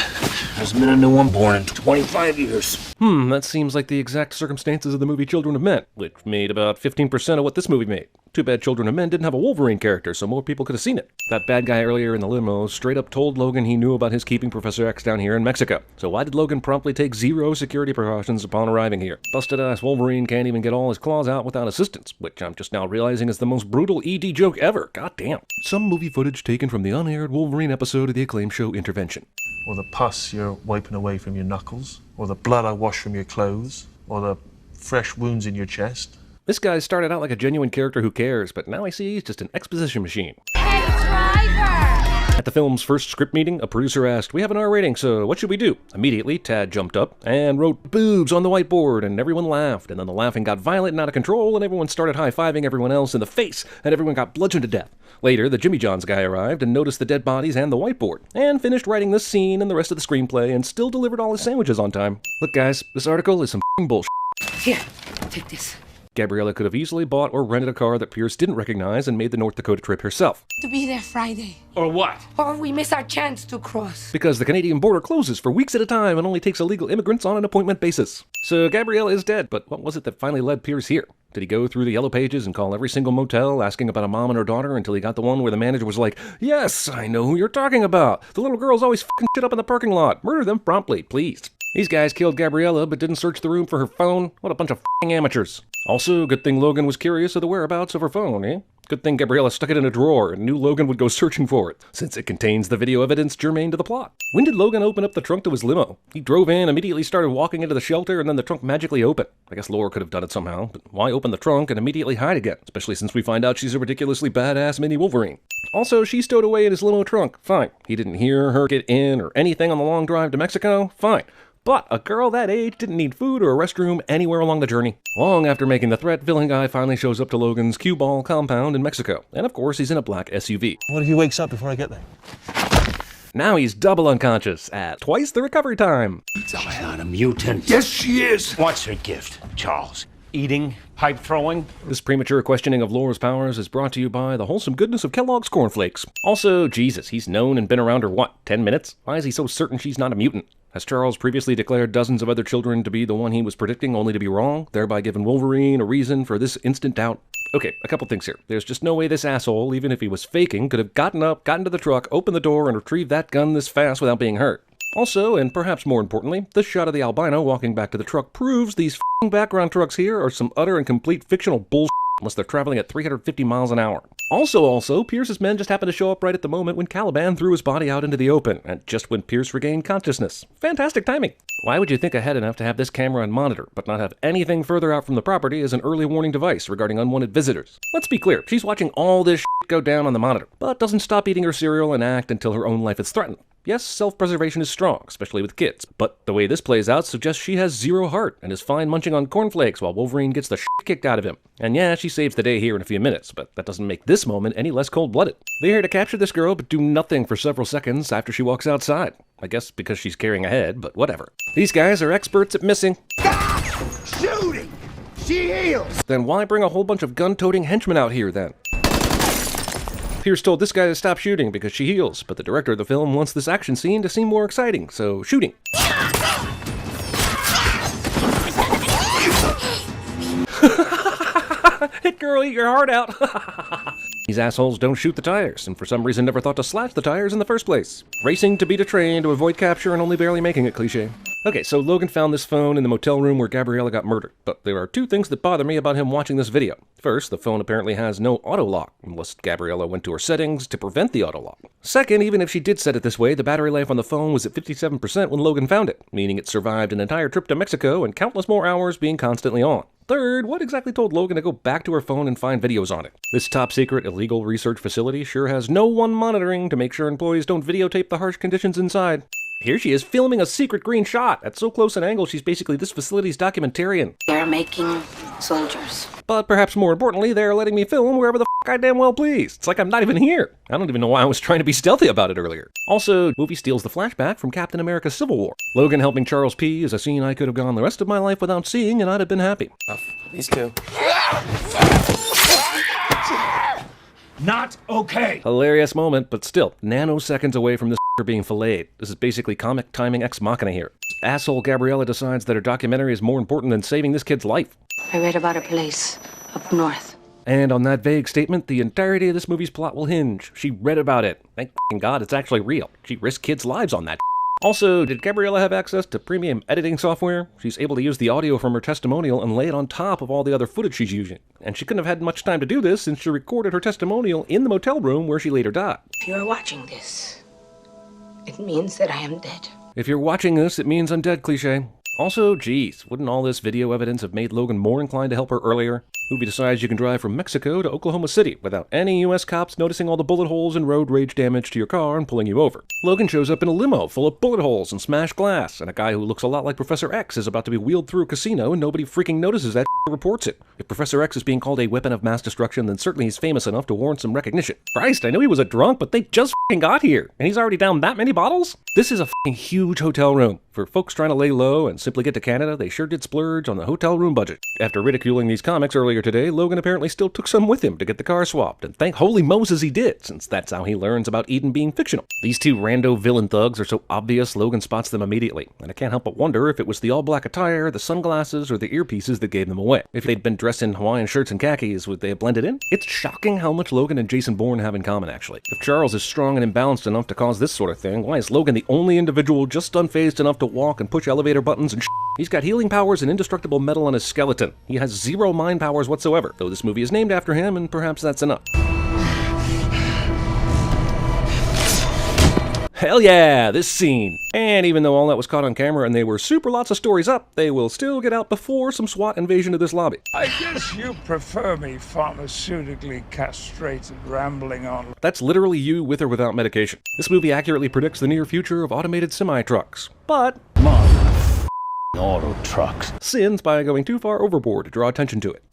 There's been a new one born in 25 years. That seems like the exact circumstances of the movie Children of Men, which made about 15% of what this movie made. Too bad Children of Men didn't have a Wolverine character, so more people could have seen it. That bad guy earlier in the limo straight up told Logan he knew about his keeping Professor X down here in Mexico. So why did Logan promptly take zero security precautions upon arriving here? Busted-ass Wolverine can't even get all his claws out without assistance, which I'm just now realizing is the most brutal ED joke ever. God damn. Some movie footage taken from the unaired Wolverine episode of the acclaimed show Intervention. Or the pus you're wiping away from your knuckles, or the blood I wash from your clothes, or the fresh wounds in your chest. This guy started out like a genuine character who cares, but now I see he's just an exposition machine. Hey, driver! At the film's first script meeting, a producer asked, "We have an R rating, so what should we do?" Immediately, Tad jumped up and wrote boobs on the whiteboard, and everyone laughed, and then the laughing got violent and out of control, and everyone started high-fiving everyone else in the face, and everyone got bludgeoned to death. Later, the Jimmy John's guy arrived and noticed the dead bodies and the whiteboard, and finished writing this scene and the rest of the screenplay, and still delivered all his sandwiches on time. Look guys, this article is some f***ing bullshit. Here, take this. Gabriella could have easily bought or rented a car that Pierce didn't recognize and made the North Dakota trip herself. To be there Friday. Or what? Or we miss our chance to cross. Because the Canadian border closes for weeks at a time and only takes illegal immigrants on an appointment basis. So Gabriella is dead, but what was it that finally led Pierce here? Did he go through the yellow pages and call every single motel asking about a mom and her daughter until he got the one where the manager was like, "Yes, I know who you're talking about. The little girls always f***ing shit up in the parking lot. Murder them promptly, please." These guys killed Gabriella but didn't search the room for her phone. What a bunch of f***ing amateurs. Also, good thing Logan was curious of the whereabouts of her phone, eh? Good thing Gabriella stuck it in a drawer and knew Logan would go searching for it, since it contains the video evidence germane to the plot. When did Logan open up the trunk to his limo? He drove in, immediately started walking into the shelter, and then the trunk magically opened. I guess Laura could have done it somehow, but why open the trunk and immediately hide again? Especially since we find out she's a ridiculously badass mini Wolverine. Also, she stowed away in his limo trunk. Fine. He didn't hear her get in or anything on the long drive to Mexico. Fine. But a girl that age didn't need food or a restroom anywhere along the journey. Long after making the threat, villain guy finally shows up to Logan's cue ball compound in Mexico. And of course, he's in a black SUV. What if he wakes up before I get there? Now he's double unconscious at twice the recovery time. She's not a mutant. Yes, she is. What's her gift, Charles? eating, pipe throwing. This premature questioning of Laura's powers is brought to you by the wholesome goodness of Kellogg's cornflakes. Also, Jesus, he's known and been around her, what, 10 minutes? Why is he so certain she's not a mutant? Has Charles previously declared dozens of other children to be the one he was predicting only to be wrong, thereby giving Wolverine a reason for this instant doubt? Okay, a couple things here. There's just no way this asshole, even if he was faking, could have gotten up, gotten to the truck, opened the door, and retrieved that gun this fast without being hurt. Also, and perhaps more importantly, this shot of the albino walking back to the truck proves these f***ing background trucks here are some utter and complete fictional bullshit unless they're traveling at 350 miles an hour. Also, Pierce's men just happened to show up right at the moment when Caliban threw his body out into the open, and just when Pierce regained consciousness. Fantastic timing! Why would you think ahead enough to have this camera and monitor, but not have anything further out from the property as an early warning device regarding unwanted visitors? Let's be clear, she's watching all this shit go down on the monitor, but doesn't stop eating her cereal and act until her own life is threatened. Yes, self-preservation is strong, especially with kids, but the way this plays out suggests she has zero heart and is fine munching on cornflakes while Wolverine gets the shit kicked out of him. And yeah, she saves the day here in a few minutes, but that doesn't make this moment any less cold-blooded. They're here to capture this girl, but do nothing for several seconds after she walks outside. I guess because she's carrying a head, but whatever. These guys are experts at missing. Shooting! She heals! Then why bring a whole bunch of gun-toting henchmen out here, then? Pierce told this guy to stop shooting because she heals, but the director of the film wants this action scene to seem more exciting, so shooting. Hit girl, eat your heart out. These assholes don't shoot the tires, and for some reason never thought to slash the tires in the first place. Racing to beat a train to avoid capture and only barely making it cliché. Okay, so Logan found this phone in the motel room where Gabriella got murdered, but there are two things that bother me about him watching this video. First, the phone apparently has no auto-lock, unless Gabriella went to her settings to prevent the auto-lock. Second, even if she did set it this way, the battery life on the phone was at 57% when Logan found it, meaning it survived an entire trip to Mexico and countless more hours being constantly on. Third, what exactly told Logan to go back to her phone and find videos on it? This top-secret illegal research facility sure has no one monitoring to make sure employees don't videotape the harsh conditions inside. Here she is filming a secret green shot at so close an angle she's basically this facility's documentarian. They're making soldiers. But perhaps more importantly, they're letting me film wherever the f*** I damn well please. It's like I'm not even here. I don't even know why I was trying to be stealthy about it earlier. Also, the movie steals the flashback from Captain America Civil War. Logan helping Charles P. is a scene I could have gone the rest of my life without seeing and I'd have been happy. These two. Not okay. Hilarious moment, but still, nanoseconds away from this being filleted. This is basically comic timing ex machina here. Asshole Gabriella decides that her documentary is more important than saving this kid's life. I read about a place up north. And on that vague statement, the entirety of this movie's plot will hinge. She read about it. Thank God it's actually real. She risked kids' lives on that. Also, did Gabriella have access to premium editing software? She's able to use the audio from her testimonial and lay it on top of all the other footage she's using. And she couldn't have had much time to do this since she recorded her testimonial in the motel room where she later died. If you are watching this, it means that I am dead. If you're watching this, it means I'm dead, cliché. Also, geez, wouldn't all this video evidence have made Logan more inclined to help her earlier? Movie decides you can drive from Mexico to Oklahoma City without any US cops noticing all the bullet holes and road rage damage to your car and pulling you over. Logan shows up in a limo full of bullet holes and smashed glass, and a guy who looks a lot like Professor X is about to be wheeled through a casino and nobody freaking notices that and reports it. If Professor X is being called a weapon of mass destruction, then certainly he's famous enough to warrant some recognition. Christ, I knew he was a drunk, but they just got here, and he's already down that many bottles? This is a huge hotel room. For folks trying to lay low and simply get to Canada, they sure did splurge on the hotel room budget. After ridiculing these comics earlier today, Logan apparently still took some with him to get the car swapped, and thank holy Moses he did, since that's how he learns about Eden being fictional. These two rando villain thugs are so obvious Logan spots them immediately, and I can't help but wonder if it was the all-black attire, the sunglasses, or the earpieces that gave them away. If they'd been dressed in Hawaiian shirts and khakis, would they have blended in? It's shocking how much Logan and Jason Bourne have in common, actually. If Charles is strong and imbalanced enough to cause this sort of thing, why is Logan the only individual just unfazed enough to walk and push elevator buttons and shit? He's got healing powers and indestructible metal on his skeleton. He has zero mind powers whatsoever, though this movie is named after him, and perhaps that's enough. Hell yeah, this scene. And even though all that was caught on camera and they were super lots of stories up, they will still get out before some SWAT invasion of this lobby. I guess you prefer me pharmaceutically castrated, rambling on. That's literally you with or without medication. This movie accurately predicts the near future of automated semi-trucks. But auto trucks. Sins by going too far overboard to draw attention to it.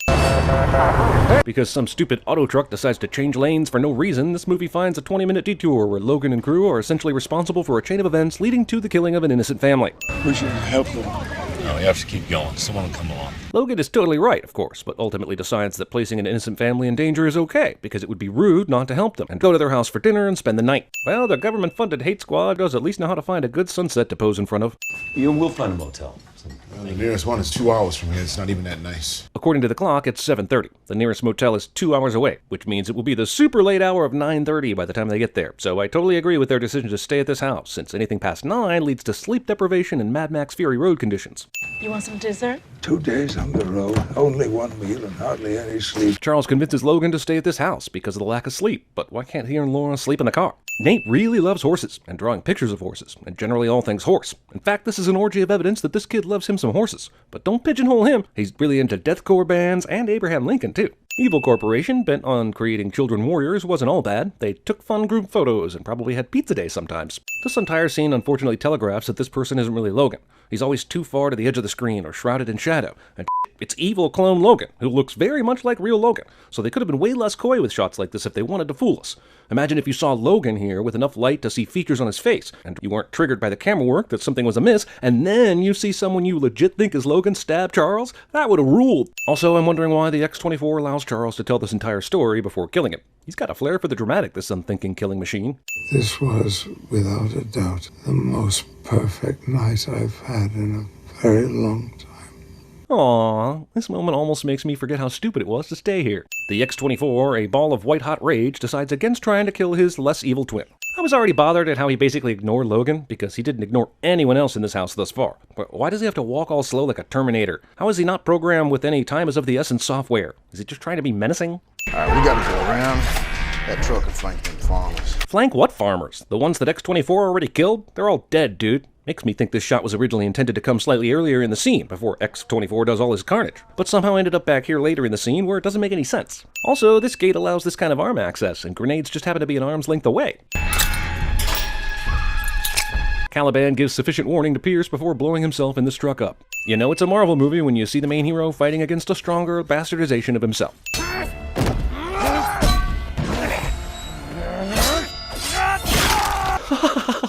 Because some stupid auto truck decides to change lanes for no reason, this movie finds a 20-minute detour where Logan and crew are essentially responsible for a chain of events leading to the killing of an innocent family. We should help them. No, we have to keep going. Someone will come along. Logan is totally right, of course, but ultimately decides that placing an innocent family in danger is okay, because it would be rude not to help them, and go to their house for dinner and spend the night. Well, the government-funded hate squad does at least know how to find a good sunset to pose in front of. We'll find a motel. Well, the nearest one is 2 hours from here. It's not even that nice. According to the clock, it's 7:30. The nearest motel is 2 hours away, which means it will be the super late hour of 9:30 by the time they get there. So I totally agree with their decision to stay at this house, since anything past 9 leads to sleep deprivation and Mad Max Fury Road conditions. You want some dessert? 2 days on the road, only one meal and hardly any sleep. Charles convinces Logan to stay at this house because of the lack of sleep, but why can't he and Laura sleep in the car? Nate really loves horses, and drawing pictures of horses, and generally all things horse. In fact, this is an orgy of evidence that this kid loves him some horses. But don't pigeonhole him, he's really into deathcore bands and Abraham Lincoln too. Evil Corporation, bent on creating children warriors, wasn't all bad. They took fun group photos and probably had pizza day sometimes. This entire scene unfortunately telegraphs that this person isn't really Logan. He's always too far to the edge of the screen or shrouded in shadow. And it's evil clone Logan, who looks very much like real Logan. So they could have been way less coy with shots like this if they wanted to fool us. Imagine if you saw Logan here with enough light to see features on his face, and you weren't triggered by the camera work that something was amiss, and then you see someone you legit think is Logan stab Charles? That would have ruled. Also, I'm wondering why the X-24 allows Charles to tell this entire story before killing him. He's got a flair for the dramatic, this unthinking killing machine. This was, without a doubt, the most perfect night I've had in a very long time. Aww, this moment almost makes me forget how stupid it was to stay here. The X-24, a ball of white-hot rage, decides against trying to kill his less evil twin. I was already bothered at how he basically ignored Logan, because he didn't ignore anyone else in this house thus far. But why does he have to walk all slow like a Terminator? How is he not programmed with any time is of the essence software? Is he just trying to be menacing? Alright, we gotta go around that truck and flank them farmers. Flank what farmers? The ones that X-24 already killed? They're all dead, dude. Makes me think this shot was originally intended to come slightly earlier in the scene, before X-24 does all his carnage, but somehow ended up back here later in the scene where it doesn't make any sense. Also, this gate allows this kind of arm access, and grenades just happen to be an arm's length away. Caliban gives sufficient warning to Pierce before blowing himself in this truck up. You know it's a Marvel movie when you see the main hero fighting against a stronger bastardization of himself.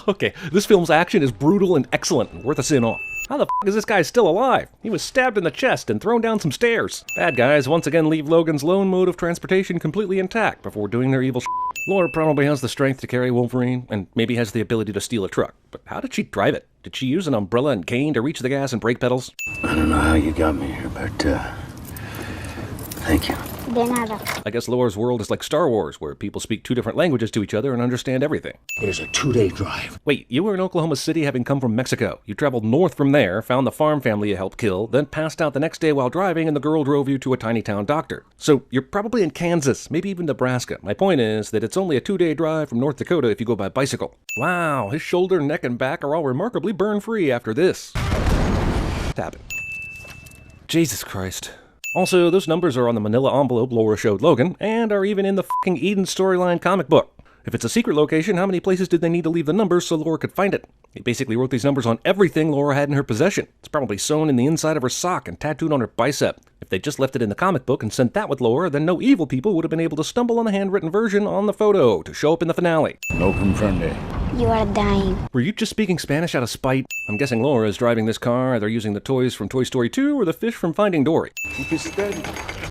Okay, this film's action is brutal and excellent and worth a sin off. How the f*** is this guy still alive? He was stabbed in the chest and thrown down some stairs. Bad guys once again leave Logan's lone mode of transportation completely intact before doing their evil shit. Laura probably has the strength to carry Wolverine, and maybe has the ability to steal a truck. But how did she drive it? Did she use an umbrella and cane to reach the gas and brake pedals? I don't know how you got me here, but, thank you. I guess Laura's world is like Star Wars, where people speak 2 different languages to each other and understand everything. It is a 2-day drive. Wait, you were in Oklahoma City having come from Mexico. You traveled north from there, found the farm family you helped kill, then passed out the next day while driving, and the girl drove you to a tiny town doctor. So you're probably in Kansas, maybe even Nebraska. My point is that it's only a 2-day drive from North Dakota if you go by bicycle. Wow, his shoulder, neck, and back are all remarkably burn-free after this. Happened. Jesus Christ. Also, those numbers are on the manila envelope Laura showed Logan, and are even in the fucking Eden storyline comic book. If it's a secret location, how many places did they need to leave the numbers so Laura could find it? They basically wrote these numbers on everything Laura had in her possession. It's probably sewn in the inside of her sock and tattooed on her bicep. If they just left it in the comic book and sent that with Laura, then no evil people would have been able to stumble on the handwritten version on the photo to show up in the finale. No comprende. You are dying. Were you just speaking Spanish out of spite? I'm guessing Laura is driving this car, either using the toys from Toy Story 2 or the fish from Finding Dory. Keep it steady.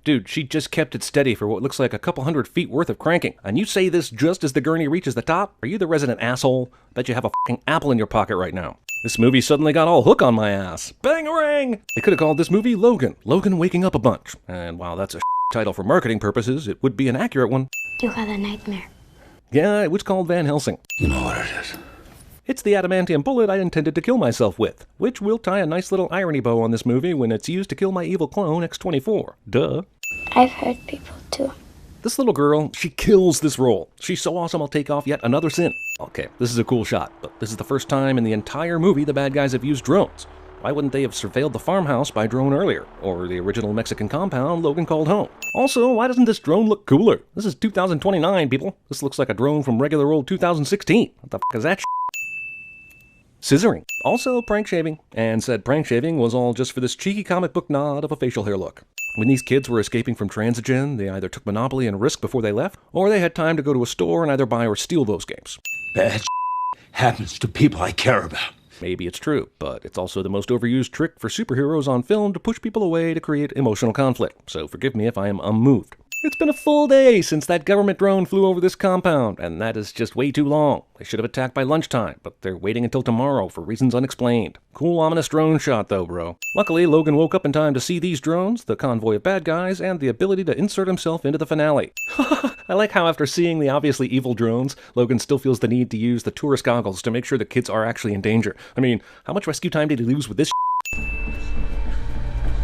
Dude, she just kept it steady for what looks like a couple hundred feet worth of cranking. And you say this just as the gurney reaches the top? Are you the resident asshole? Bet you have a fucking apple in your pocket right now. This movie suddenly got all hook on my ass. Bang-a-rang! They could have called this movie Logan. Logan Waking Up a Bunch. And while that's a title for marketing purposes, it would be an accurate one. You had a nightmare. Yeah, it was called Van Helsing. You know what it is. It's the adamantium bullet I intended to kill myself with, which will tie a nice little irony bow on this movie when it's used to kill my evil clone X-24. Duh. I've hurt people too. This little girl, she kills this role. She's so awesome I'll take off yet another sin. Okay, this is a cool shot, but this is the first time in the entire movie the bad guys have used drones. Why wouldn't they have surveilled the farmhouse by drone earlier? Or the original Mexican compound Logan called home? Also, why doesn't this drone look cooler? This is 2029, people. This looks like a drone from regular old 2016. What the f*** is that shit? Scissoring. Also prank shaving. And said prank shaving was all just for this cheeky comic book nod of a facial hair look. When these kids were escaping from Transigen, they either took Monopoly and Risk before they left, or they had time to go to a store and either buy or steal those games. Bad happens to people I care about. Maybe it's true, but it's also the most overused trick for superheroes on film to push people away to create emotional conflict, so forgive me if I am unmoved. It's been a full day since that government drone flew over this compound, and that is just way too long. They should have attacked by lunchtime, but they're waiting until tomorrow for reasons unexplained. Cool, ominous drone shot though, bro. Luckily, Logan woke up in time to see these drones, the convoy of bad guys, and the ability to insert himself into the finale. I like how after seeing the obviously evil drones, Logan still feels the need to use the tourist goggles to make sure the kids are actually in danger. I mean, how much rescue time did he lose with this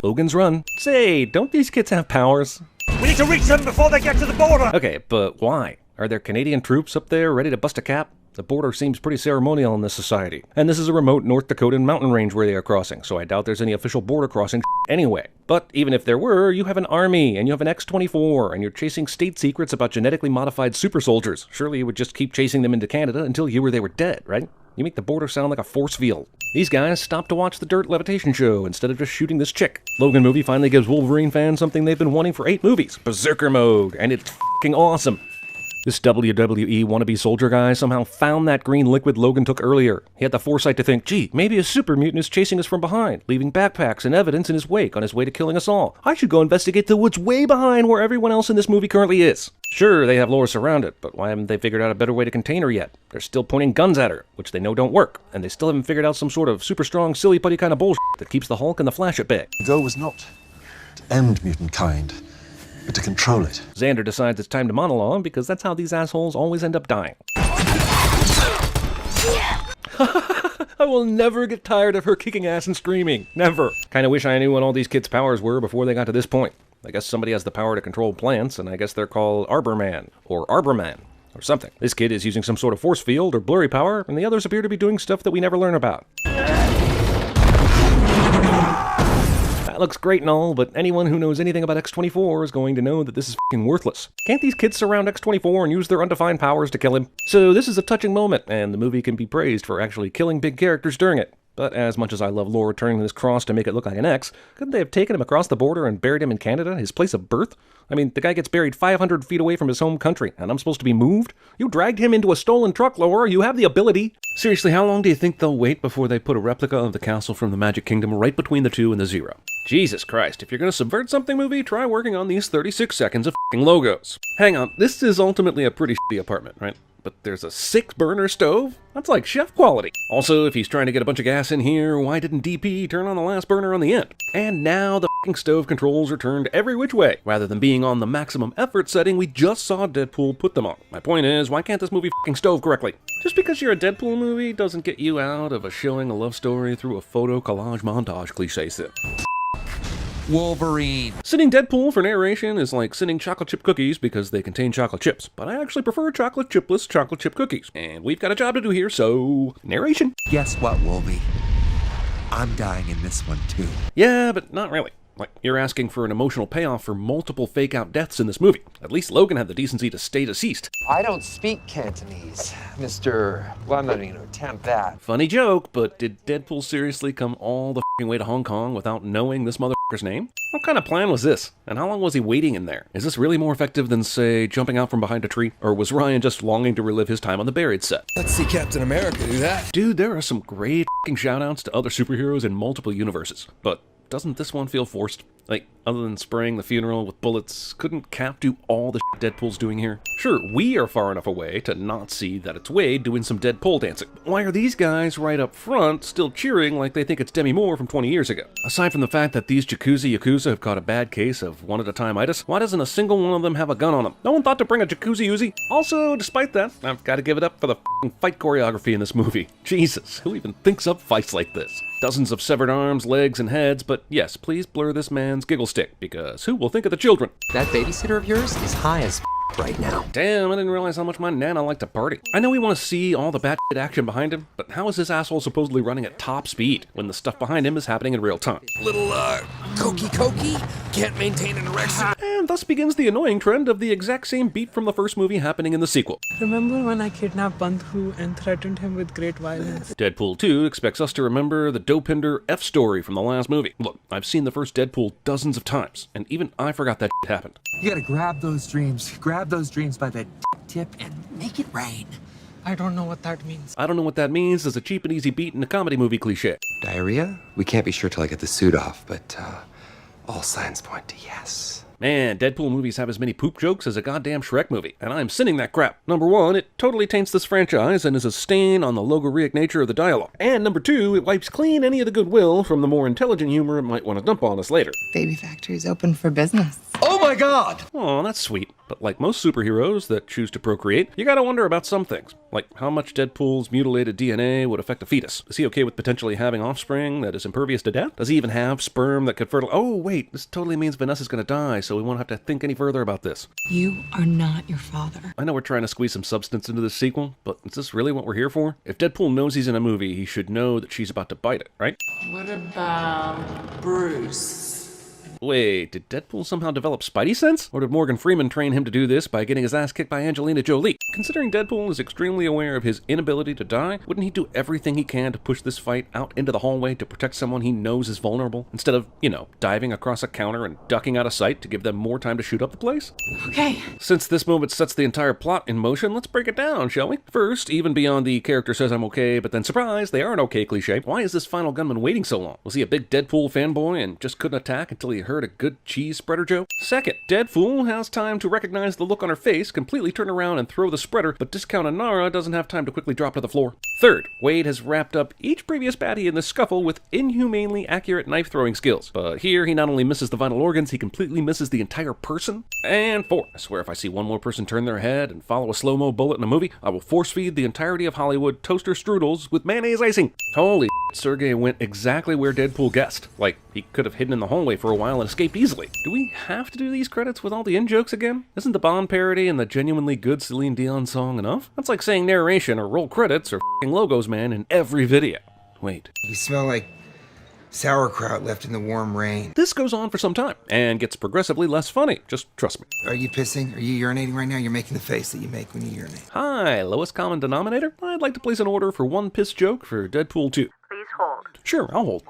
Logan's run. Say, don't these kids have powers? We need to reach them before they get to the border! Okay, but why? Are there Canadian troops up there ready to bust a cap? The border seems pretty ceremonial in this society. And this is a remote North Dakotan mountain range where they are crossing, so I doubt there's any official border crossing anyway. But even if there were, you have an army, and you have an X-24, and you're chasing state secrets about genetically modified super soldiers. Surely you would just keep chasing them into Canada until you or they were dead, right? You make the border sound like a force field. These guys stopped to watch the dirt levitation show instead of just shooting this chick. Logan movie finally gives Wolverine fans something they've been wanting for 8 movies, Berserker mode, and it's f***ing awesome. This WWE wannabe soldier guy somehow found that green liquid Logan took earlier. He had the foresight to think, gee, maybe a super mutant is chasing us from behind, leaving backpacks and evidence in his wake on his way to killing us all. I should go investigate the woods way behind where everyone else in this movie currently is. Sure, they have Laura surrounded, but why haven't they figured out a better way to contain her yet? They're still pointing guns at her, which they know don't work, and they still haven't figured out some sort of super strong, silly putty kind of bullshit that keeps the Hulk and the Flash at bay. The goal was not to end mutant kind, but to control it. Xander decides it's time to monologue because that's how these assholes always end up dying. I will never get tired of her kicking ass and screaming. Never. Kinda wish I knew what all these kids' powers were before they got to this point. I guess somebody has the power to control plants, and I guess they're called Arborman, or Arborman, or something. This kid is using some sort of force field or blurry power, and the others appear to be doing stuff that we never learn about. That looks great and all, but anyone who knows anything about X-24 is going to know that this is f***ing worthless. Can't these kids surround X-24 and use their undefined powers to kill him? So this is a touching moment, and the movie can be praised for actually killing big characters during it. But as much as I love Laura turning this cross to make it look like an X, couldn't they have taken him across the border and buried him in Canada, his place of birth? I mean, the guy gets buried 500 feet away from his home country, and I'm supposed to be moved? You dragged him into a stolen truck, Laura. You have the ability. Seriously, how long do you think they'll wait before they put a replica of the castle from the Magic Kingdom right between the 2 and the 0? Jesus Christ, if you're gonna subvert something, movie, try working on these 36 seconds of f***ing logos. Hang on, this is ultimately a pretty shitty apartment, right? But there's a 6-burner stove? That's like chef quality. Also, if he's trying to get a bunch of gas in here, why didn't DP turn on the last burner on the end? And now the f***ing stove controls are turned every which way, rather than being on the maximum effort setting we just saw Deadpool put them on. My point is, why can't this movie f***ing stove correctly? Just because you're a Deadpool movie doesn't get you out of a showing a love story through a photo collage montage cliché set. Wolverine. Sending Deadpool for narration is like sending chocolate chip cookies because they contain chocolate chips, but I actually prefer chocolate chipless chocolate chip cookies. And we've got a job to do here, so narration. Guess what, Wolvie? I'm dying in this one too. Yeah, but not really. Like, you're asking for an emotional payoff for multiple fake-out deaths in this movie. At least Logan had the decency to stay deceased. I don't speak Cantonese, Mr. Well, I'm not even going to attempt that. Funny joke, but did Deadpool seriously come all the f***ing way to Hong Kong without knowing this motherfucker's name? What kind of plan was this? And how long was he waiting in there? Is this really more effective than, say, jumping out from behind a tree? Or was Ryan just longing to relive his time on the Buried set? Let's see Captain America do that. Dude, there are some great f***ing shoutouts to other superheroes in multiple universes, but doesn't this one feel forced? Like, other than spraying the funeral with bullets, couldn't Cap do all the shit Deadpool's doing here? Sure, we are far enough away to not see that it's Wade doing some Deadpool dancing. Why are these guys right up front still cheering like they think it's Demi Moore from 20 years ago? Aside from the fact that these Yakuza have caught a bad case of one-at-a-time-itis, why doesn't a single one of them have a gun on them? No one thought to bring a Jacuzzi Uzi? Also, despite that, I've got to give it up for the f***ing fight choreography in this movie. Jesus, who even thinks up fights like this? Dozens of severed arms, legs, and heads, but yes, please blur this man's giggle stick, because who will think of the children? That babysitter of yours is high as right now. Damn, I didn't realize how much my Nana liked to party. I know we want to see all the batshit action behind him, but how is this asshole supposedly running at top speed when the stuff behind him is happening in real time? Little, cokey. can't maintain an erection. And thus begins the annoying trend of the exact same beat from the first movie happening in the sequel. Remember when I kidnapped Bandhu and threatened him with great violence? Deadpool 2 expects us to remember the Dopinder F story from the last movie. Look, I've seen the first Deadpool dozens of times, and even I forgot that shit happened. You gotta grab those dreams by the tip and make it rain. I don't know what that means. I don't know what that means as a cheap and easy beat in a comedy movie cliche. Diarrhea? We can't be sure till I get the suit off, but all signs point to yes. Man, Deadpool movies have as many poop jokes as a goddamn Shrek movie, and I'm sinning that crap. Number one, it totally taints this franchise and is a stain on the logorrheic nature of the dialogue. And number two, it wipes clean any of the goodwill from the more intelligent humor it might want to dump on us later. Baby Factory's open for business. Oh my god! Aw, that's sweet. But like most superheroes that choose to procreate, you gotta wonder about some things. Like how much Deadpool's mutilated DNA would affect a fetus. Is he okay with potentially having offspring that is impervious to death? Does he even have sperm that could fertilize? Oh wait, this totally means Vanessa's gonna die, so we won't have to think any further about this. You are not your father. I know we're trying to squeeze some substance into this sequel, but is this really what we're here for? If Deadpool knows he's in a movie, he should know that she's about to bite it, right? What about Bruce? Wait, did Deadpool somehow develop Spidey sense? Or did Morgan Freeman train him to do this by getting his ass kicked by Angelina Jolie? Considering Deadpool is extremely aware of his inability to die, wouldn't he do everything he can to push this fight out into the hallway to protect someone he knows is vulnerable, instead of, diving across a counter and ducking out of sight to give them more time to shoot up the place? Okay. Since this moment sets the entire plot in motion, let's break it down, shall we? First, even beyond the character says I'm okay, but then surprise, they aren't okay cliche, why is this final gunman waiting so long? Was he a big Deadpool fanboy and just couldn't attack until he heard a good cheese spreader joke? Second, Deadpool has time to recognize the look on her face, completely turn around and throw the spreader, but discounted Nara doesn't have time to quickly drop to the floor. Third, Wade has wrapped up each previous baddie in this scuffle with inhumanely accurate knife-throwing skills. But here, he not only misses the vital organs, he completely misses the entire person. And fourth, I swear if I see one more person turn their head and follow a slow-mo bullet in a movie, I will force-feed the entirety of Hollywood toaster strudels with mayonnaise icing. Holy shit, Sergey went exactly where Deadpool guessed. Like, he could have hidden in the hallway for a while and escaped easily. Do we have to do these credits with all the in-jokes again? Isn't the Bond parody and the genuinely good Celine Dion song enough? That's like saying narration or roll credits or f***ing logos, man, in every video. Wait. You smell like sauerkraut left in the warm rain. This goes on for some time and gets progressively less funny. Just trust me. Are you pissing? Are you urinating right now? You're making the face that you make when you urinate. Hi, lowest common denominator? I'd like to place an order for one piss joke for Deadpool 2. Please hold. Sure, I'll hold.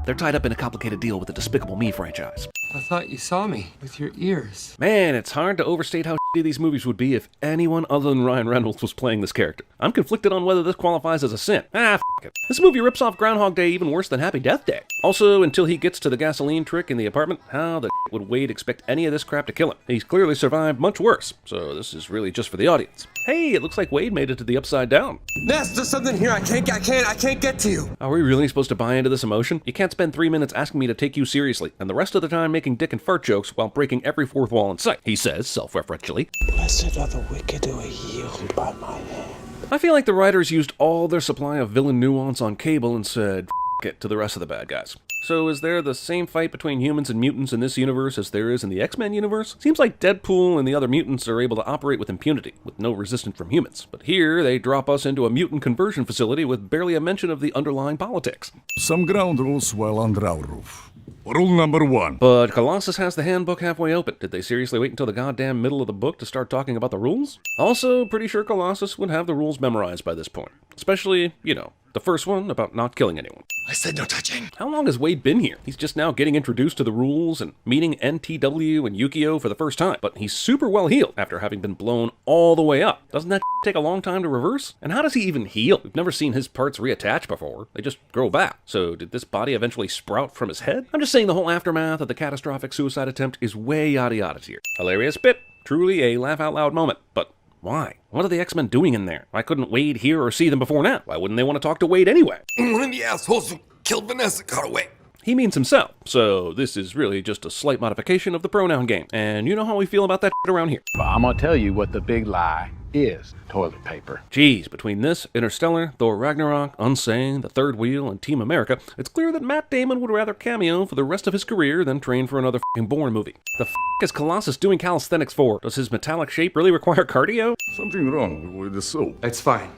They're tied up in a complicated deal with the Despicable Me franchise. I thought you saw me with your ears. Man, it's hard to overstate how shitty these movies would be if anyone other than Ryan Reynolds was playing this character. I'm conflicted on whether this qualifies as a sin. F it. This movie rips off Groundhog Day even worse than Happy Death Day. Also, until he gets to the gasoline trick in the apartment, how the shit would Wade expect any of this crap to kill him? He's clearly survived much worse, so this is really just for the audience. Hey, it looks like Wade made it to the Upside Down. Ness, there's something here. I can't get to you. Are we really supposed to buy into this emotion? You can't spend 3 minutes asking me to take you seriously, and the rest of the time making dick and fart jokes while breaking every fourth wall in sight, he says, self-referentially. Blessed are the wicked who are healed by my hand. I feel like the writers used all their supply of villain nuance on Cable and said, F it to the rest of the bad guys. So is there the same fight between humans and mutants in this universe as there is in the X-Men universe? Seems like Deadpool and the other mutants are able to operate with impunity, with no resistance from humans. But here, they drop us into a mutant conversion facility with barely a mention of the underlying politics. Some ground rules well under our roof. Rule number 1. But Colossus has the handbook halfway open. Did they seriously wait until the goddamn middle of the book to start talking about the rules? Also, pretty sure Colossus would have the rules memorized by this point. Especially, the first one about not killing anyone. I said no touching. How long has Wade been here? He's just now getting introduced to the rules and meeting NTW and Yukio for the first time. But he's super well healed after having been blown all the way up. Doesn't that take a long time to reverse? And how does he even heal? We've never seen his parts reattach before. They just grow back. So did this body eventually sprout from his head? I'm just saying the whole aftermath of the catastrophic suicide attempt is way yada yada here. Hilarious bit. Truly a laugh out loud moment. But why? What are the X-Men doing in there? Why couldn't Wade hear or see them before now? Why wouldn't they want to talk to Wade anyway? One of the assholes who killed Vanessa got away. He means himself, so this is really just a slight modification of the pronoun game. And you know how we feel about that shit around here. But I'm gonna tell you what the big lie is. Toilet paper. Geez, between this, Interstellar, Thor Ragnarok, Unsane, The Third Wheel, and Team America, it's clear that Matt Damon would rather cameo for the rest of his career than train for another f***ing Bourne movie. The f*** is Colossus doing calisthenics for? Does his metallic shape really require cardio? Something wrong with the soap. It's fine.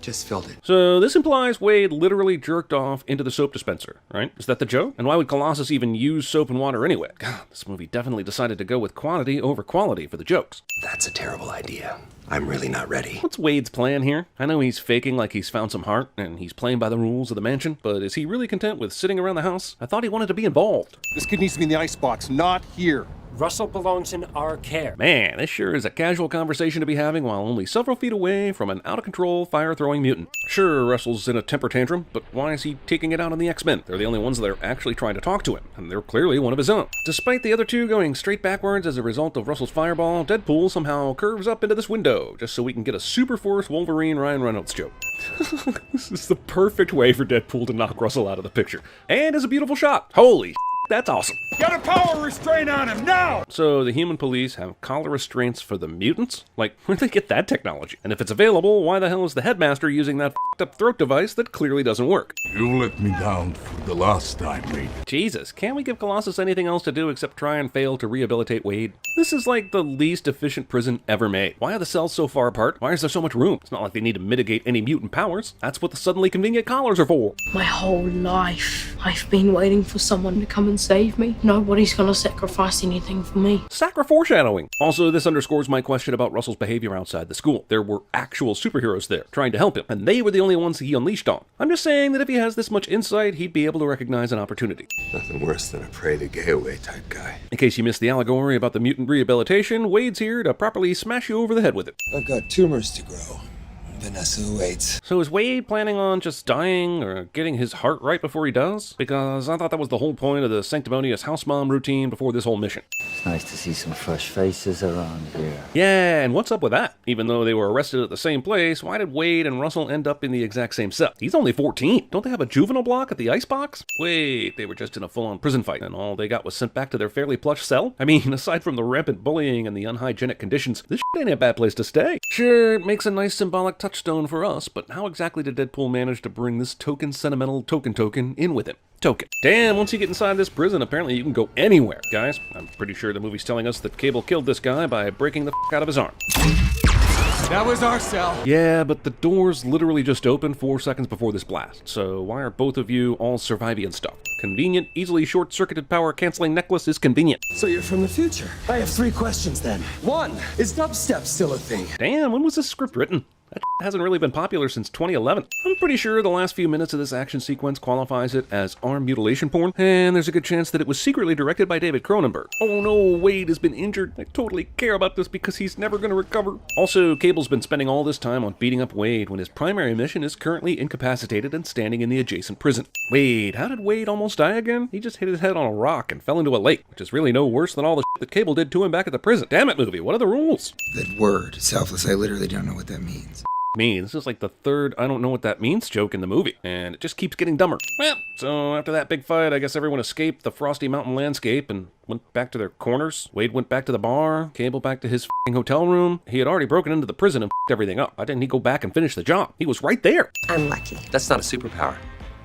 just filled it. So this implies Wade literally jerked off into the soap dispenser, right? Is that the joke? And why would Colossus even use soap and water anyway? God, this movie definitely decided to go with quantity over quality for the jokes. That's a terrible idea. I'm really not ready. What's Wade's plan here? I know he's faking like he's found some heart, and he's playing by the rules of the mansion, but is he really content with sitting around the house? I thought he wanted to be involved. This kid needs to be in the icebox, not here. Russell belongs in our care. Man, this sure is a casual conversation to be having while only several feet away from an out-of-control, fire-throwing mutant. Sure, Russell's in a temper tantrum, but why is he taking it out on the X-Men? They're the only ones that are actually trying to talk to him, and they're clearly one of his own. Despite the other two going straight backwards as a result of Russell's fireball, Deadpool somehow curves up into this window, just so we can get a Super Force Wolverine Ryan Reynolds joke. This is the perfect way for Deadpool to knock Russell out of the picture. And it's a beautiful shot. Holy that's awesome. Get a power restraint on him now! So the human police have collar restraints for the mutants? Like, where'd they get that technology? And if it's available, why the hell is the headmaster using that f***ed up throat device that clearly doesn't work? You let me down for the last time, Wade. Jesus, can't we give Colossus anything else to do except try and fail to rehabilitate Wade? This is like the least efficient prison ever made. Why are the cells so far apart? Why is there so much room? It's not like they need to mitigate any mutant powers. That's what the suddenly convenient collars are for. My whole life, I've been waiting for someone to come and save me. Nobody's gonna sacrifice anything for me. Foreshadowing. Also, this underscores my question about Russell's behavior outside the school. There were actual superheroes there, trying to help him, and they were the only ones he unleashed on. I'm just saying that if he has this much insight, he'd be able to recognize an opportunity. Nothing worse than a pray the gay away type guy. In case you missed the allegory about the mutant rehabilitation, Wade's here to properly smash you over the head with it. I've got tumors to grow. Vanessa waits. So is Wade planning on just dying or getting his heart right before he does? Because I thought that was the whole point of the sanctimonious house mom routine before this whole mission. It's nice to see some fresh faces around here. Yeah, and what's up with that? Even though they were arrested at the same place, why did Wade and Russell end up in the exact same cell? He's only 14. Don't they have a juvenile block at the icebox? Wait, they were just in a full-on prison fight, and all they got was sent back to their fairly plush cell? I mean, aside from the rampant bullying and the unhygienic conditions, this shit ain't a bad place to stay. Sure, it makes a nice symbolic touchstone for us, but how exactly did Deadpool manage to bring this token sentimental token in with him? Token. Damn, once you get inside this prison, apparently you can go anywhere. Guys, I'm pretty sure the movie's telling us that Cable killed this guy by breaking the f*** out of his arm. That was our cell. Yeah, but the doors literally just opened 4 seconds before this blast, so why are both of you all survivian stuff? Convenient, easily short-circuited power-canceling necklace is convenient. So you're from the future. I have 3 questions then. 1, is dubstep still a thing? Damn, when was this script written? That hasn't really been popular since 2011. I'm pretty sure the last few minutes of this action sequence qualifies it as arm mutilation porn, and there's a good chance that it was secretly directed by David Cronenberg. Oh no, Wade has been injured. I totally care about this because he's never gonna recover. Also, Cable's been spending all this time on beating up Wade when his primary mission is currently incapacitated and standing in the adjacent prison. Wait, how did Wade almost die again? He just hit his head on a rock and fell into a lake, which is really no worse than all the shit that Cable did to him back at the prison. Damn it, movie, what are the rules? That word, selfless, I literally don't know what that means. This is like the third I don't know what that means joke in the movie, and it just keeps getting dumber. Well, so after that big fight, I guess everyone escaped the frosty mountain landscape and went back to their corners. Wade went back to the bar, Cable back to his f***ing hotel room. He had already broken into the prison and f***ed everything up. Why didn't he go back and finish the job? He was right there. I'm lucky. That's not a superpower.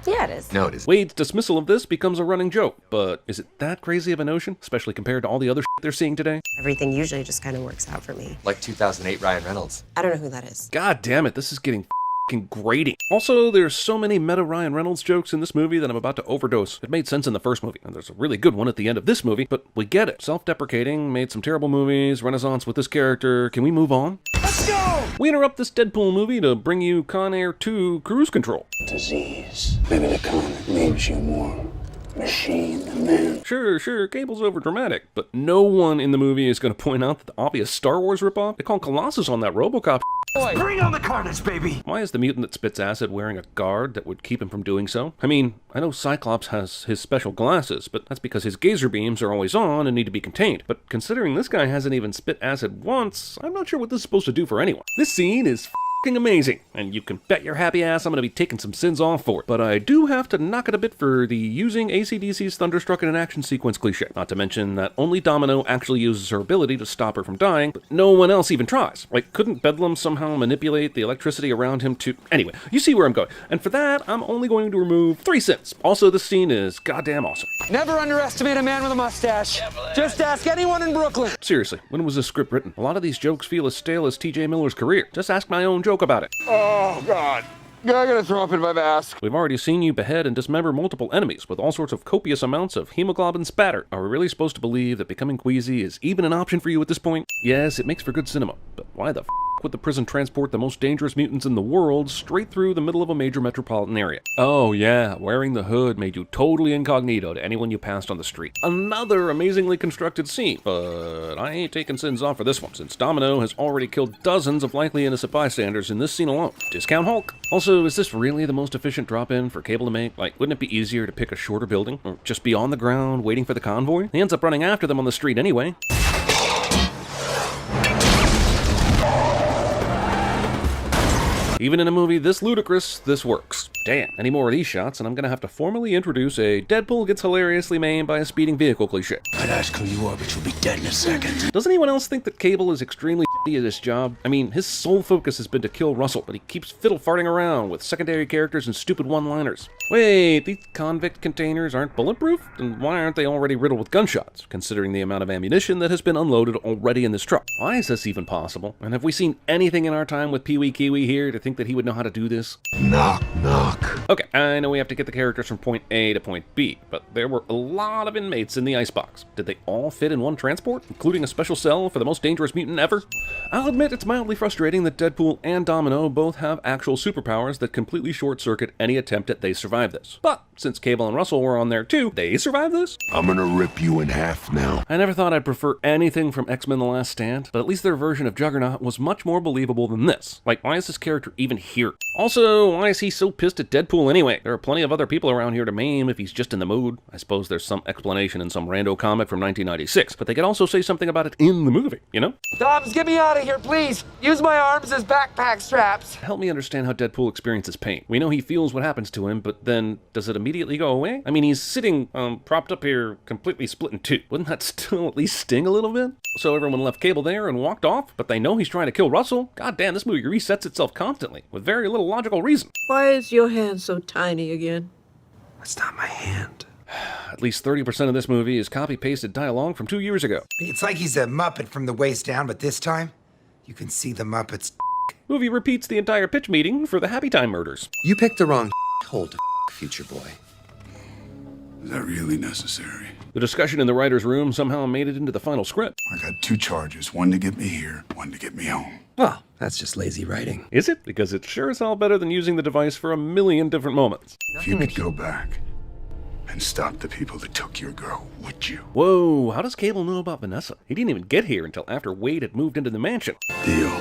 Yeah, it is. No, it isn't. Wade's dismissal of this becomes a running joke, but is it that crazy of a notion, especially compared to all the other shit they're seeing today? Everything usually just kind of works out for me. Like 2008 Ryan Reynolds. I don't know who that is. God damn it, this is getting f***ing grating. Also, there's so many meta Ryan Reynolds jokes in this movie that I'm about to overdose. It made sense in the first movie, and there's a really good one at the end of this movie, but we get it. Self-deprecating, made some terrible movies, renaissance with this character. Can we move on? Let's go! We interrupt this Deadpool movie to bring you Con Air 2 Cruise Control. Disease. Maybe the comet leaves you more machine than man. Sure, Cable's overdramatic, but no one in the movie is going to point out that the obvious Star Wars ripoff. They call Colossus on that RoboCop. Boy, bring on the carnage, baby! Why is the mutant that spits acid wearing a guard that would keep him from doing so? I mean, I know Cyclops has his special glasses, but that's because his gazer beams are always on and need to be contained. But considering this guy hasn't even spit acid once, I'm not sure what this is supposed to do for anyone. This scene is f***ing amazing, and you can bet your happy ass I'm going to be taking some sins off for it. But I do have to knock it a bit for the using AC/DC's Thunderstruck in an action sequence cliche. Not to mention that only Domino actually uses her ability to stop her from dying, but no one else even tries. Like, couldn't Bedlam somehow manipulate the electricity around him to... Anyway, you see where I'm going. And for that, I'm only going to remove 3 sins. Also, this scene is goddamn awesome. Never underestimate a man with a mustache. Just ask anyone in Brooklyn. Seriously, when was this script written? A lot of these jokes feel as stale as TJ Miller's career. Just ask my own Joe joke about it. Oh, God. I'm gonna throw up in my mask. We've already seen you behead and dismember multiple enemies with all sorts of copious amounts of hemoglobin spatter. Are we really supposed to believe that becoming queasy is even an option for you at this point? Yes, it makes for good cinema, but why the f would the prison transport the most dangerous mutants in the world straight through the middle of a major metropolitan area? Oh yeah, wearing the hood made you totally incognito to anyone you passed on the street. Another amazingly constructed scene, but I ain't taking sins off for this one, since Domino has already killed dozens of likely innocent bystanders in this scene alone. Discount Hulk. Also, is this really the most efficient drop-in for Cable to make? Like, wouldn't it be easier to pick a shorter building? Or just be on the ground waiting for the convoy? He ends up running after them on the street anyway. Even in a movie this ludicrous, this works. Damn, any more of these shots and I'm gonna have to formally introduce a Deadpool gets hilariously maimed by a speeding vehicle cliche. I'd ask who you are, but you'll be dead in a second. Does anyone else think that Cable is extremely shitty at his job? I mean, his sole focus has been to kill Russell, but he keeps fiddle-farting around with secondary characters and stupid one-liners. Wait, these convict containers aren't bulletproof? Then why aren't they already riddled with gunshots, considering the amount of ammunition that has been unloaded already in this truck? Why is this even possible? And have we seen anything in our time with Pee Wee Kiwi here to think that he would know how to do this? Knock, knock. Okay, I know we have to get the characters from point A to point B, but there were a lot of inmates in the icebox. Did they all fit in one transport, including a special cell for the most dangerous mutant ever? I'll admit it's mildly frustrating that Deadpool and Domino both have actual superpowers that completely short-circuit any attempt at they survive this. But since Cable and Russell were on there too, they survived this? I'm gonna rip you in half now. I never thought I'd prefer anything from X-Men The Last Stand, but at least their version of Juggernaut was much more believable than this. Like, why is this character even here? Also, why is he so pissed at Deadpool anyway? There are plenty of other people around here to maim if he's just in the mood. I suppose there's some explanation in some rando comic from 1996, but they could also say something about it in the movie, you know? Dobbs, get me out of here, please. Use my arms as backpack straps. Help me understand how Deadpool experiences pain. We know he feels what happens to him, but then does it immediately go away? I mean, he's sitting propped up here, completely split in two. Wouldn't that still at least sting a little bit? So everyone left Cable there and walked off, but they know he's trying to kill Russell? God damn, this movie resets itself constantly, with very little logical reason. Why is your hand so tiny again? That's not my hand. At least 30% of this movie is copy-pasted dialogue from 2 years ago. It's like he's a Muppet from the waist down, but this time, you can see the Muppet's Movie repeats the entire pitch meeting for the Happy Time murders. You picked the wrong hole to future boy. Is that really necessary? The discussion in the writer's room somehow made it into the final script. I got 2 charges, one to get me here, one to get me home. Well, that's just lazy writing. Is it? Because it's sure as hell better than using the device for a million different moments. If you could go back and stop the people that took your girl, would you? Whoa, how does Cable know about Vanessa? He didn't even get here until after Wade had moved into the mansion. Deal.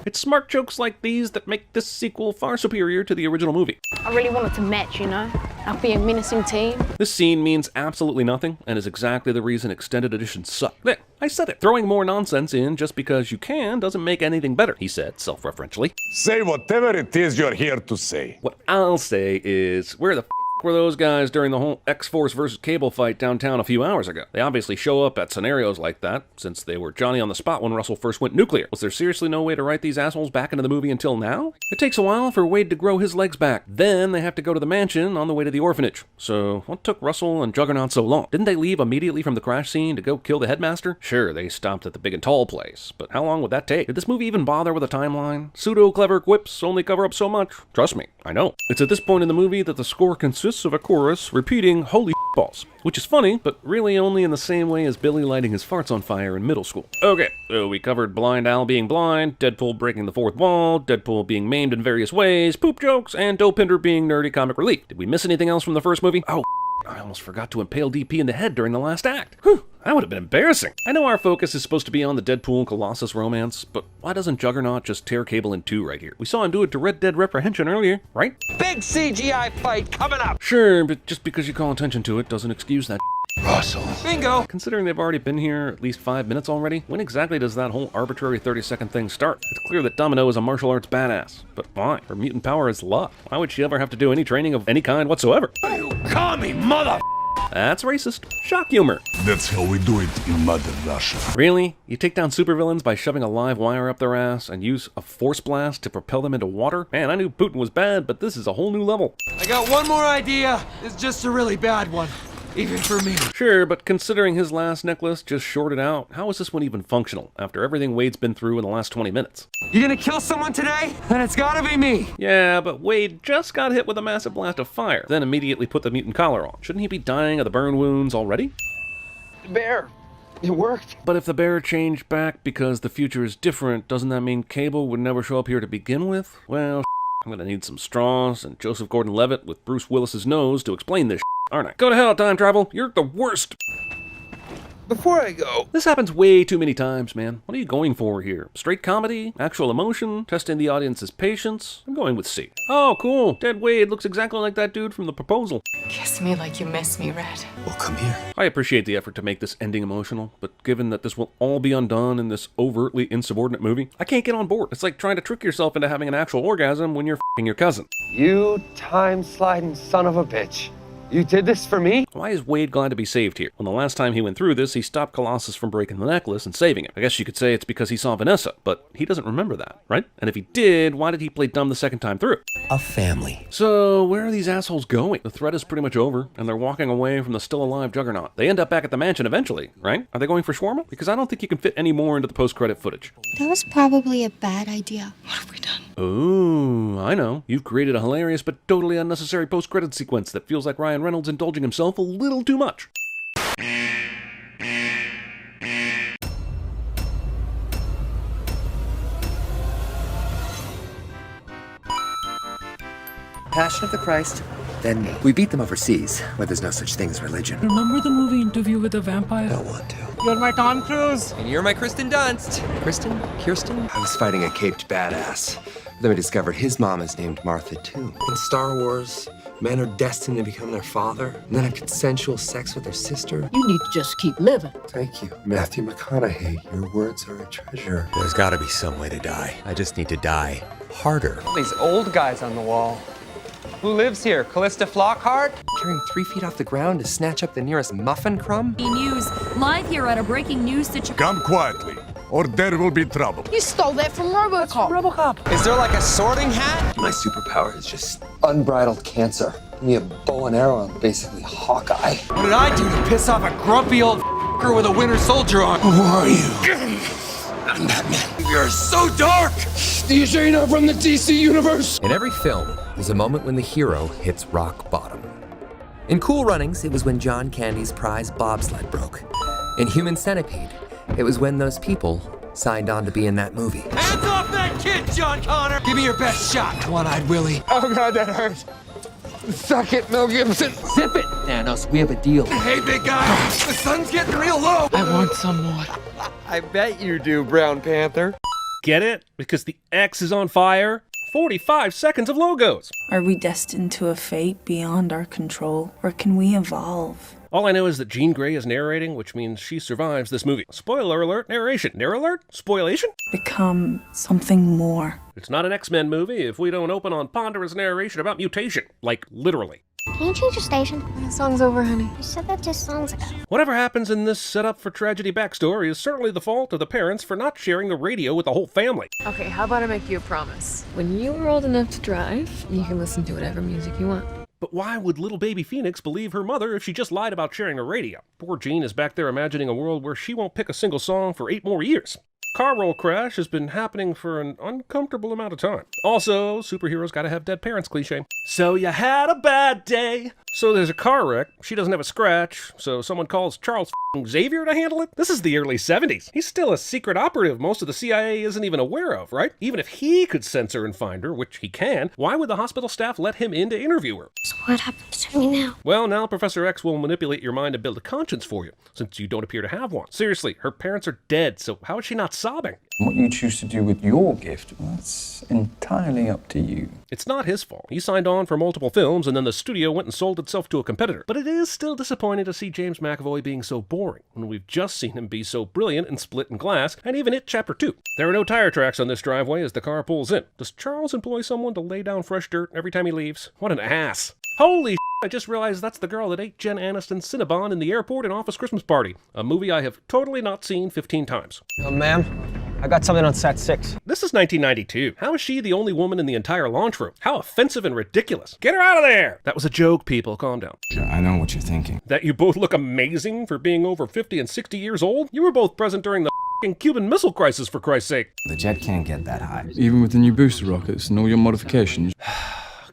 It's smart jokes like these that make this sequel far superior to the original movie. I really wanted to match, you know? I'll be a menacing team. This scene means absolutely nothing, and is exactly the reason extended editions suck. There, I said it. Throwing more nonsense in just because you can doesn't make anything better, he said, self-referentially. Say whatever it is you're here to say. What I'll say is, where the f were those guys during the whole X-Force versus Cable fight downtown a few hours ago? They obviously show up at scenarios like that, since they were Johnny on the spot when Russell first went nuclear. Was there seriously no way to write these assholes back into the movie until now? It takes a while for Wade to grow his legs back. Then they have to go to the mansion on the way to the orphanage. So what took Russell and Juggernaut so long? Didn't they leave immediately from the crash scene to go kill the headmaster? Sure, they stopped at the big and tall place, but how long would that take? Did this movie even bother with a timeline? Pseudo-clever quips only cover up so much. Trust me, I know. It's at this point in the movie that the score consists of a chorus repeating holy balls, which is funny, but really only in the same way as Billy lighting his farts on fire in middle school. Okay, so we covered Blind Al being blind, Deadpool breaking the fourth wall, Deadpool being maimed in various ways, poop jokes, and Dopinder being nerdy comic relief. Did we miss anything else from the first movie? Oh, I almost forgot to impale DP in the head during the last act. Whew, that would have been embarrassing. I know our focus is supposed to be on the Deadpool and Colossus romance, but why doesn't Juggernaut just tear Cable in two right here? We saw him do it to Red Dead Reprehension earlier, right? Big CGI fight coming up. Sure, but just because you call attention to it doesn't excuse that. Russell. Bingo. Considering they've already been here at least 5 minutes already, when exactly does that whole arbitrary 30-second thing start? It's clear that Domino is a martial arts badass, but why? Her mutant power is luck. Why would she ever have to do any training of any kind whatsoever? You call me mother. That's racist. Shock humor. That's how we do it in Mother Russia. Really? You take down supervillains by shoving a live wire up their ass and use a force blast to propel them into water? Man, I knew Putin was bad, but this is a whole new level. I got one more idea. It's just a really bad one. even for me. Sure, but considering his last necklace just shorted out, how is this one even functional after everything Wade's been through in the last 20 minutes? You gonna kill someone today? Then it's gotta be me. Yeah, but Wade just got hit with a massive blast of fire, then immediately put the mutant collar on. Shouldn't he be dying of the burn wounds already? The bear. It worked. But if the bear changed back because the future is different, doesn't that mean Cable would never show up here to begin with? Well, I'm gonna need some straws and Joseph Gordon-Levitt with Bruce Willis's nose to explain this, aren't I? Go to hell, time travel. You're the worst. Before I go, This happens way too many times, man. What are you going for here? Straight comedy? Actual emotion? Testing the audience's patience? I'm going with C. Oh, cool. Dead Wade looks exactly like that dude from The Proposal. Kiss me like you miss me, Red. Well, come here. I appreciate the effort to make this ending emotional, but given that this will all be undone in this overtly insubordinate movie, I can't get on board. It's like trying to trick yourself into having an actual orgasm when you're f***ing your cousin. you time-sliding son of a bitch. You did this for me? Why is Wade glad to be saved here? When the last time he went through this, he stopped Colossus from breaking the necklace and saving him. I guess you could say it's because he saw Vanessa, but he doesn't remember that, right? And if he did, why did he play dumb the second time through? A family. So, where are these assholes going? The threat is pretty much over, and they're walking away from the still-alive Juggernaut. They end up back at the mansion eventually, right? Are they going for shawarma? Because I don't think you can fit any more into the post-credit footage. That was probably a bad idea. What have we done? Ooh, I know. You've created a hilarious but totally unnecessary post-credit sequence that feels like Ryan Reynolds indulging himself a little too much. Passion of the Christ. Then we beat them overseas, where there's no such thing as religion. Remember the movie Interview with a Vampire? Don't want to. You're my Tom Cruise. And you're my Kristen Dunst. Kirsten? I was fighting a caped badass. Then we discovered his mom is named Martha, too. In Star Wars, men are destined to become their father, and then have consensual sex with their sister. You need to just keep living. Thank you, Matthew McConaughey. Your words are a treasure. There's gotta be some way to die. I just need to die harder. All these old guys on the wall. Who lives here? Callista Flockhart? Carrying 3 feet off the ground to snatch up the nearest muffin crumb? News live here at a breaking news situation. Come quietly, or there will be trouble. You stole that from RoboCop. Is there like a sorting hat? My superpower is just unbridled cancer. Give me a bow and arrow, I'm basically Hawkeye. What did I do to piss off a grumpy old f***er with a Winter Soldier on? Who are you? I'm Batman. You're so dark! Do you say you're not from the DC universe? In every film, there's a moment when the hero hits rock bottom. In Cool Runnings, it was when John Candy's prize bobsled broke. In Human Centipede, it was when those people signed on to be in that movie. Hands off that kid, John Connor! Give me your best shot, One-Eyed Willie. Oh god, that hurts. Suck it, Mel Gibson. Zip it, Thanos. We have a deal. Hey, big guy, the sun's getting real low. I want some more. I bet you do, Brown Panther. Get it? Because the X is on fire? 45 seconds of logos! Are we destined to a fate beyond our control, or can we evolve? All I know is that Jean Grey is narrating, which means she survives this movie. Spoiler alert, narration. Narr alert? Spoilation? Become something more. It's not an X-Men movie if we don't open on ponderous narration about mutation. Like, literally. Can you change your station? The song's over, honey. You said that just songs ago. Whatever happens in this setup for tragedy backstory is certainly the fault of the parents for not sharing the radio with the whole family. Okay, how about I make you a promise? When you are old enough to drive, you can listen to whatever music you want. But why would little baby Phoenix believe her mother if she just lied about sharing a radio? Poor Jean is back there imagining a world where she won't pick a single song for 8 more years. Car roll crash has been happening for an uncomfortable amount of time. Also, superheroes gotta have dead parents cliche. So you had a bad day. So there's a car wreck. She doesn't have a scratch. So someone calls Charles Xavier to handle it? This is the early 70s. He's still a secret operative most of the CIA isn't even aware of, right? Even if he could sense her and find her, which he can, why would the hospital staff let him in to interview her? So what happens to me now? Well, now Professor X will manipulate your mind and build a conscience for you, since you don't appear to have one. Seriously, her parents are dead, so how is she not sobbing? What you choose to do with your gift, that's entirely up to you. It's not his fault. He signed on for multiple films, and then the studio went and sold itself to a competitor. But it is still disappointing to see James McAvoy being so boring, when we've just seen him be so brilliant in Split and Glass, and even It Chapter 2. There are no tire tracks on this driveway as the car pulls in. Does Charles employ someone to lay down fresh dirt every time he leaves? What an ass. Holy shit, I just realized that's the girl that ate Jen Aniston's Cinnabon in the airport in Office Christmas Party, a movie I have totally not seen 15 times. Ma'am, I got something on Sat 6. This is 1992. How is she the only woman in the entire launch room? How offensive and ridiculous. Get her out of there! That was a joke, people. Calm down. I know what you're thinking. That you both look amazing for being over 50 and 60 years old? You were both present during the Cuban Missile Crisis, for Christ's sake. The jet can't get that high. Even with the new booster rockets and all your modifications.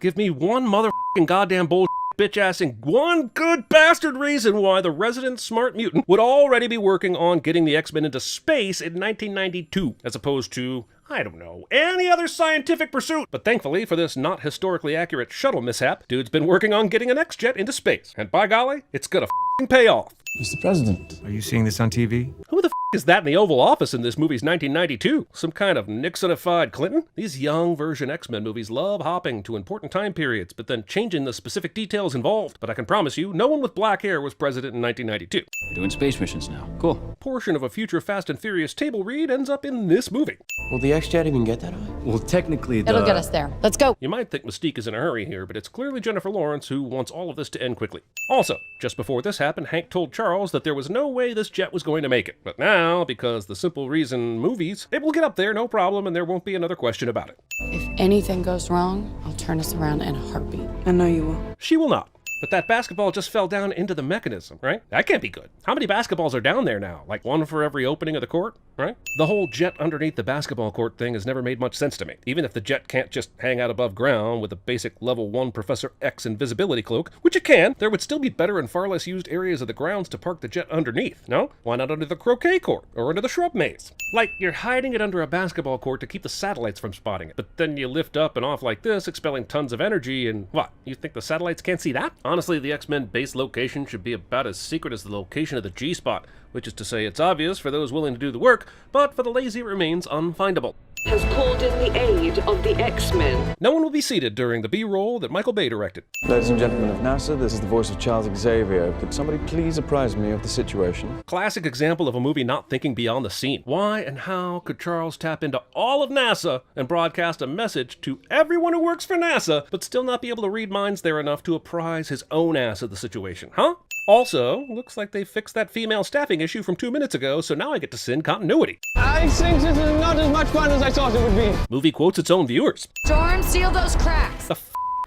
Give me one motherfucking goddamn bullshit bitch-assing one good bastard reason why the resident smart mutant would already be working on getting the X-Men into space in 1992, as opposed to, I don't know, any other scientific pursuit. But thankfully for this not historically accurate shuttle mishap, dude's been working on getting an X-Jet into space. And by golly, it's gonna f***ing pay off. Mr. President. Are you seeing this on TV? Who the f*** is that in the Oval Office in this movie's 1992? Some kind of Nixonified Clinton? These young version X-Men movies love hopping to important time periods, but then changing the specific details involved. But I can promise you, no one with black hair was president in 1992. You're doing space missions now. Cool. Portion of a future Fast and Furious table read ends up in this movie. Will the X-Jet even get that high? Well, technically, It'll get us there. Let's go. You might think Mystique is in a hurry here, but it's clearly Jennifer Lawrence who wants all of this to end quickly. Also, just before this happened, Hank told Charles that there was no way this jet was going to make it. But now, because the simple reason movies, it will get up there, no problem, and there won't be another question about it. If anything goes wrong, I'll turn us around in a heartbeat. I know you will. She will not. But that basketball just fell down into the mechanism, right? That can't be good. How many basketballs are down there now? Like one for every opening of the court, right? The whole jet underneath the basketball court thing has never made much sense to me. Even if the jet can't just hang out above ground with a basic level 1 Professor X invisibility cloak, which it can, there would still be better and far less used areas of the grounds to park the jet underneath, no? Why not under the croquet court or under the shrub maze? Like, you're hiding it under a basketball court to keep the satellites from spotting it. But then you lift up and off like this, expelling tons of energy, and what? You think the satellites can't see that? Honestly, the X-Men base location should be about as secret as the location of the G-spot, which is to say it's obvious for those willing to do the work, but for the lazy it remains unfindable. Has called in the aid of the X-Men. No one will be seated during the B-roll that Michael Bay directed. Ladies and gentlemen of NASA, this is the voice of Charles Xavier. Could somebody please apprise me of the situation? Classic example of a movie not thinking beyond the scene. Why and how could Charles tap into all of NASA and broadcast a message to everyone who works for NASA, but still not be able to read minds there enough to apprise his own ass of the situation, huh? Also, looks like they fixed that female staffing issue from 2 minutes ago, so now I get to sin continuity. I think this is not as much fun as I thought it would be. Movie quotes its own viewers. Storm, seal those cracks. The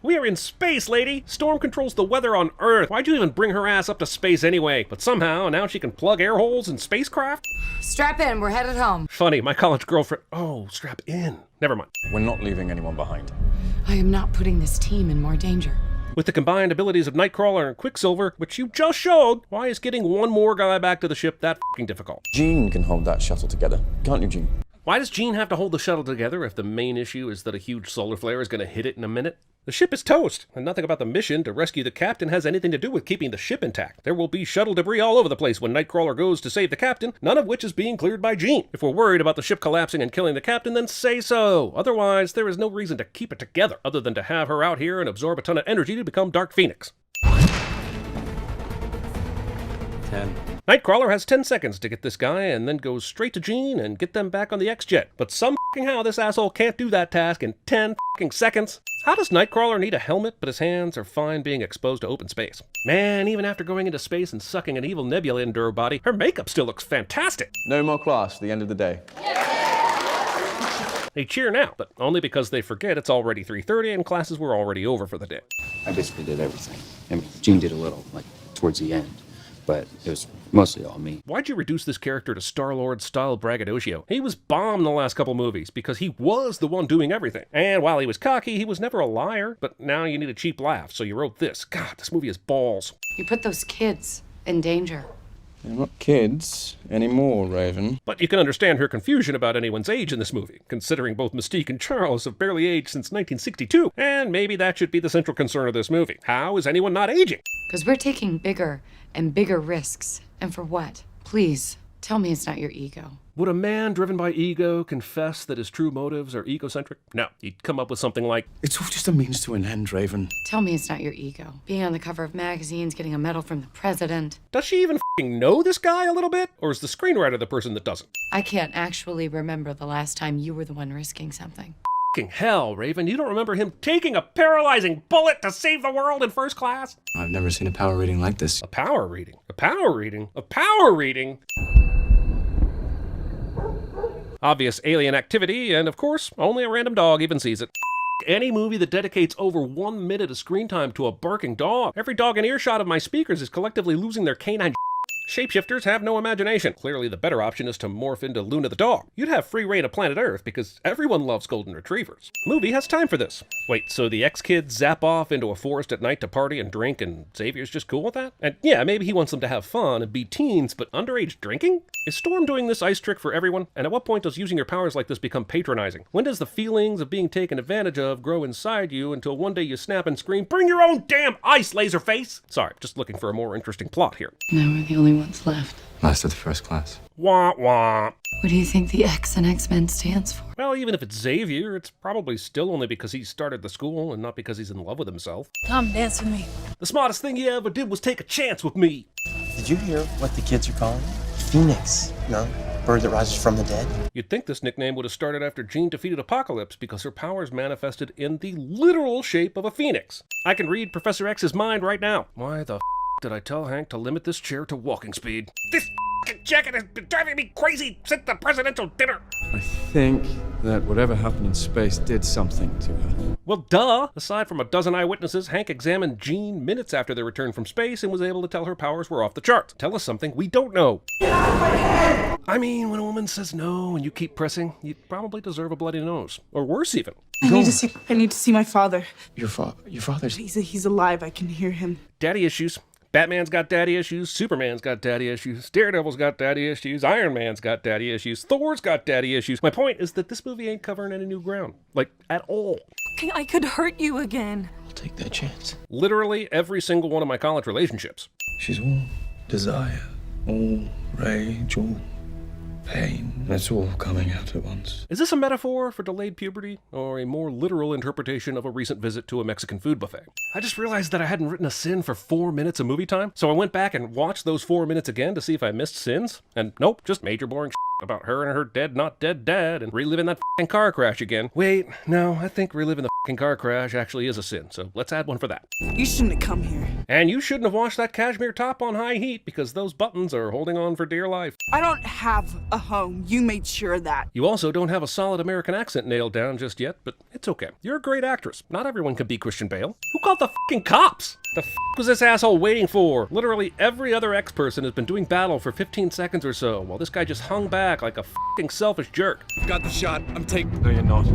We are in space, lady! Storm controls the weather on Earth. Why'd you even bring her ass up to space anyway? But somehow, now she can plug air holes in spacecraft? Strap in, we're headed home. Funny, my college girlfriend... Oh, strap in. Never mind. We're not leaving anyone behind. I am not putting this team in more danger. With the combined abilities of Nightcrawler and Quicksilver, which you just showed, why is getting one more guy back to the ship that f***ing difficult? Jean can hold that shuttle together. Can't you, Jean? Why does Jean have to hold the shuttle together if the main issue is that a huge solar flare is going to hit it in a minute? The ship is toast, and nothing about the mission to rescue the captain has anything to do with keeping the ship intact. There will be shuttle debris all over the place when Nightcrawler goes to save the captain, none of which is being cleared by Jean. If we're worried about the ship collapsing and killing the captain, then say so. Otherwise, there is no reason to keep it together, other than to have her out here and absorb a ton of energy to become Dark Phoenix. 10. Nightcrawler has 10 seconds to get this guy and then goes straight to Jean and get them back on the X-Jet. But somehow this asshole can't do that task in 10 seconds. How does Nightcrawler need a helmet but his hands are fine being exposed to open space? Man, even after going into space and sucking an evil nebula into her body, her makeup still looks fantastic. No more class, the end of the day. They cheer now, but only because they forget it's already 3:30 and classes were already over for the day. I basically did everything. I mean, Jean did a little, like, towards the end, but it was mostly all me. Why'd you reduce this character to Star-Lord style braggadocio? He was bomb the last couple movies because he was the one doing everything. And while he was cocky, he was never a liar. But now you need a cheap laugh, so you wrote this. God, this movie is balls. You put those kids in danger. They're not kids anymore, Raven. But you can understand her confusion about anyone's age in this movie, considering both Mystique and Charles have barely aged since 1962. And maybe that should be the central concern of this movie. How is anyone not aging? Because we're taking bigger and bigger risks. And for what? Please, tell me it's not your ego. Would a man driven by ego confess that his true motives are egocentric? No, he'd come up with something like, "It's all just a means to an end, Raven." Tell me it's not your ego. Being on the cover of magazines, getting a medal from the president. Does she even f***ing know this guy a little bit? Or is the screenwriter the person that doesn't? I can't actually remember the last time you were the one risking something. F***ing hell, Raven, you don't remember him taking a paralyzing bullet to save the world in first class? I've never seen a power reading like this. A power reading? A power reading? A power reading? obvious alien activity, and of course, only a random dog even sees it. Any movie that dedicates over 1 minute of screen time to a barking dog. Every dog in earshot of my speakers is collectively losing their canine. Shapeshifters have no imagination. Clearly the better option is to morph into Luna the dog. You'd have free reign of planet Earth because everyone loves golden retrievers. Movie has time for this. Wait, so the ex-kids zap off into a forest at night to party and drink and Xavier's just cool with that? And yeah, maybe he wants them to have fun and be teens, but underage drinking? Is Storm doing this ice trick for everyone? And at what point does using your powers like this become patronizing? When does the feelings of being taken advantage of grow inside you until one day you snap and scream, "Bring your own damn ice, Laserface!" Sorry, just looking for a more interesting plot here. Now we're the only ones left. Last of the first class. Wah wah. What do you think the X in X-Men stands for? Well, even if it's Xavier, it's probably still only because he started the school and not because he's in love with himself. Come dance with me. The smartest thing you ever did was take a chance with me. Did you hear what the kids are calling me? Phoenix. No, bird that rises from the dead. You'd think this nickname would have started after Jean defeated Apocalypse because her powers manifested in the literal shape of a phoenix. I can read Professor X's mind right now. Why the did I tell Hank to limit this chair to walking speed? This jacket has been driving me crazy since the presidential dinner. I think that whatever happened in space did something to her. Well, duh! Aside from a dozen eyewitnesses, Hank examined Jean minutes after their return from space and was able to tell her powers were off the charts. Tell us something we don't know. I mean, when a woman says no and you keep pressing, you probably deserve a bloody nose. Or worse even. I need to see my father. Your father's... He's alive. I can hear him. Daddy issues. Batman's got daddy issues, Superman's got daddy issues, Daredevil's got daddy issues, Iron Man's got daddy issues, Thor's got daddy issues. My point is that this movie ain't covering any new ground. Like, at all. I could hurt you again. I'll take that chance. Literally every single one of my college relationships. She's all desire, all rage, all pain. It's all coming out at once. Is this a metaphor for delayed puberty, or a more literal interpretation of a recent visit to a Mexican food buffet? I just realized that I hadn't written a sin for 4 minutes of movie time, so I went back and watched those 4 minutes again to see if I missed sins, and nope, just major boring about her and her dead not dead dad, and reliving that f***ing car crash again. Wait, no, I think reliving the f***ing car crash actually is a sin, so let's add one for that. You shouldn't have come here. And you shouldn't have washed that cashmere top on high heat, because those buttons are holding on for dear life. I don't have a home. You made sure of that. You also don't have a solid American accent nailed down just yet, but it's okay. You're a great actress. Not everyone can be Christian Bale. Who called the f***ing cops? The f*** was this asshole waiting for? Literally every other X-person has been doing battle for 15 seconds or so, while this guy just hung back like a f***ing selfish jerk. Got the shot. I'm taking... No, you're not.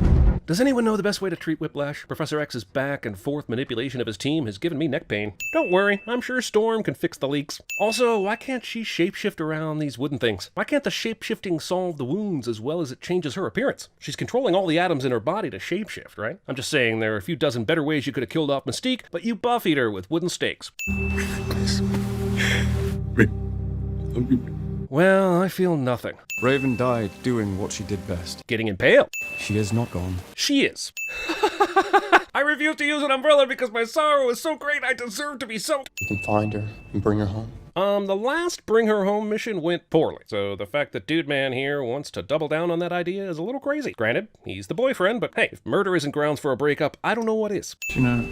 Does anyone know the best way to treat whiplash? Professor X's back and forth manipulation of his team has given me neck pain. Don't worry, I'm sure Storm can fix the leaks. Also, why can't she shapeshift around these wooden things? Why can't the shapeshifting solve the wounds as well as it changes her appearance? She's controlling all the atoms in her body to shapeshift, right? I'm just saying there are a few dozen better ways you could have killed off Mystique, but you buff-eat her with wooden stakes. Well, I feel nothing. Raven died doing what she did best. Getting impaled. She is not gone. She is. I refuse to use an umbrella because my sorrow is so great I deserve to be soaked. You can find her and bring her home. The last Bring Her Home mission went poorly, so the fact that Dude Man here wants to double down on that idea is a little crazy. Granted, he's the boyfriend, but hey, if murder isn't grounds for a breakup, I don't know what is. You know,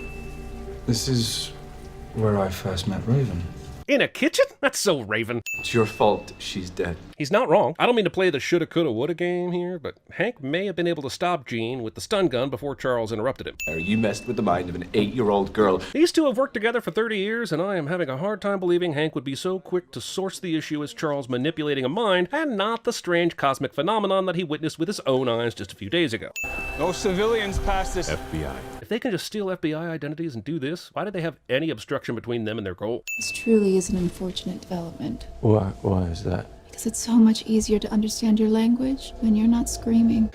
this is where I first met Raven. In a kitchen? That's so Raven. It's your fault she's dead. He's not wrong. I don't mean to play the shoulda, coulda, woulda game here, but Hank may have been able to stop Jean with the stun gun before Charles interrupted him. You messed with the mind of an 8-year-old girl. These two have worked together for 30 years, and I am having a hard time believing Hank would be so quick to source the issue as Charles manipulating a mind, and not the strange cosmic phenomenon that he witnessed with his own eyes just a few days ago. No civilians past this. FBI. If they can just steal FBI identities and do this, why do they have any obstruction between them and their goal? This truly is an unfortunate development. Why is that? Because it's so much easier to understand your language when you're not screaming.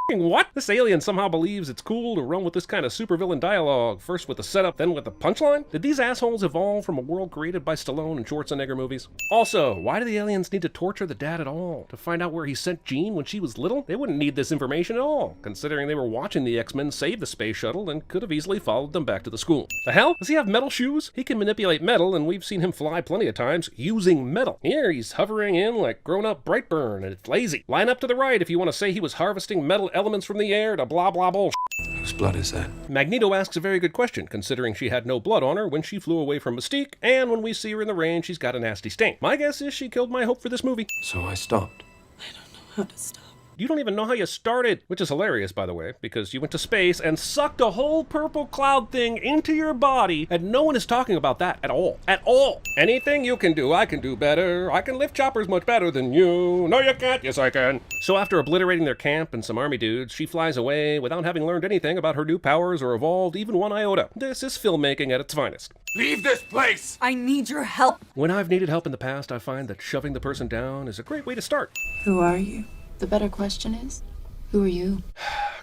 What? This alien somehow believes it's cool to run with this kind of supervillain dialogue, first with the setup, then with the punchline? Did these assholes evolve from a world created by Stallone and Schwarzenegger movies? Also, why do the aliens need to torture the dad at all? To find out where he sent Jean when she was little? They wouldn't need this information at all, considering they were watching the X-Men save the space shuttle and could have easily followed them back to the school. The hell? Does he have metal shoes? He can manipulate metal, and we've seen him fly plenty of times using metal. Here, he's hovering in like grown-up Brightburn, and it's lazy. Line up to the right if you want to say he was harvesting metal elements from the air to blah blah bullshit. Whose blood is that? Magneto asks a very good question, considering she had no blood on her when she flew away from Mystique, and when we see her in the rain, she's got a nasty stain. My guess is she killed my hope for this movie. So I stopped. I don't know. how to stop. You don't even know how you started, which is hilarious, by the way, because you went to space and sucked a whole purple cloud thing into your body, and no one is talking about that at all. At all. Anything you can do, I can do better. I can lift choppers much better than you. No, you can't. Yes, I can. So after obliterating their camp and some army dudes, she flies away without having learned anything about her new powers or evolved even one iota. This is filmmaking at its finest. Leave this place! I need your help. When I've needed help in the past, I find that shoving the person down is a great way to start. Who are you? The better question is, who are you?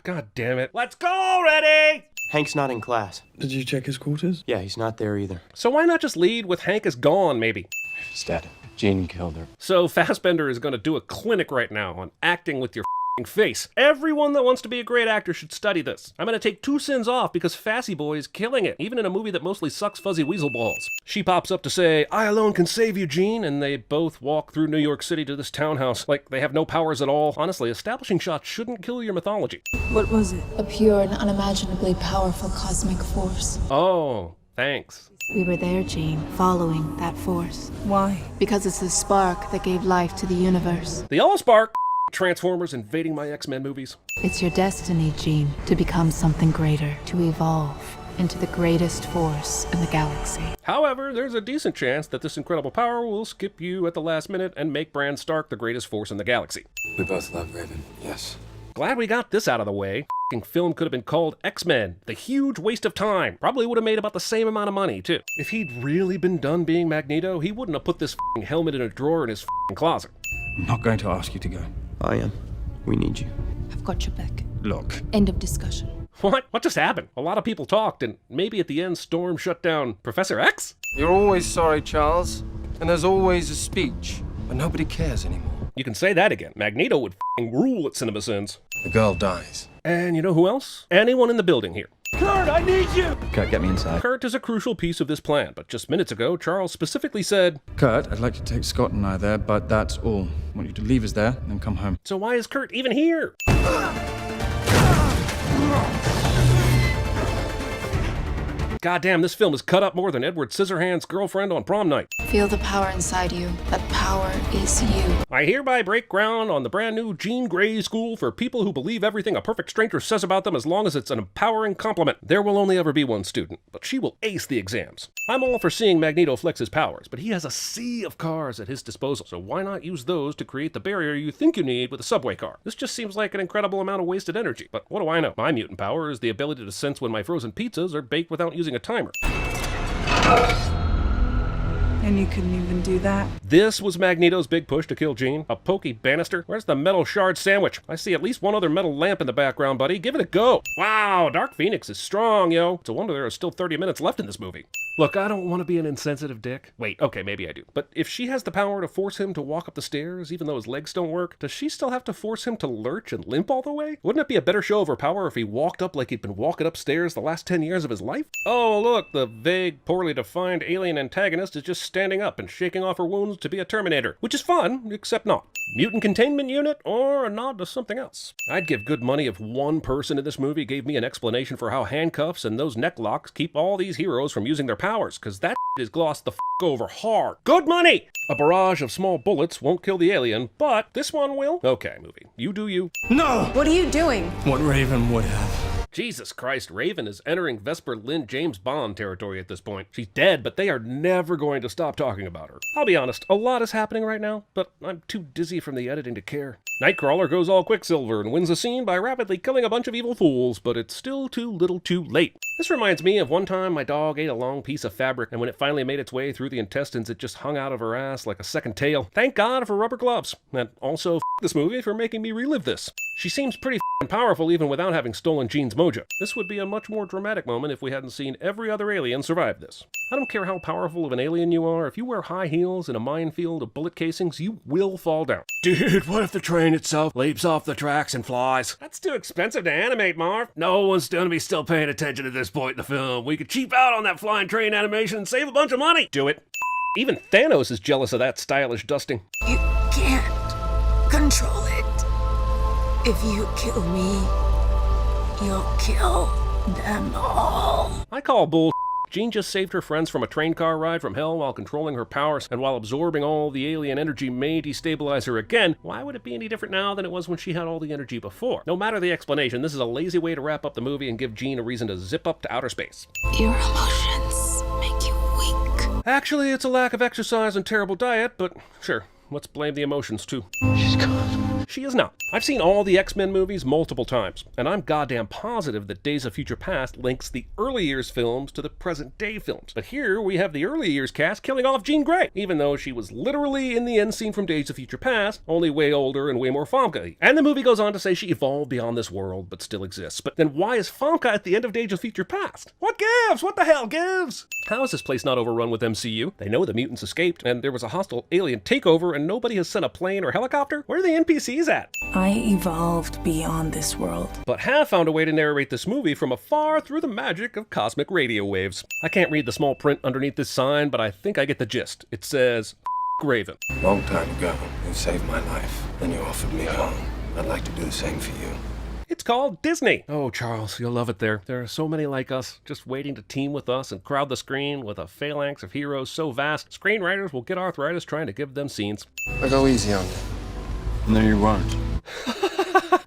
God damn it. Let's go already! Hank's not in class. Did you check his quarters? Yeah, he's not there either. So why not just lead with Hank is gone, maybe? He's dead. Jean killed her. So Fassbender is going to do a clinic right now on acting with your face. Everyone that wants to be a great actor should study this. I'm going to take 2 sins off because Fassy Boy is killing it, even in a movie that mostly sucks fuzzy weasel balls. She pops up to say, "I alone can save you, Jean," and they both walk through New York City to this townhouse like they have no powers at all. Honestly, establishing shots shouldn't kill your mythology. What was it? A pure and unimaginably powerful cosmic force. Oh, thanks. We were there, Jean, following that force. Why? Because it's the spark that gave life to the universe. The All-Spark. Transformers invading my X-Men movies. It's your destiny, Jean, to become something greater, to evolve into the greatest force in the galaxy. However, there's a decent chance that this incredible power will skip you at the last minute and make Bran Stark the greatest force in the galaxy. We both love Raven, yes. Glad we got this out of the way. Film could have been called X-Men, the huge waste of time. Probably would have made about the same amount of money, too. If he'd really been done being Magneto, he wouldn't have put this helmet in a drawer in his closet. I'm not going to ask you to go. I am. We need you. I've got your back. Look. End of discussion. What? What just happened? A lot of people talked, and maybe at the end Storm shut down Professor X? You're always sorry, Charles. And there's always a speech. But nobody cares anymore. You can say that again. Magneto would rule at CinemaSins. The girl dies. And you know who else? Anyone in the building here. Kurt, I need you! Kurt, get me inside. Kurt is a crucial piece of this plan, but just minutes ago, Charles specifically said, Kurt, I'd like to take Scott and I there, but that's all. I want you to leave us there, then come home. So why is Kurt even here? Goddamn, this film is cut up more than Edward Scissorhands' girlfriend on prom night. Feel the power inside you. That power is you. I hereby break ground on the brand new Jean Grey School for people who believe everything a perfect stranger says about them as long as it's an empowering compliment. There will only ever be one student, but she will ace the exams. I'm all for seeing Magneto flex his powers, but he has a sea of cars at his disposal, so why not use those to create the barrier you think you need with a subway car? This just seems like an incredible amount of wasted energy, but what do I know? My mutant power is the ability to sense when my frozen pizzas are baked without using a timer. And you couldn't even do that? This was Magneto's big push to kill Jean. A pokey banister? Where's the metal shard sandwich? I see at least one other metal lamp in the background, buddy. Give it a go. Wow, Dark Phoenix is strong, yo. It's a wonder there are still 30 minutes left in this movie. Look, I don't want to be an insensitive dick. Wait, okay, maybe I do. But if she has the power to force him to walk up the stairs, even though his legs don't work, does she still have to force him to lurch and limp all the way? Wouldn't it be a better show of her power if he walked up like he'd been walking upstairs the last 10 years of his life? Oh, look, the vague, poorly defined alien antagonist is just standing up and shaking off her wounds to be a Terminator, which is fun, except not. Mutant Containment Unit, or a nod to something else. I'd give good money if one person in this movie gave me an explanation for how handcuffs and those neck locks keep all these heroes from using their powers, because that is glossed the over hard. Good money! A barrage of small bullets won't kill the alien, but this one will. Okay, movie. You do you. No! What are you doing? What Raven would have. Jesus Christ, Raven is entering Vesper Lynn James Bond territory at this point. She's dead, but they are never going to stop talking about her. I'll be honest, a lot is happening right now, but I'm too dizzy from the editing to care. Nightcrawler goes all Quicksilver and wins the scene by rapidly killing a bunch of evil fools, but it's still too little too late. This reminds me of one time my dog ate a long piece of fabric, and when it finally made its way through the intestines, it just hung out of her ass like a second tail. Thank God for rubber gloves. And also, this movie for making me relive this. She seems pretty powerful even without having stolen Jean's mojo. This would be a much more dramatic moment if we hadn't seen every other alien survive this. I don't care how powerful of an alien you are, if you wear high heels in a minefield of bullet casings, you will fall down. Dude, what if the train itself leaps off the tracks and flies? That's too expensive to animate, Marv. No one's gonna be still paying attention at this point in the film. We could cheap out on that flying train animation and save a bunch of money. Do it. Even Thanos is jealous of that stylish dusting. You can't control it. If you kill me, you'll kill them all. I call bull. Jean just saved her friends from a train car ride from hell while controlling her powers and while absorbing all the alien energy may destabilize her again. Why would it be any different now than it was when she had all the energy before? No matter the explanation, this is a lazy way to wrap up the movie and give Jean a reason to zip up to outer space. Your emotions make you weak. Actually, it's a lack of exercise and terrible diet, but sure, let's blame the emotions too. She's gone. She is not. I've seen all the X-Men movies multiple times, and I'm goddamn positive that Days of Future Past links the early years films to the present day films. But here we have the early years cast killing off Jean Grey, even though she was literally in the end scene from Days of Future Past, only way older and way more Famke. And the movie goes on to say she evolved beyond this world, but still exists. But then why is Famke at the end of Days of Future Past? What gives? What the hell gives? How is this place not overrun with MCU? They know the mutants escaped, and there was a hostile alien takeover, and nobody has sent a plane or helicopter? Where are the NPCs at? I evolved beyond this world. But have found a way to narrate this movie from afar through the magic of cosmic radio waves. I can't read the small print underneath this sign, but I think I get the gist. It says, Raven. Long time ago, you saved my life. Then you offered me home. I'd like to do the same for you. It's called Disney. Oh, Charles, you'll love it there. There are so many like us, just waiting to team with us and crowd the screen with a phalanx of heroes so vast, screenwriters will get arthritis trying to give them scenes. I go easy on you. No, you won't.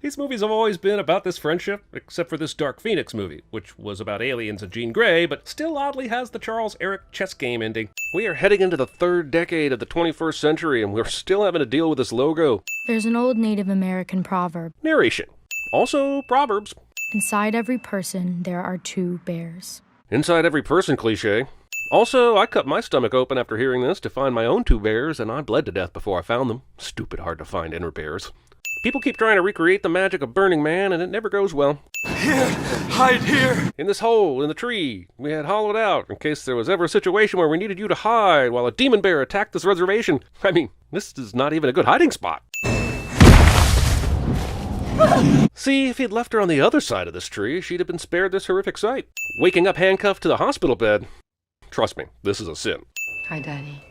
These movies have always been about this friendship, except for this Dark Phoenix movie, which was about aliens and Jean Grey, but still oddly has the Charles Eric chess game ending. We are heading into the third decade of the 21st century, and we're still having to deal with this logo. There's an old Native American proverb. Narration. Also, proverbs. Inside every person, there are two bears. Inside every person cliche. Also, I cut my stomach open after hearing this to find my own two bears, and I bled to death before I found them. Stupid hard to find inner bears. People keep trying to recreate the magic of Burning Man, and it never goes well. Here! Hide here! In this hole in the tree, we had hollowed out in case there was ever a situation where we needed you to hide while a demon bear attacked this reservation. I mean, this is not even a good hiding spot. See, if he'd left her on the other side of this tree, she'd have been spared this horrific sight. Waking up handcuffed to the hospital bed. Trust me, this is a sin. Hi, Danny.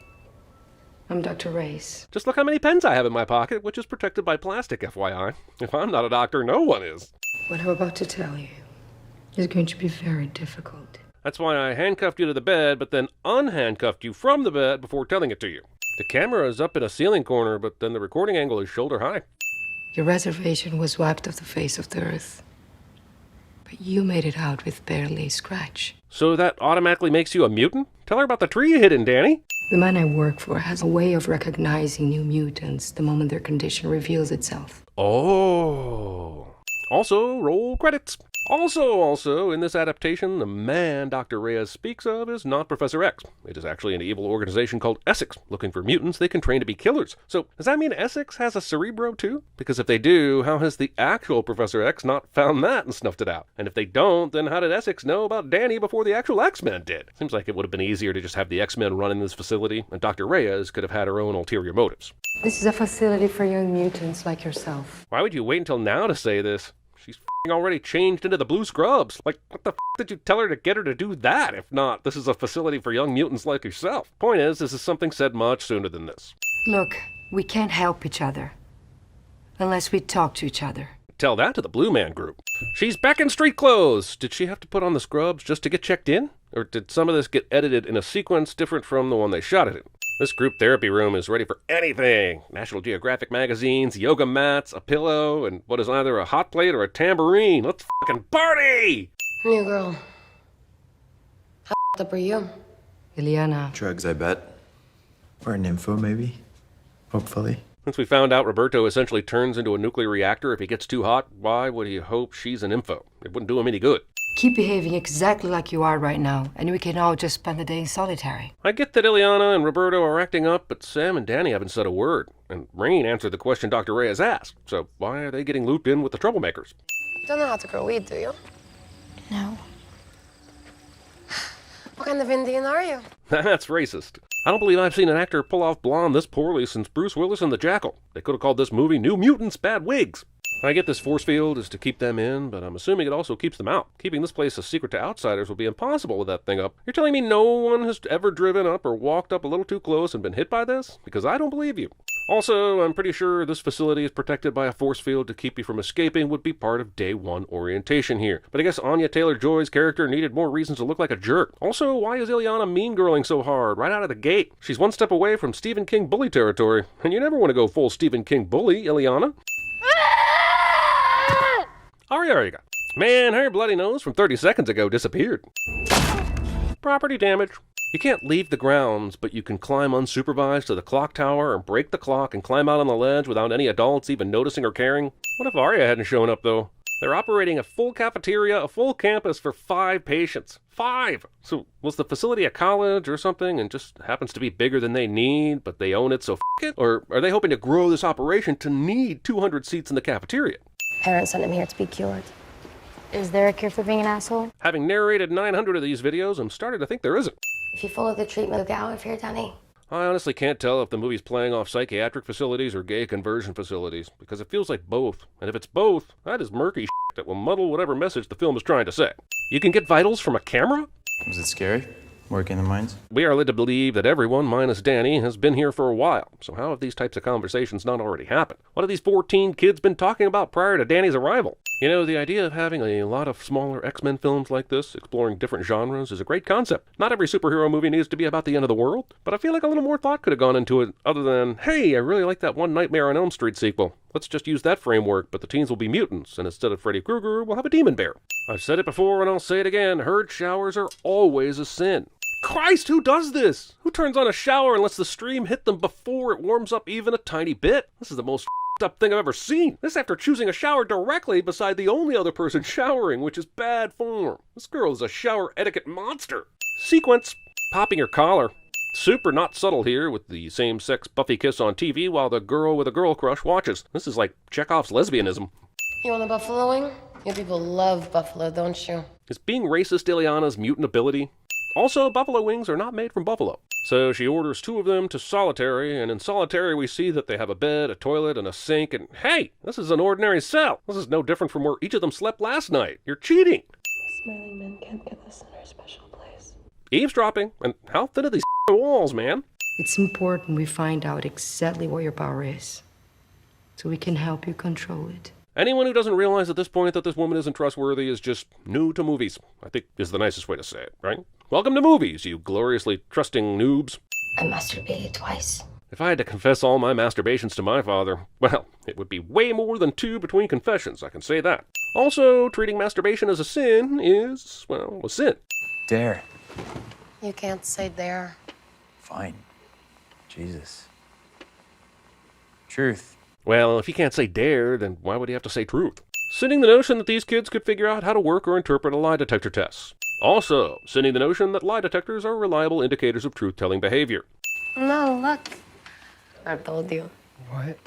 I'm Dr. Reyes. Just look how many pens I have in my pocket, which is protected by plastic, FYI. If I'm not a doctor, no one is. What I'm about to tell you is going to be very difficult. That's why I handcuffed you to the bed, but then unhandcuffed you from the bed before telling it to you. The camera is up in a ceiling corner, but then the recording angle is shoulder high. Your reservation was wiped off the face of the earth. But you made it out with barely a scratch. So that automatically makes you a mutant? Tell her about the tree you hid in, Danny. The man I work for has a way of recognizing new mutants the moment their condition reveals itself. Oh. Also, roll credits. Also, in this adaptation, the man Dr. Reyes speaks of is not Professor X. It is actually an evil organization called Essex, looking for mutants they can train to be killers. So, does that mean Essex has a Cerebro too? Because if they do, how has the actual Professor X not found that and snuffed it out? And if they don't, then how did Essex know about Danny before the actual X-Men did? Seems like it would have been easier to just have the X-Men run in this facility, and Dr. Reyes could have had her own ulterior motives. This is a facility for young mutants like yourself. Why would you wait until now to say this? She's already changed into the blue scrubs. Like, what the did you tell her to get her to do that? If not, this is a facility for young mutants like yourself. Point is, this is something said much sooner than this. Look, we can't help each other unless we talk to each other. Tell that to the Blue Man Group. She's back in street clothes. Did she have to put on the scrubs just to get checked in? Or did some of this get edited in a sequence different from the one they shot it in? This group therapy room is ready for anything. National Geographic magazines, yoga mats, a pillow, and what is either a hot plate or a tambourine. Let's fucking party! New girl. How up are you? Ileana. Drugs, I bet. Or an info, maybe. Hopefully. Since we found out Roberto essentially turns into a nuclear reactor if he gets too hot, why would he hope she's an info? It wouldn't do him any good. Keep behaving exactly like you are right now, and we can all just spend the day in solitary. I get that Ileana and Roberto are acting up, but Sam and Danny haven't said a word. And Rain answered the question Dr. Reyes asked, so why are they getting looped in with the troublemakers? Don't know how to grow weed, do you? No. What kind of Indian are you? That's racist. I don't believe I've seen an actor pull off blonde this poorly since Bruce Willis and the Jackal. They could have called this movie New Mutants, Bad Wigs. I get this force field is to keep them in, but I'm assuming it also keeps them out. Keeping this place a secret to outsiders will be impossible with that thing up. You're telling me no one has ever driven up or walked up a little too close and been hit by this? Because I don't believe you. Also, I'm pretty sure this facility is protected by a force field to keep you from escaping would be part of day one orientation here. But I guess Anya Taylor-Joy's character needed more reasons to look like a jerk. Also, why is Ileana mean-girling so hard right out of the gate? She's one step away from Stephen King bully territory, and you never want to go full Stephen King bully, Ileana. Ariga. Man, her bloody nose from 30 seconds ago disappeared. Property damage. You can't leave the grounds, but you can climb unsupervised to the clock tower and break the clock and climb out on the ledge without any adults even noticing or caring. What if Arya hadn't shown up, though? They're operating a full cafeteria, a full campus for 5 patients. 5! So, was the facility a college or something and just happens to be bigger than they need, but they own it, so f*** it? Or are they hoping to grow this operation to need 200 seats in the cafeteria? Parents sent him here to be cured. Is there a cure for being an asshole? Having narrated 900 of these videos, I'm starting to think there isn't. If you follow the treatment, you'll get out of here, Danny. I honestly can't tell if the movie's playing off psychiatric facilities or gay conversion facilities, because it feels like both. And if it's both, that is murky shit that will muddle whatever message the film is trying to say. You can get vitals from a camera? Was it scary? Working the mines? We are led to believe that everyone, minus Danny, has been here for a while. So how have these types of conversations not already happened? What have these 14 kids been talking about prior to Danny's arrival? You know, the idea of having a lot of smaller X-Men films like this, exploring different genres, is a great concept. Not every superhero movie needs to be about the end of the world, but I feel like a little more thought could have gone into it, other than, hey, I really like that one Nightmare on Elm Street sequel. Let's just use that framework, but the teens will be mutants, and instead of Freddy Krueger, we'll have a demon bear. I've said it before, and I'll say it again, herd showers are always a sin. Christ, who does this? Who turns on a shower and lets the stream hit them before it warms up even a tiny bit? This is the most up thing I've ever seen. This after choosing a shower directly beside the only other person showering, which is bad form. This girl is a shower etiquette monster. Sequence. Popping your collar. Super not subtle here with the same-sex Buffy kiss on TV while the girl with a girl crush watches. This is like Chekhov's lesbianism. You want a buffalo wing? You people love buffalo, don't you? Is being racist Ileana's mutant ability? Also, buffalo wings are not made from buffalo. So she orders 2 of them to solitary, and in solitary we see that they have a bed, a toilet, and a sink, and hey, this is an ordinary cell. This is no different from where each of them slept last night. You're cheating. Smiling men can't get us in our special place. Eavesdropping, and how thin are these walls, man? It's important we find out exactly what your power is, so we can help you control it. Anyone who doesn't realize at this point that this woman isn't trustworthy is just new to movies, I think is the nicest way to say it, right? Welcome to movies, you gloriously trusting noobs. I masturbated twice. If I had to confess all my masturbations to my father, well, it would be way more than 2 between confessions, I can say that. Also, treating masturbation as a sin is, well, a sin. Dare. You can't say dare. Fine. Jesus. Truth. Well, if he can't say dare, then why would he have to say truth? Sending the notion that these kids could figure out how to work or interpret a lie detector test. Also, sending the notion that lie detectors are reliable indicators of truth-telling behavior. No, look. I told you. What?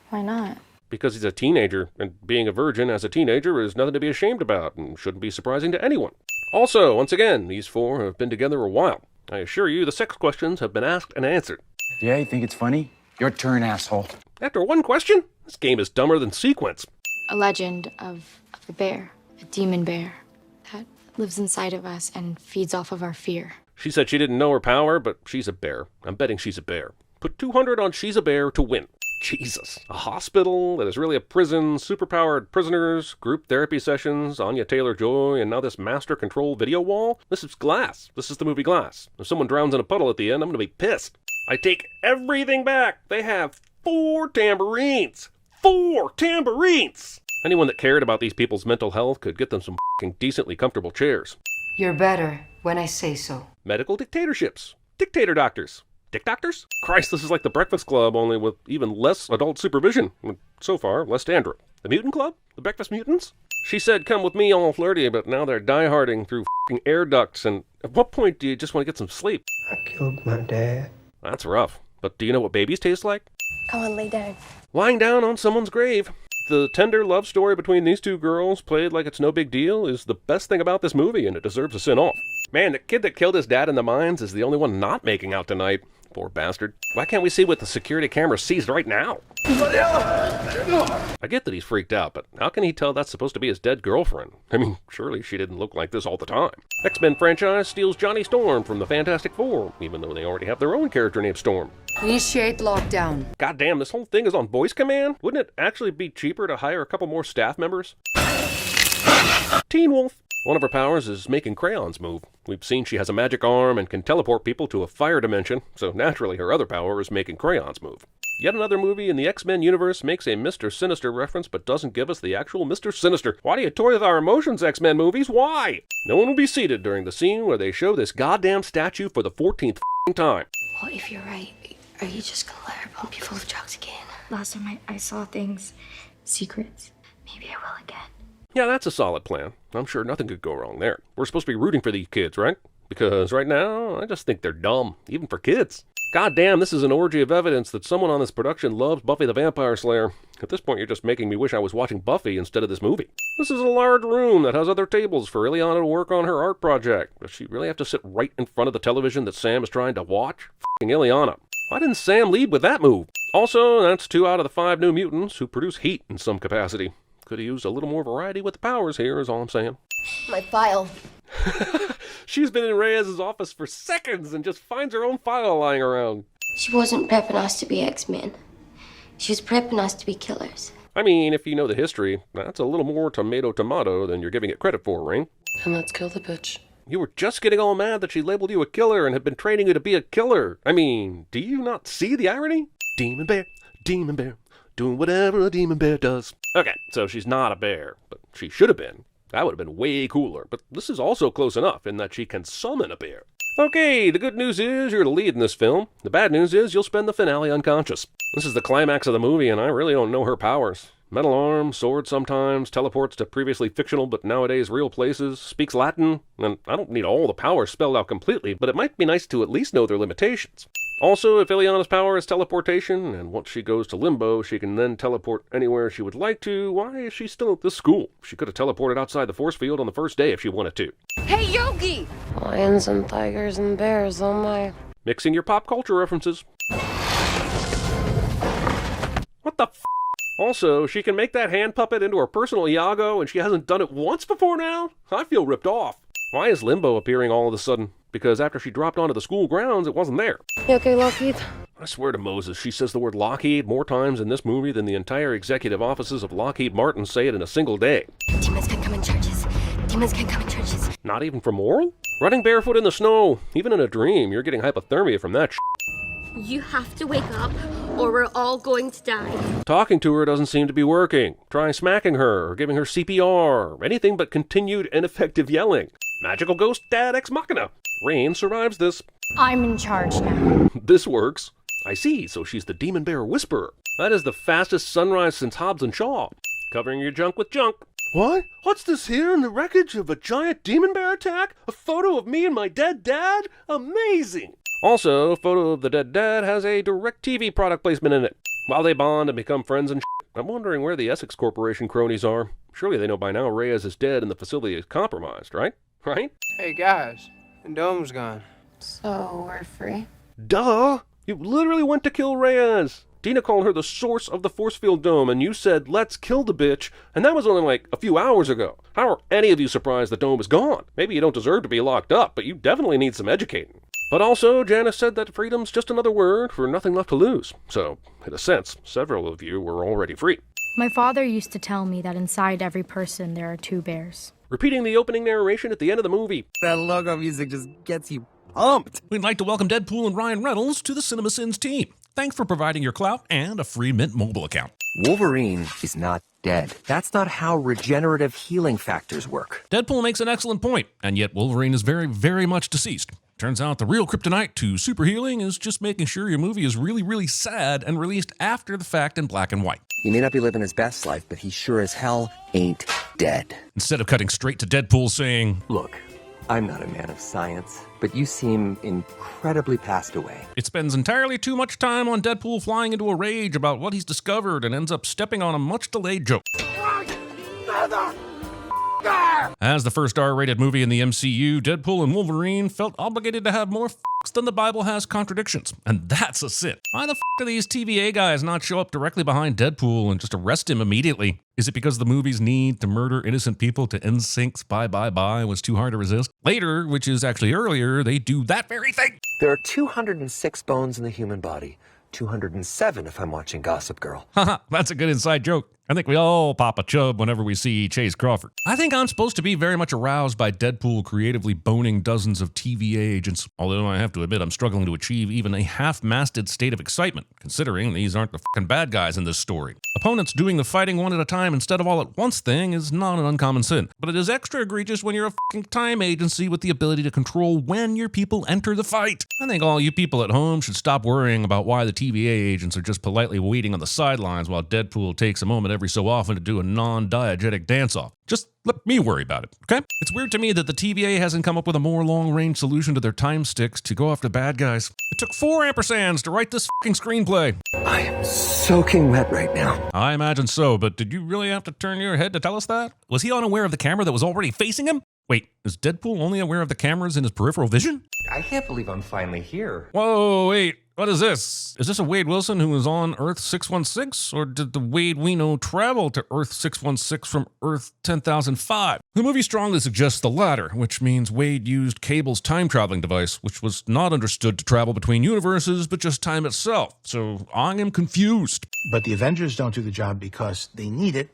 Why not? Because he's a teenager, and being a virgin as a teenager is nothing to be ashamed about, and shouldn't be surprising to anyone. Also, once again, these 4 have been together a while. I assure you, the sex questions have been asked and answered. Yeah, you think it's funny? Your turn, asshole. After 1 question? This game is dumber than Sequence. A legend of a bear, a demon bear, that lives inside of us and feeds off of our fear. She said she didn't know her power, but she's a bear. I'm betting she's a bear. Put 200 on she's a bear to win. Jesus. A hospital that is really a prison, superpowered prisoners, group therapy sessions, Anya Taylor-Joy, and now this master control video wall? This is Glass. This is the movie Glass. If someone drowns in a puddle at the end, I'm going to be pissed. I take everything back. They have 4 tambourines. 4 tambourines! Anyone that cared about these people's mental health could get them some f***ing decently comfortable chairs. You're better when I say so. Medical dictatorships. Dictator doctors. Dick doctors? Christ, this is like the Breakfast Club, only with even less adult supervision. So far, less Dandruff. The Mutant Club? The Breakfast Mutants? She said, come with me all flirty, but now they're dieharding through f***ing air ducts, and at what point do you just want to get some sleep? I killed my dad. That's rough. But do you know what babies taste like? Come on, lay down. Lying down on someone's grave. The tender love story between these 2 girls, played like it's no big deal, is the best thing about this movie, and it deserves a send-off. Man, the kid that killed his dad in the mines is the only one not making out tonight. Poor bastard. Why can't we see what the security camera sees right now? I get that he's freaked out, but how can he tell that's supposed to be his dead girlfriend? I mean, surely she didn't look like this all the time. X-Men franchise steals Johnny Storm from the Fantastic Four, even though they already have their own character named Storm. Initiate lockdown. Goddamn, this whole thing is on voice command? Wouldn't it actually be cheaper to hire a couple more staff members? Teen Wolf. One of her powers is making crayons move. We've seen she has a magic arm and can teleport people to a fire dimension, so naturally her other power is making crayons move. Yet another movie in the X-Men universe makes a Mr. Sinister reference but doesn't give us the actual Mr. Sinister. Why do you toy with our emotions, X-Men movies? Why? No one will be seated during the scene where they show this goddamn statue for the 14th time. Well, if you're right, are you just gonna let her pump you full of drugs again? Last time I saw things, secrets. Maybe I will again. Yeah, that's a solid plan. I'm sure nothing could go wrong there. We're supposed to be rooting for these kids, right? Because right now, I just think they're dumb, even for kids. God damn, this is an orgy of evidence that someone on this production loves Buffy the Vampire Slayer. At this point, you're just making me wish I was watching Buffy instead of this movie. This is a large room that has other tables for Ileana to work on her art project. Does she really have to sit right in front of the television that Sam is trying to watch? F***ing Ileana. Why didn't Sam lead with that move? Also, that's 2 out of the 5 new mutants who produce heat in some capacity. Could have used a little more variety with the powers here, is all I'm saying. My file. She's been in Reyes' office for seconds and just finds her own file lying around. She wasn't prepping us to be X-Men. She was prepping us to be killers. I mean, if you know the history, that's a little more tomato than you're giving it credit for, Rain. And let's kill the bitch. You were just getting all mad that she labeled you a killer and had been training you to be a killer. I mean, do you not see the irony? Demon bear, doing whatever a demon bear does. Okay, so she's not a bear, but she should have been. That would have been way cooler, but this is also close enough in that she can summon a bear. Okay, the good news is you're the lead in this film. The bad news is you'll spend the finale unconscious. This is the climax of the movie, and I really don't know her powers. Metal arm, sword sometimes, teleports to previously fictional but nowadays real places, speaks Latin, and I don't need all the powers spelled out completely, but it might be nice to at least know their limitations. Also, if Ileana's power is teleportation, and once she goes to limbo, she can then teleport anywhere she would like to, why is she still at this school? She could have teleported outside the force field on the first day if she wanted to. Hey, Yogi! Lions and tigers and bears, oh my. Mixing your pop culture references. What the f***? Also, she can make that hand puppet into her personal Iago, and she hasn't done it once before now? I feel ripped off. Why is Limbo appearing all of a sudden? Because after she dropped onto the school grounds, it wasn't there. You okay, Lockheed? I swear to Moses, she says the word Lockheed more times in this movie than the entire executive offices of Lockheed Martin say it in a single day. Demons can come in churches. Demons can come in churches. Not even from Oral? Running barefoot in the snow. Even in a dream, you're getting hypothermia from that You have to wake up, or we're all going to die. Talking to her doesn't seem to be working. Try smacking her, or giving her CPR, anything but continued ineffective yelling. Magical ghost dad ex machina. Rain survives this. I'm in charge now. This works. I see, so she's the Demon Bear Whisperer. That is the fastest sunrise since Hobbs and Shaw. Covering your junk with junk. What? What's this here in the wreckage of a giant demon bear attack? A photo of me and my dead dad? Amazing! Also, a photo of the dead dad has a DirecTV product placement in it. While they bond and become friends and shit, I'm wondering where the Essex Corporation cronies are. Surely they know by now Reyes is dead and the facility is compromised, right? Right? Hey guys, the dome's gone. So, we're free? Duh! You literally went to kill Reyes! Dina called her the source of the force field dome, and you said, let's kill the bitch, and that was only like a few hours ago. How are any of you surprised the dome is gone? Maybe you don't deserve to be locked up, but you definitely need some educating. But also, Janice said that freedom's just another word for nothing left to lose. So, in a sense, several of you were already free. My father used to tell me that inside every person there are 2 bears. Repeating the opening narration at the end of the movie. That logo music just gets you pumped. We'd like to welcome Deadpool and Ryan Reynolds to the CinemaSins team. Thanks for providing your clout and a free Mint mobile account. Wolverine is not dead. That's not how regenerative healing factors work. Deadpool makes an excellent point, and yet Wolverine is very, very much deceased. Turns out the real kryptonite to super healing is just making sure your movie is really, really sad and released after the fact in black and white. He may not be living his best life, but he sure as hell ain't dead. Instead of cutting straight to Deadpool saying, Look, I'm not a man of science, but you seem incredibly passed away. It spends entirely too much time on Deadpool flying into a rage about what he's discovered and ends up stepping on a much-delayed joke. As the first R-rated movie in the MCU, Deadpool and Wolverine felt obligated to have more f***s than the Bible has contradictions. And that's a sin. Why the f*** do these TVA guys not show up directly behind Deadpool and just arrest him immediately? Is it because the movie's need to murder innocent people to NSYNC's Bye Bye Bye was too hard to resist? Later, which is actually earlier, they do that very thing. There are 206 bones in the human body. 207 if I'm watching Gossip Girl. Haha, that's a good inside joke. I think we all pop a chub whenever we see Chase Crawford. I think I'm supposed to be very much aroused by Deadpool creatively boning dozens of TVA agents, although I have to admit I'm struggling to achieve even a half-masted state of excitement, considering these aren't the fucking bad guys in this story. Opponents doing the fighting one at a time instead of all at once thing is not an uncommon sin, but it is extra egregious when you're a fucking time agency with the ability to control when your people enter the fight. I think all you people at home should stop worrying about why the TVA agents are just politely waiting on the sidelines while Deadpool takes a moment every so often to do a non-diegetic dance-off. Just let me worry about it, okay? It's weird to me that the TVA hasn't come up with a more long-range solution to their time sticks to go after bad guys. It took 4 ampersands to write this fucking screenplay. I am soaking wet right now. I imagine so, but did you really have to turn your head to tell us that? Was he unaware of the camera that was already facing him? Wait, is Deadpool only aware of the cameras in his peripheral vision? I can't believe I'm finally here. Whoa, wait, what is this? Is this a Wade Wilson who was on Earth 616? Or did the Wade we know travel to Earth 616 from Earth 10,005? The movie strongly suggests the latter, which means Wade used Cable's time-traveling device, which was not understood to travel between universes, but just time itself. So I am confused. But the Avengers don't do the job because they need it.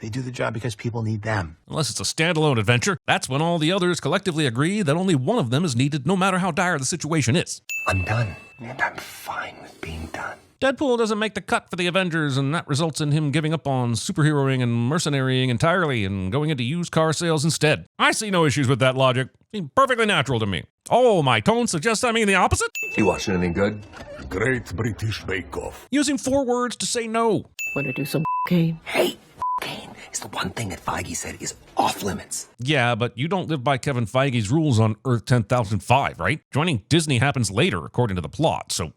They do the job because people need them. Unless it's a standalone adventure, that's when all the others collectively agree that only one of them is needed no matter how dire the situation is. I'm done, and I'm fine with being done. Deadpool doesn't make the cut for the Avengers, and that results in him giving up on superheroing and mercenarying entirely and going into used car sales instead. I see no issues with that logic. Seems perfectly natural to me. Oh, my tone suggests I mean the opposite? You watching anything good? Great British Bake Off. Using 4 words to say no. Wanna do some cocaine? Hey! Cocaine is the one thing that Feige said is off limits. Yeah, but you don't live by Kevin Feige's rules on Earth 10,005, right? Joining Disney happens later, according to the plot, so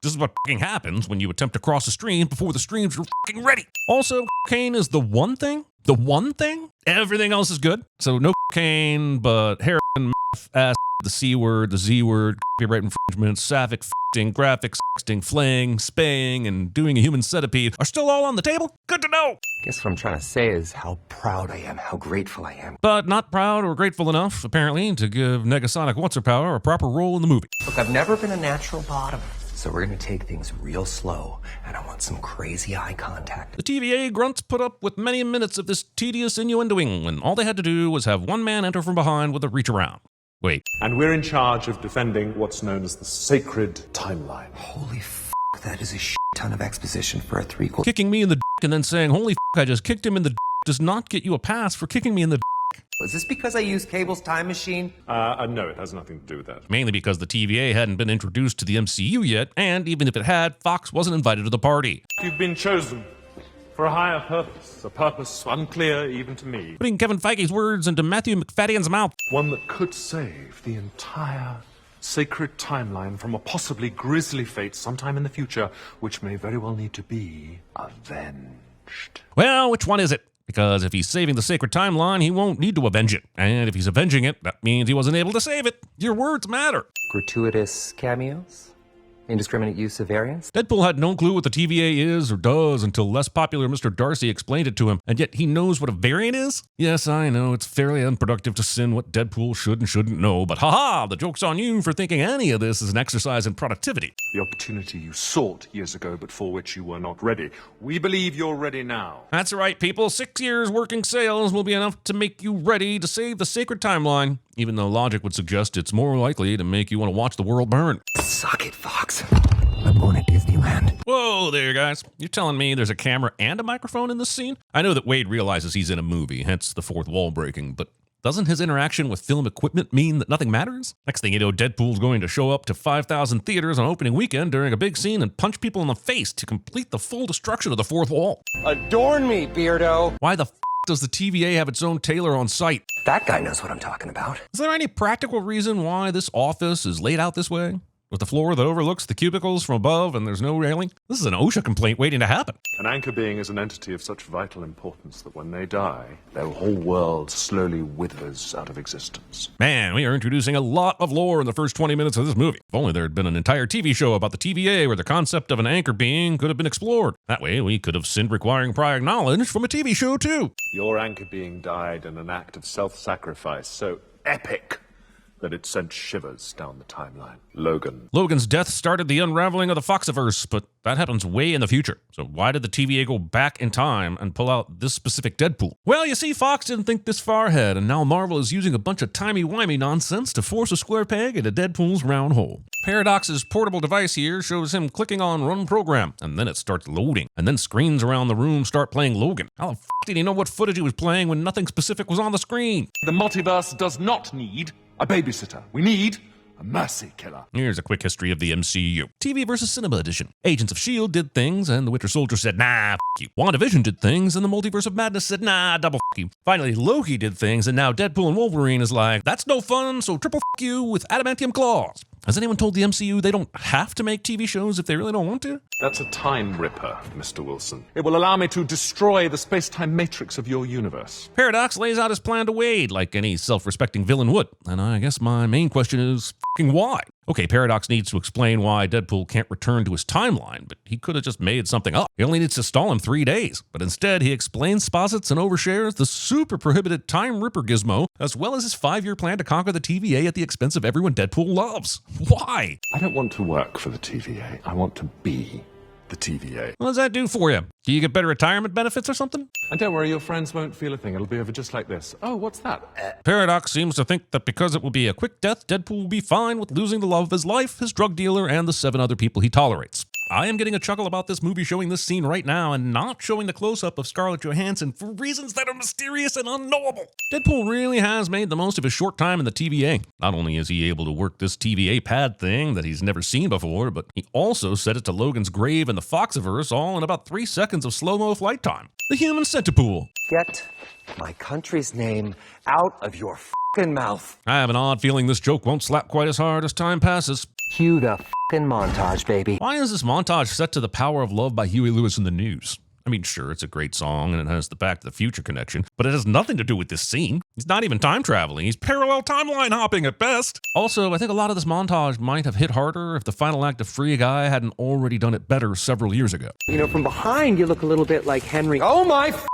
this is what fucking happens when you attempt to cross a stream before the streams are fucking ready. Also, cocaine is the one thing? The one thing? Everything else is good. So no cocaine, but heroin, meth, ass, the C word, the Z word, copyright infringement, sapphic f***ing, graphic sexting, flaying, spaying, and doing a human centipede are still all on the table? Good to know! Guess what I'm trying to say is how proud I am, how grateful I am. But not proud or grateful enough, apparently, to give Negasonic What's-Her-Power a proper role in the movie. Look, I've never been a natural bottom, so we're gonna take things real slow, and I want some crazy eye contact. The TVA grunts put up with many minutes of this tedious innuendoing when all they had to do was have one man enter from behind with a reach around. Wait. And we're in charge of defending what's known as the sacred timeline. Holy f***, that is a ton of exposition for a threequel. Kicking me in the dick and then saying, holy f***, I just kicked him in the dick does not get you a pass for kicking me in the dick. Was this because I used Cable's time machine? No, it has nothing to do with that. Mainly because the TVA hadn't been introduced to the MCU yet, and even if it had, Fox wasn't invited to the party. You've been chosen for a higher purpose, a purpose unclear even to me. Putting Kevin Feige's words into Matthew McFadden's mouth. One that could save the entire sacred timeline from a possibly grisly fate sometime in the future, which may very well need to be avenged. Well, which one is it? Because if he's saving the sacred timeline, he won't need to avenge it. And if he's avenging it, that means he wasn't able to save it. Your words matter. Gratuitous cameos? Indiscriminate use of variants? Deadpool had no clue what the TVA is or does until less popular Mr. Darcy explained it to him, and yet he knows what a variant is? Yes, I know, it's fairly unproductive to sin what Deadpool should and shouldn't know, but haha, the joke's on you for thinking any of this is an exercise in productivity. The opportunity you sought years ago, but for which you were not ready. We believe you're ready now. That's right, people. 6 years working sales will be enough to make you ready to save the sacred timeline, even though logic would suggest it's more likely to make you want to watch the world burn. Suck it, Fox. I'm going to Disneyland. Whoa there, guys. You're telling me there's a camera and a microphone in this scene? I know that Wade realizes he's in a movie, hence the fourth wall breaking, but doesn't his interaction with film equipment mean that nothing matters? Next thing you know, Deadpool's going to show up to 5,000 theaters on opening weekend during a big scene and punch people in the face to complete the full destruction of the fourth wall. Adorn me, Beardo. Why the f*** does the TVA have its own tailor on site? That guy knows what I'm talking about. Is there any practical reason why this office is laid out this way? with the floor that overlooks the cubicles from above and there's no railing? This is an OSHA complaint waiting to happen. An anchor being is an entity of such vital importance that when they die, their whole world slowly withers out of existence. Man, we are introducing a lot of lore in the first 20 minutes of this movie. If only there had been an entire TV show about the TVA where the concept of an anchor being could have been explored. That way, we could have sinned requiring prior knowledge from a TV show too. Your anchor being died in an act of self-sacrifice so epic that it sent shivers down the timeline. Logan. Logan's death started the unraveling of the Foxiverse, but that happens way in the future. So why did the TVA go back in time and pull out this specific Deadpool? Well, you see, Fox didn't think this far ahead, and now Marvel is using a bunch of timey-wimey nonsense to force a square peg into Deadpool's round hole. Paradox's portable device here shows him clicking on Run Program, and then it starts loading, and then screens around the room start playing Logan. How the f*** did he know what footage he was playing when nothing specific was on the screen? The multiverse does not need a babysitter. We need a mercy killer. Here's a quick history of the MCU. TV versus Cinema Edition. Agents of S.H.I.E.L.D. did things, and the Winter Soldier said, nah, f*** you. WandaVision did things, and the Multiverse of Madness said, nah, double f*** you. Finally, Loki did things, and now Deadpool and Wolverine is like, that's no fun, so triple f*** you with adamantium claws. Has anyone told the MCU they don't have to make TV shows if they really don't want to? That's a time ripper, Mr. Wilson. It will allow me to destroy the space-time matrix of your universe. Paradox lays out his plan to Wade, like any self-respecting villain would. And I guess my main question is, f***ing why? Okay, Paradox needs to explain why Deadpool can't return to his timeline, but he could have just made something up. He only needs to stall him 3 days. But instead, he explains, posits, and overshares the super prohibited Time Ripper gizmo, as well as his 5-year plan to conquer the TVA at the expense of everyone Deadpool loves. Why? I don't want to work for the TVA. I want to be the TVA. What does that do for you? Do you get better retirement benefits or something? And don't worry, your friends won't feel a thing. It'll be over just like this. Oh, what's that? Paradox seems to think that because it will be a quick death, Deadpool will be fine with losing the love of his life, his drug dealer, and the 7 other people he tolerates. I am getting a chuckle about this movie showing this scene right now and not showing the close-up of Scarlett Johansson for reasons that are mysterious and unknowable. Deadpool really has made the most of his short time in the TVA. Not only is he able to work this TVA pad thing that he's never seen before, but he also set it to Logan's grave in the Foxiverse all in about 3 seconds of slow-mo flight time. The human Centipool. Get my country's name out of your f***ing mouth. I have an odd feeling this joke won't slap quite as hard as time passes. Cue the f***ing montage, baby. Why is this montage set to The Power of Love by Huey Lewis in the News? I mean, sure, it's a great song and it has the Back to the Future connection, but it has nothing to do with this scene. He's not even time traveling. He's parallel timeline hopping at best. Also, I think a lot of this montage might have hit harder if the final act of Free Guy hadn't already done it better several years ago. You know, from behind you look a little bit like Henry. Oh my f***!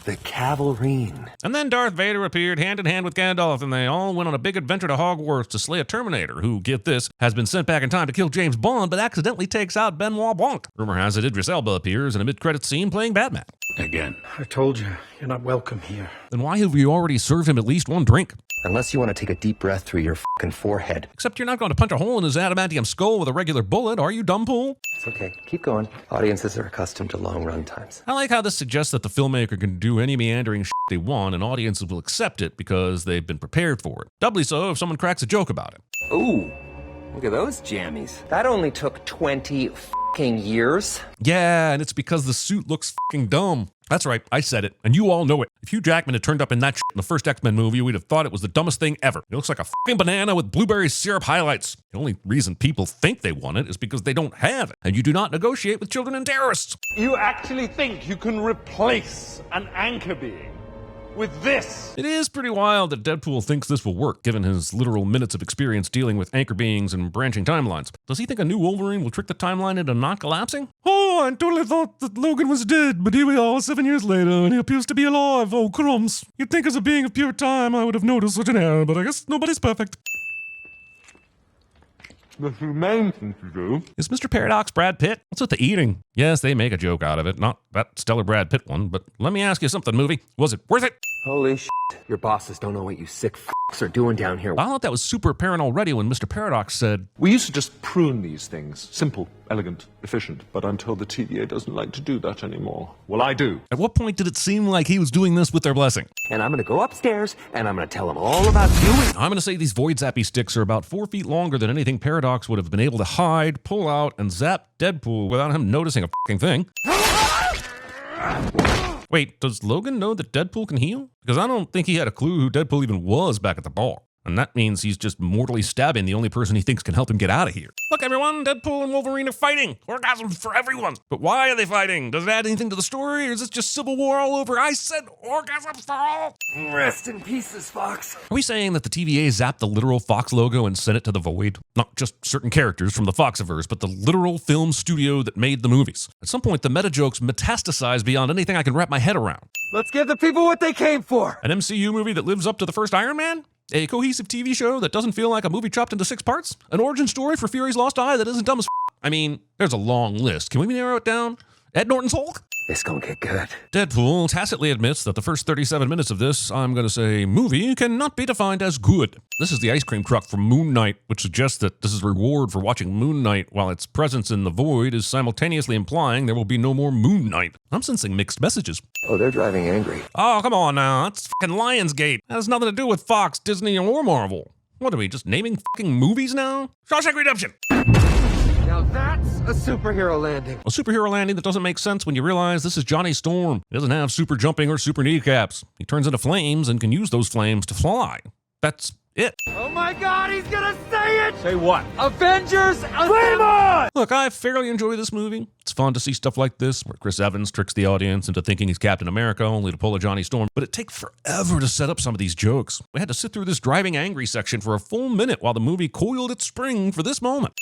The Cavalrine. And then Darth Vader appeared hand in hand with Gandalf, and they all went on a big adventure to Hogwarts to slay a Terminator who, get this, has been sent back in time to kill James Bond, but accidentally takes out Benoit Blanc. Rumor has it Idris Elba appears in a mid-credits scene playing Batman. Again. I told you, you're not welcome here. Then why have you already served him at least one drink? Unless you want to take a deep breath through your f***ing forehead. Except you're not going to punch a hole in his adamantium skull with a regular bullet, are you, Dumbpool? It's okay. Keep going. Audiences are accustomed to long run times. I like how this suggests that the filmmaker can do any meandering shit they want and audiences will accept it because they've been prepared for it. Doubly so if someone cracks a joke about it. Ooh, look at those jammies. That only took 20 f***ing years. Yeah, and it's because the suit looks f***ing dumb. That's right, I said it, and you all know it. If Hugh Jackman had turned up in that shit in the first X-Men movie, we'd have thought it was the dumbest thing ever. It looks like a f***ing banana with blueberry syrup highlights. The only reason people think they want it is because they don't have it, and you do not negotiate with children and terrorists. You actually think you can replace an anchor being with this? It is pretty wild that Deadpool thinks this will work, given his literal minutes of experience dealing with anchor beings and branching timelines. Does he think a new Wolverine will trick the timeline into not collapsing? Oh, I totally thought that Logan was dead, but here we are 7 years later, and he appears to be alive. Oh, crumbs. You'd think as a being of pure time I would have noticed such an error, but I guess nobody's perfect. The main thing to do is Mr. Paradox Brad Pitt? What's with the eating? Yes, they make a joke out of it, not that stellar Brad Pitt one, but let me ask you something, movie. Was it worth it? Holy shit. Your bosses don't know what you sick f***s are doing down here. I thought that was super apparent already when Mr. Paradox said, we used to just prune these things. Simple, elegant, efficient. But I'm told the TVA doesn't like to do that anymore. Well, I do. At what point did it seem like he was doing this with their blessing? And I'm going to go upstairs, and I'm going to tell them all about you. I'm going to say these Void Zappy sticks are about 4 feet longer than anything Paradox would have been able to hide, pull out, and zap Deadpool without him noticing a fucking thing. Wait, does Logan know that Deadpool can heal? Because I don't think he had a clue who Deadpool even was back at the bar. And that means he's just mortally stabbing the only person he thinks can help him get out of here. Look, everyone, Deadpool and Wolverine are fighting. Orgasms for everyone. But why are they fighting? Does it add anything to the story, or is this just Civil War all over? I said orgasms for all. Rest in pieces, Fox. Are we saying that the TVA zapped the literal Fox logo and sent it to the void? Not just certain characters from the Foxiverse, but the literal film studio that made the movies. At some point, the meta jokes metastasize beyond anything I can wrap my head around. Let's give the people what they came for. An MCU movie that lives up to the first Iron Man? A cohesive TV show that doesn't feel like a movie chopped into 6 parts? An origin story for Fury's lost eye that isn't dumb as I mean, there's a long list. Can we narrow it down? Ed Norton's Hulk? It's gonna get good. Deadpool tacitly admits that the first 37 minutes of this, I'm going to say, movie cannot be defined as good. This is the ice cream truck from Moon Knight, which suggests that this is a reward for watching Moon Knight while its presence in the void is simultaneously implying there will be no more Moon Knight. I'm sensing mixed messages. Oh, they're driving angry. Oh, come on now. It's fucking Lionsgate. That has nothing to do with Fox, Disney, or Marvel. What are we, just naming fucking movies now? Shawshank Redemption! Now that's a superhero landing. A superhero landing that doesn't make sense when you realize this is Johnny Storm. He doesn't have super jumping or super kneecaps. He turns into flames and can use those flames to fly. That's it. Oh my God, he's gonna say it! Say what? Avengers Assemble! Look, I fairly enjoy this movie. It's fun to see stuff like this, where Chris Evans tricks the audience into thinking he's Captain America only to pull a Johnny Storm. But it takes forever to set up some of these jokes. We had to sit through this driving angry section for a full minute while the movie coiled its spring for this moment.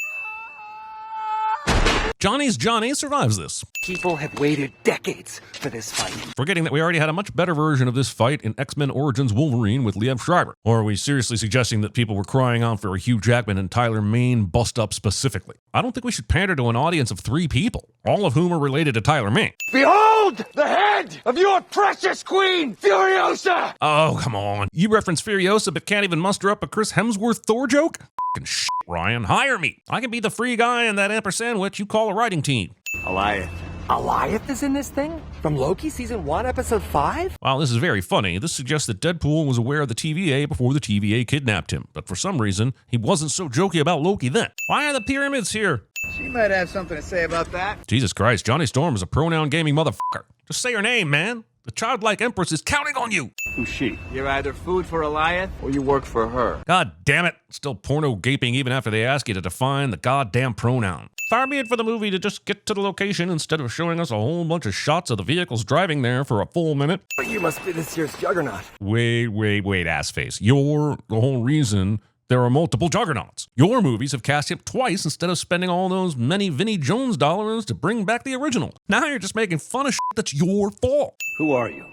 Johnny's Johnny survives this. People have waited decades for this fight. Forgetting that we already had a much better version of this fight in X-Men Origins Wolverine with Liev Schreiber. Or are we seriously suggesting that people were crying out for a Hugh Jackman and Tyler Mane bust-up specifically? I don't think we should pander to an audience of 3 people, all of whom are related to Tyler Mane. Behold the head of your precious queen, Furiosa! Oh, come on. You reference Furiosa but can't even muster up a Chris Hemsworth Thor joke? F***ing shit, Ryan. Hire me. I can be the free guy in that ampersand sandwich you call a writing team. Goliath is in this thing? From Loki Season 1, Episode 5? While this is very funny, this suggests that Deadpool was aware of the TVA before the TVA kidnapped him. But for some reason, he wasn't so jokey about Loki then. Why are the pyramids here? She might have something to say about that. Jesus Christ, Johnny Storm is a pronoun gaming motherfucker. Just say her name, man. The childlike empress is counting on you. Who's she? You're either food for Goliath or you work for her. God damn it. Still porno gaping even after they ask you to define the goddamn pronoun. Far be it for the movie to just get to the location instead of showing us a whole bunch of shots of the vehicles driving there for a full minute. But you must be this year's Juggernaut. Wait, assface. You're the whole reason there are multiple Juggernauts. Your movies have cast him twice instead of spending all those many Vinnie Jones dollars to bring back the original. Now you're just making fun of shit that's your fault. Who are you?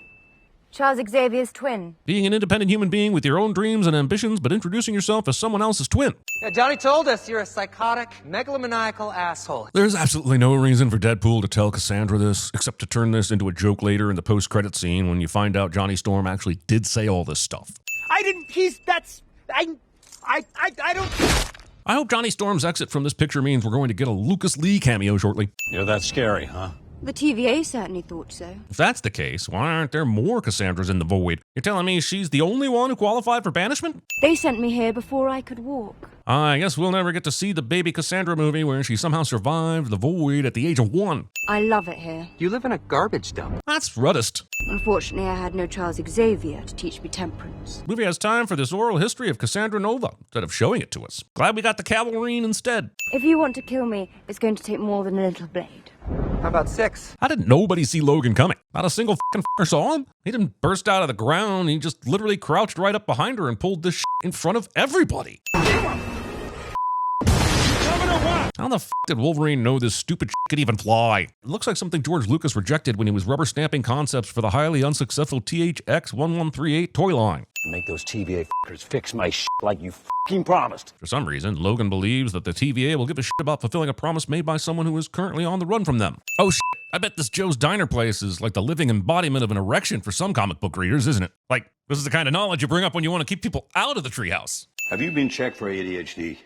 Charles Xavier's twin. Being an independent human being with your own dreams and ambitions, but introducing yourself as someone else's twin. Yeah, Johnny told us you're a psychotic, megalomaniacal asshole. There's absolutely no reason for Deadpool to tell Cassandra this, except to turn this into a joke later in the post-credit scene when you find out Johnny Storm actually did say all this stuff. I don't... I hope Johnny Storm's exit from this picture means we're going to get a Lucas Lee cameo shortly. You're that scary, huh? The TVA certainly thought so. If that's the case, why aren't there more Cassandras in the void? You're telling me she's the only one who qualified for banishment? They sent me here before I could walk. I guess we'll never get to see the baby Cassandra movie where she somehow survived the void at the age of 1. I love it here. You live in a garbage dump. That's ruddest. Unfortunately, I had no Charles Xavier to teach me temperance. Movie has time for this oral history of Cassandra Nova instead of showing it to us. Glad we got the cavalry instead. If you want to kill me, it's going to take more than a little blade. How about 6? How did nobody see Logan coming? Not a single fucking fucker saw him. He didn't burst out of the ground. He just literally crouched right up behind her and pulled this shit in front of everybody. How the f*** did Wolverine know this stupid shit could even fly? It looks like something George Lucas rejected when he was rubber stamping concepts for the highly unsuccessful THX-1138 toy line. Make those TVA fuckers fix my shit like you fucking promised. For some reason, Logan believes that the TVA will give a shit about fulfilling a promise made by someone who is currently on the run from them. Oh shit, I bet this Joe's Diner place is like the living embodiment of an erection for some comic book readers, isn't it? Like, this is the kind of knowledge you bring up when you want to keep people out of the treehouse. Have you been checked for ADHD?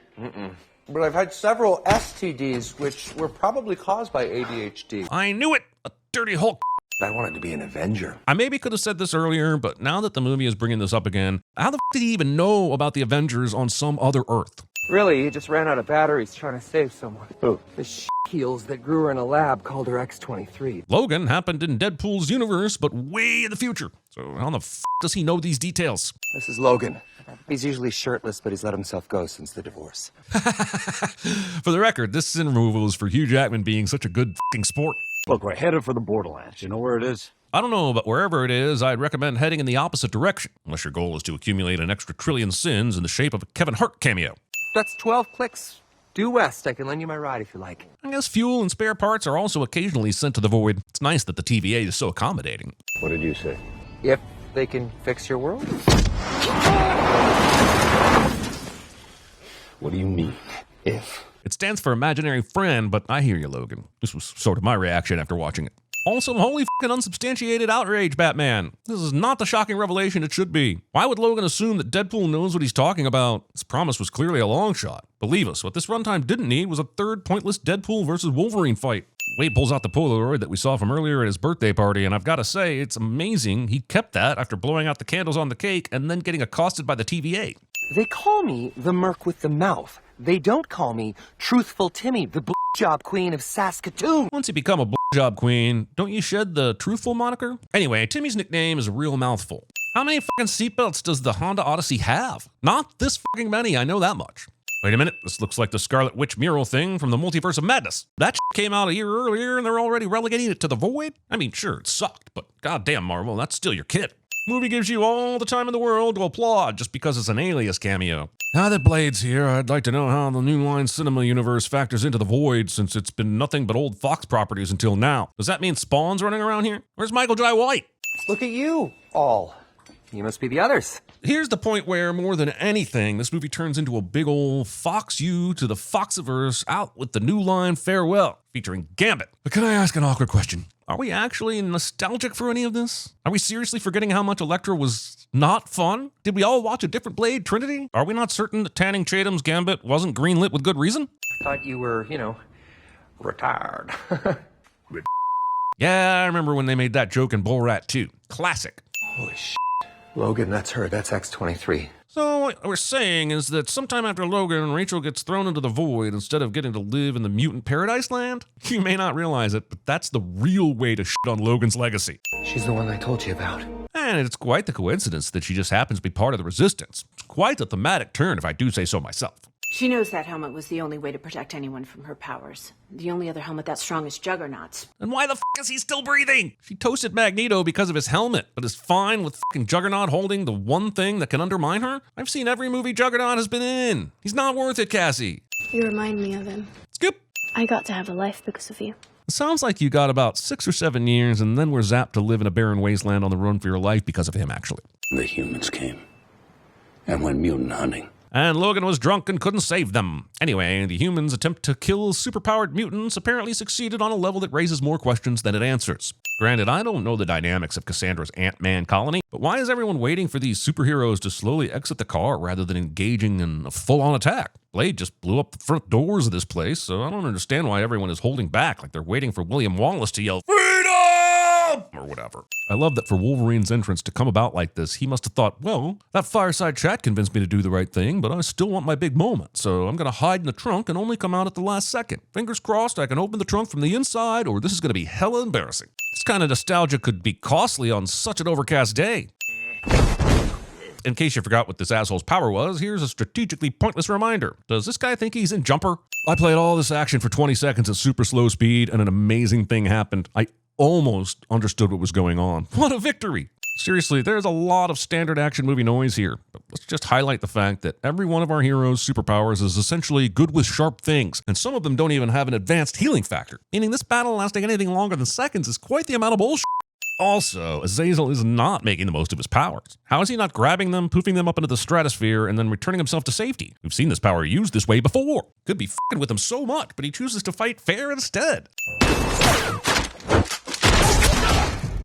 But I've had several STDs, which were probably caused by ADHD. I knew it! A dirty Hulk. I wanted to be an Avenger. I maybe could have said this earlier, but now that the movie is bringing this up again, how the f did he even know about the Avengers on some other Earth? Really, he just ran out of batteries trying to save someone. Who? The heels that grew her in a lab called her X-23. Logan happened in Deadpool's universe, but way in the future. So how the f does he know these details? This is Logan. He's usually shirtless, but he's let himself go since the divorce. For the record, this sin removal is for Hugh Jackman being such a good f***ing sport. Look, we're headed for the borderlands. You know where it is? I don't know, but wherever it is, I'd recommend heading in the opposite direction, unless your goal is to accumulate an extra trillion sins in the shape of a Kevin Hart cameo. That's 12 clicks. Due west. I can lend you my ride if you like. I guess fuel and spare parts are also occasionally sent to the void. It's nice that the TVA is so accommodating. What did you say? If they can fix your world. What do you mean, if? It stands for imaginary friend, but I hear you, Logan. This was sort of my reaction after watching it. Also, holy fucking unsubstantiated outrage, Batman. This is not the shocking revelation it should be. Why would Logan assume that Deadpool knows what he's talking about? His promise was clearly a long shot. Believe us, what this runtime didn't need was a third pointless Deadpool versus Wolverine fight. Wade pulls out the Polaroid that we saw from earlier at his birthday party, and I've got to say, it's amazing he kept that after blowing out the candles on the cake and then getting accosted by the TVA. They call me the Merc with the Mouth. They don't call me Truthful Timmy, the blowjob queen of Saskatoon. Once you become a blowjob queen, don't you shed the truthful moniker? Anyway, Timmy's nickname is a real mouthful. How many fucking seatbelts does the Honda Odyssey have? Not this fucking many, I know that much. Wait a minute, this looks like the Scarlet Witch mural thing from the Multiverse of Madness. That came out a year earlier and they're already relegating it to the void? I mean, sure, it sucked, but goddamn Marvel, that's still your kid. Movie gives you all the time in the world to applaud just because it's an Alias cameo. Now that Blade's here, I'd like to know how the New Line Cinema universe factors into the void since it's been nothing but old Fox properties until now. Does that mean Spawn's running around here? Where's Michael Jai White? Look at you, all. You must be the others. Here's the point where, more than anything, this movie turns into a big ol' Fox you to the Foxiverse out with the New Line Farewell, featuring Gambit. But can I ask an awkward question? Are we actually nostalgic for any of this? Are we seriously forgetting how much Elektra was not fun? Did we all watch a different Blade Trinity? Are we not certain that Channing Tatum's Gambit wasn't greenlit with good reason? Thought you were, retired. Yeah, I remember when they made that joke in Bull Rat 2. Classic. Holy shit. Logan, that's her. That's X-23. So what we're saying is that sometime after Logan, Rachel gets thrown into the void instead of getting to live in the mutant paradise land. You may not realize it, but that's the real way to shit on Logan's legacy. She's the one I told you about. And it's quite the coincidence that she just happens to be part of the Resistance. It's quite a thematic turn, if I do say so myself. She knows that helmet was the only way to protect anyone from her powers. The only other helmet that strong is Juggernaut's. And why the f*** is he still breathing? She toasted Magneto because of his helmet, but is fine with f***ing Juggernaut holding the one thing that can undermine her? I've seen every movie Juggernaut has been in. He's not worth it, Cassie. You remind me of him. Skip. I got to have a life because of you. It sounds like you got about 6 or 7 years and then were zapped to live in a barren wasteland on the run for your life because of him, actually. The humans came and went mutant hunting. And Logan was drunk and couldn't save them. Anyway, the humans' attempt to kill superpowered mutants apparently succeeded on a level that raises more questions than it answers. Granted, I don't know the dynamics of Cassandra's Ant-Man colony, but why is everyone waiting for these superheroes to slowly exit the car rather than engaging in a full-on attack? Blade just blew up the front doors of this place, so I don't understand why everyone is holding back like they're waiting for William Wallace to yell, "Freedom!" or whatever. I love that for Wolverine's entrance to come about like this, he must have thought, well, that fireside chat convinced me to do the right thing, but I still want my big moment, so I'm going to hide in the trunk and only come out at the last second. Fingers crossed I can open the trunk from the inside, or this is going to be hella embarrassing. This kind of nostalgia could be costly on such an overcast day. In case you forgot what this asshole's power was, here's a strategically pointless reminder. Does this guy think he's in Jumper? I played all this action for 20 seconds at super slow speed, and an amazing thing happened. I almost understood what was going on. What a victory! Seriously, there's a lot of standard action movie noise here, but let's just highlight the fact that every one of our heroes' superpowers is essentially good with sharp things, and some of them don't even have an advanced healing factor, meaning this battle lasting anything longer than seconds is quite the amount of bullshit. Also, Azazel is not making the most of his powers. How is he not grabbing them, poofing them up into the stratosphere, and then returning himself to safety? We've seen this power used this way before. Could be f***ing with him so much, but he chooses to fight fair instead.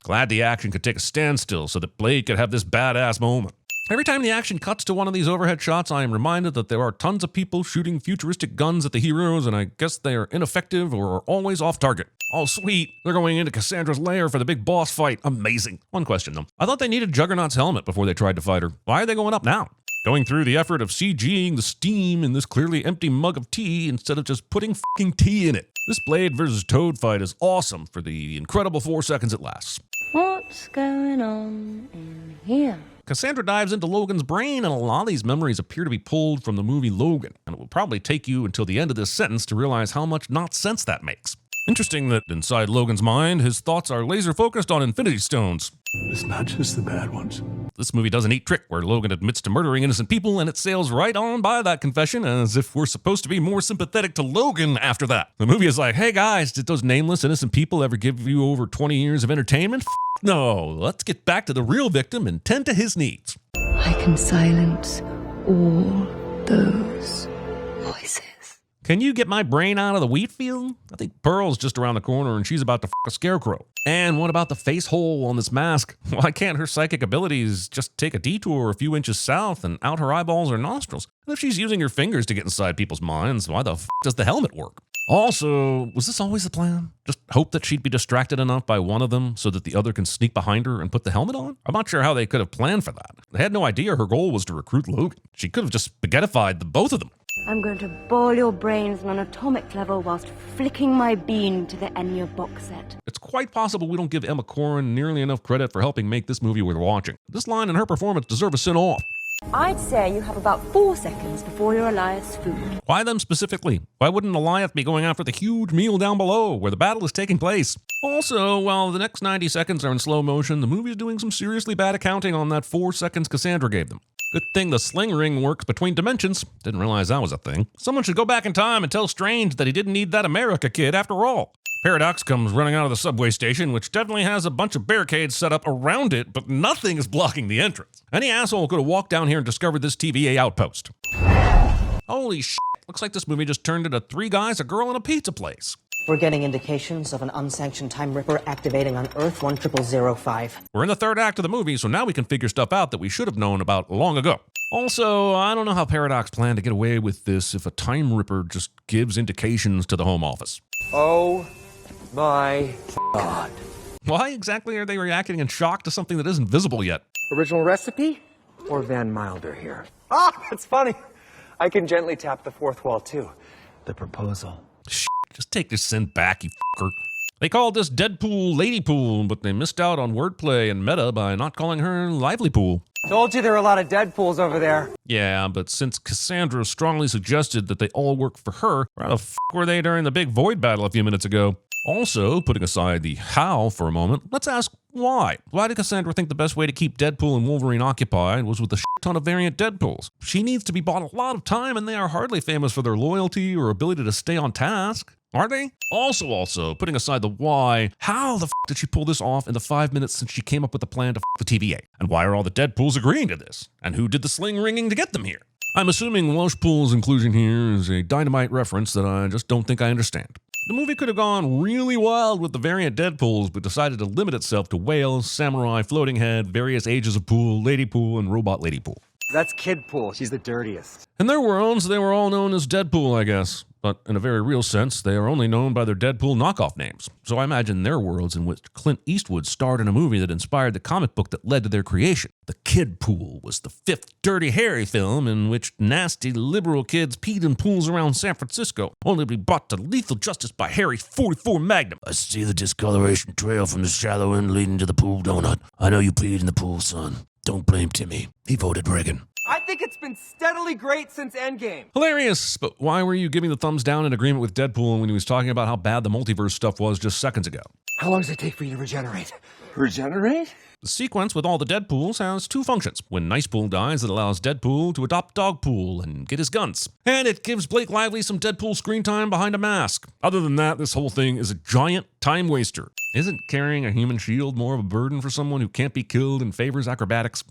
Glad the action could take a standstill so that Blade could have this badass moment. Every time the action cuts to one of these overhead shots, I am reminded that there are tons of people shooting futuristic guns at the heroes, and I guess they are ineffective or are always off target. Oh, sweet. They're going into Cassandra's lair for the big boss fight. Amazing. One question, though. I thought they needed Juggernaut's helmet before they tried to fight her. Why are they going up now? Going through the effort of CGing the steam in this clearly empty mug of tea instead of just putting fucking tea in it. This Blade versus Toad fight is awesome for the incredible 4 seconds it lasts. What? What's going on in here? Cassandra dives into Logan's brain, and a lot of these memories appear to be pulled from the movie Logan, and it will probably take you until the end of this sentence to realize how much not sense that makes. Interesting that inside Logan's mind, his thoughts are laser focused on Infinity Stones. It's not just the bad ones. This movie does a neat trick where Logan admits to murdering innocent people, and it sails right on by that confession as if we're supposed to be more sympathetic to Logan after that. The movie is like, hey guys, did those nameless innocent people ever give you over 20 years of entertainment? No, let's get back to the real victim and tend to his needs. I can silence all those voices. Can you get my brain out of the wheat field? I think Pearl's just around the corner and she's about to f a scarecrow. And what about the face hole on this mask? Why can't her psychic abilities just take a detour a few inches south and out her eyeballs or nostrils? And if she's using her fingers to get inside people's minds, why the f does the helmet work? Also, was this always the plan? Just hope that she'd be distracted enough by one of them so that the other can sneak behind her and put the helmet on? I'm not sure how they could have planned for that. They had no idea her goal was to recruit Logan. She could have just spaghettified the both of them. I'm going to boil your brains on an atomic level whilst flicking my bean to the Enya box set. It's quite possible we don't give Emma Corrin nearly enough credit for helping make this movie worth watching. This line and her performance deserve a send-off. I'd say you have about 4 seconds before your Elias food. Why them specifically? Why wouldn't Elias be going after the huge meal down below where the battle is taking place? Also, while the next 90 seconds are in slow motion, the movie is doing some seriously bad accounting on that 4 seconds Cassandra gave them. Good thing the sling ring works between dimensions. Didn't realize that was a thing. Someone should go back in time and tell Strange that he didn't need that America kid after all. Paradox comes running out of the subway station, which definitely has a bunch of barricades set up around it, but nothing is blocking the entrance. Any asshole could have walked down here and discovered this TVA outpost. Holy shit, looks like this movie just turned into 3 guys, a girl, and a pizza place. We're getting indications of an unsanctioned Time Ripper activating on Earth 10005. We're in the 3rd act of the movie, so now we can figure stuff out that we should have known about long ago. Also, I don't know how Paradox planned to get away with this if a Time Ripper just gives indications to the Home Office. Oh my God. Why exactly are they reacting in shock to something that isn't visible yet? Original recipe or Van Milder here? Ah, that's funny. I can gently tap the 4th wall too. The proposal. Just take this sin back, you fucker. They called this Deadpool Ladypool, but they missed out on wordplay and meta by not calling her Livelypool. Told you there were a lot of Deadpools over there. Yeah, but since Cassandra strongly suggested that they all work for her, where the f were they during the big void battle a few minutes ago? Also, putting aside the how for a moment, let's ask why. Why did Cassandra think the best way to keep Deadpool and Wolverine occupied was with a ton of variant Deadpools? She needs to be bought a lot of time, and they are hardly famous for their loyalty or ability to stay on task. Are they? Also, putting aside the why, how the f did she pull this off in the 5 minutes since she came up with the plan to f the TVA? And why are all the Deadpools agreeing to this? And who did the sling ringing to get them here? I'm assuming Welshpool's inclusion here is a Dynamite reference that I just don't think I understand. The movie could have gone really wild with the variant Deadpools, but decided to limit itself to whales, samurai, floating head, various ages of pool, lady pool, and robot lady pool. That's Kid Pool. She's the dirtiest. In their worlds, they were all known as Deadpool, I guess. But in a very real sense, they are only known by their Deadpool knockoff names. So I imagine their worlds in which Clint Eastwood starred in a movie that inspired the comic book that led to their creation. The Kid Pool was the 5th Dirty Harry film in which nasty liberal kids peed in pools around San Francisco, only to be brought to lethal justice by Harry's .44 Magnum. I see the discoloration trail from the shallow end leading to the pool donut. I know you peed in the pool, son. Don't blame Timmy. He voted Reagan. I think it's been steadily great since Endgame. Hilarious, but why were you giving the thumbs down in agreement with Deadpool when he was talking about how bad the multiverse stuff was just seconds ago? How long does it take for you to regenerate? Regenerate? The sequence with all the Deadpools has 2 functions. When Nicepool dies, it allows Deadpool to adopt Dogpool and get his guns. And it gives Blake Lively some Deadpool screen time behind a mask. Other than that, this whole thing is a giant time waster. Isn't carrying a human shield more of a burden for someone who can't be killed and favors acrobatics?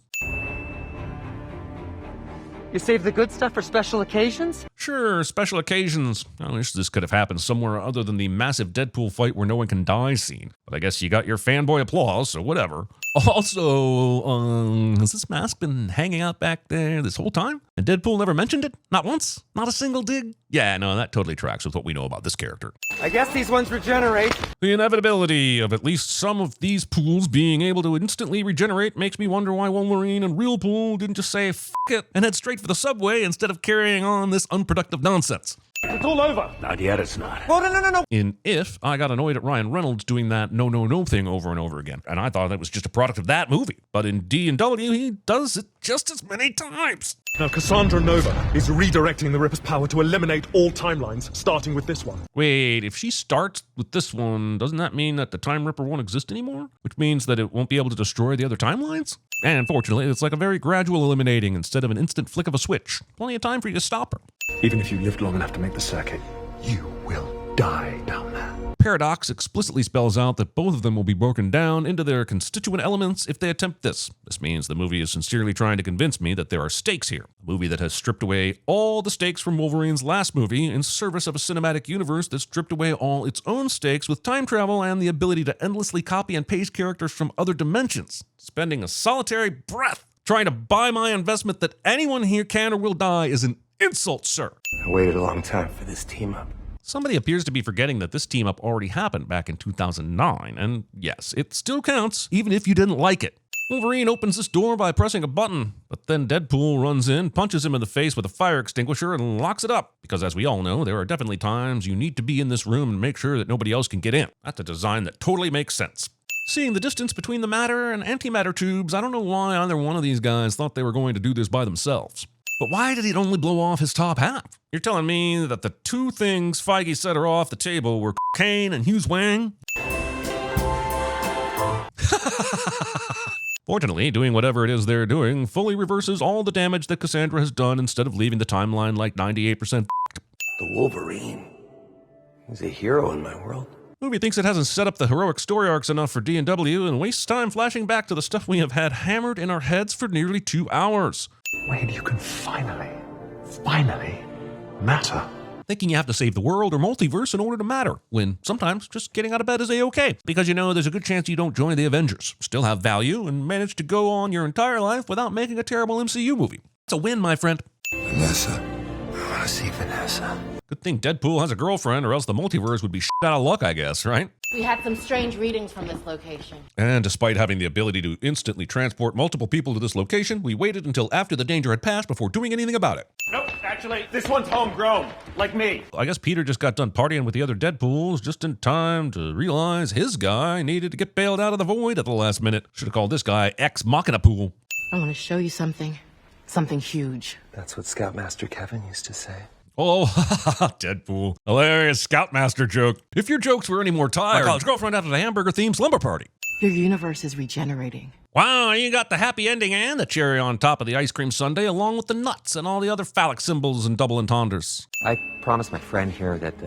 You save the good stuff for special occasions? Sure, special occasions. I wish this could have happened somewhere other than the massive Deadpool fight where no one can die scene. But I guess you got your fanboy applause, so whatever. Also, has this mask been hanging out back there this whole time? And Deadpool never mentioned it? Not once? Not a single dig? Yeah, no, that totally tracks with what we know about this character. I guess these ones regenerate. The inevitability of at least some of these pools being able to instantly regenerate makes me wonder why Wolverine and Real Pool didn't just say, f it, and head straight for the subway instead of carrying on this unproductive nonsense. It's all over. Not yet, it's not. Oh, no. In If, I got annoyed at Ryan Reynolds doing that no thing over and over again, and I thought it was just a product of that movie. But in D&W, he does it just as many times. Now, Cassandra Nova is redirecting the Ripper's power to eliminate all timelines, starting with this one. Wait, if she starts with this one, doesn't that mean that the Time Ripper won't exist anymore? Which means that it won't be able to destroy the other timelines? And fortunately, it's like a very gradual eliminating instead of an instant flick of a switch. Plenty of time for you to stop her. Even if you lived long enough to make the circuit, you will die down there. Paradox explicitly spells out that both of them will be broken down into their constituent elements if they attempt this. This means the movie is sincerely trying to convince me that there are stakes here. A movie that has stripped away all the stakes from Wolverine's last movie in service of a cinematic universe that stripped away all its own stakes with time travel and the ability to endlessly copy and paste characters from other dimensions, spending a solitary breath trying to buy my investment that anyone here can or will die is an insult, sir. I waited a long time for this team up. Somebody appears to be forgetting that this team-up already happened back in 2009, and yes, it still counts, even if you didn't like it. Wolverine opens this door by pressing a button, but then Deadpool runs in, punches him in the face with a fire extinguisher, and locks it up. Because as we all know, there are definitely times you need to be in this room and make sure that nobody else can get in. That's a design that totally makes sense. Seeing the distance between the matter and antimatter tubes, I don't know why either one of these guys thought they were going to do this by themselves. But why did it only blow off his top half? You're telling me that the two things Feige set her off the table were cocaine and Hughes Wang? Fortunately, doing whatever it is they're doing fully reverses all the damage that Cassandra has done instead of leaving the timeline like 98%. The Wolverine. He's a hero in my world. Movie thinks it hasn't set up the heroic story arcs enough for D&W and wastes time flashing back to the stuff we have had hammered in our heads for nearly 2 hours. Wade, you can finally matter. Thinking you have to save the world or multiverse in order to matter, when sometimes just getting out of bed is a-okay. Because you know there's a good chance you don't join the Avengers, still have value, and manage to go on your entire life without making a terrible MCU movie. It's a win, my friend. Vanessa. I want to see Vanessa. Good thing Deadpool has a girlfriend, or else the multiverse would be shit out of luck, I guess, right? We had some strange readings from this location. And despite having the ability to instantly transport multiple people to this location, we waited until after the danger had passed before doing anything about it. Nope, actually, this one's homegrown, like me. I guess Peter just got done partying with the other Deadpools just in time to realize his guy needed to get bailed out of the void at the last minute. Should have called this guy Ex Machina Pool. I want to show you something. Something huge. That's what Scoutmaster Kevin used to say. Oh, Deadpool. Hilarious Scoutmaster joke. If your jokes were any more tired, my college girlfriend after the hamburger-themed slumber party. Your universe is regenerating. Wow, you got the happy ending and the cherry on top of the ice cream sundae, along with the nuts and all the other phallic symbols and double entendres. I promised my friend here that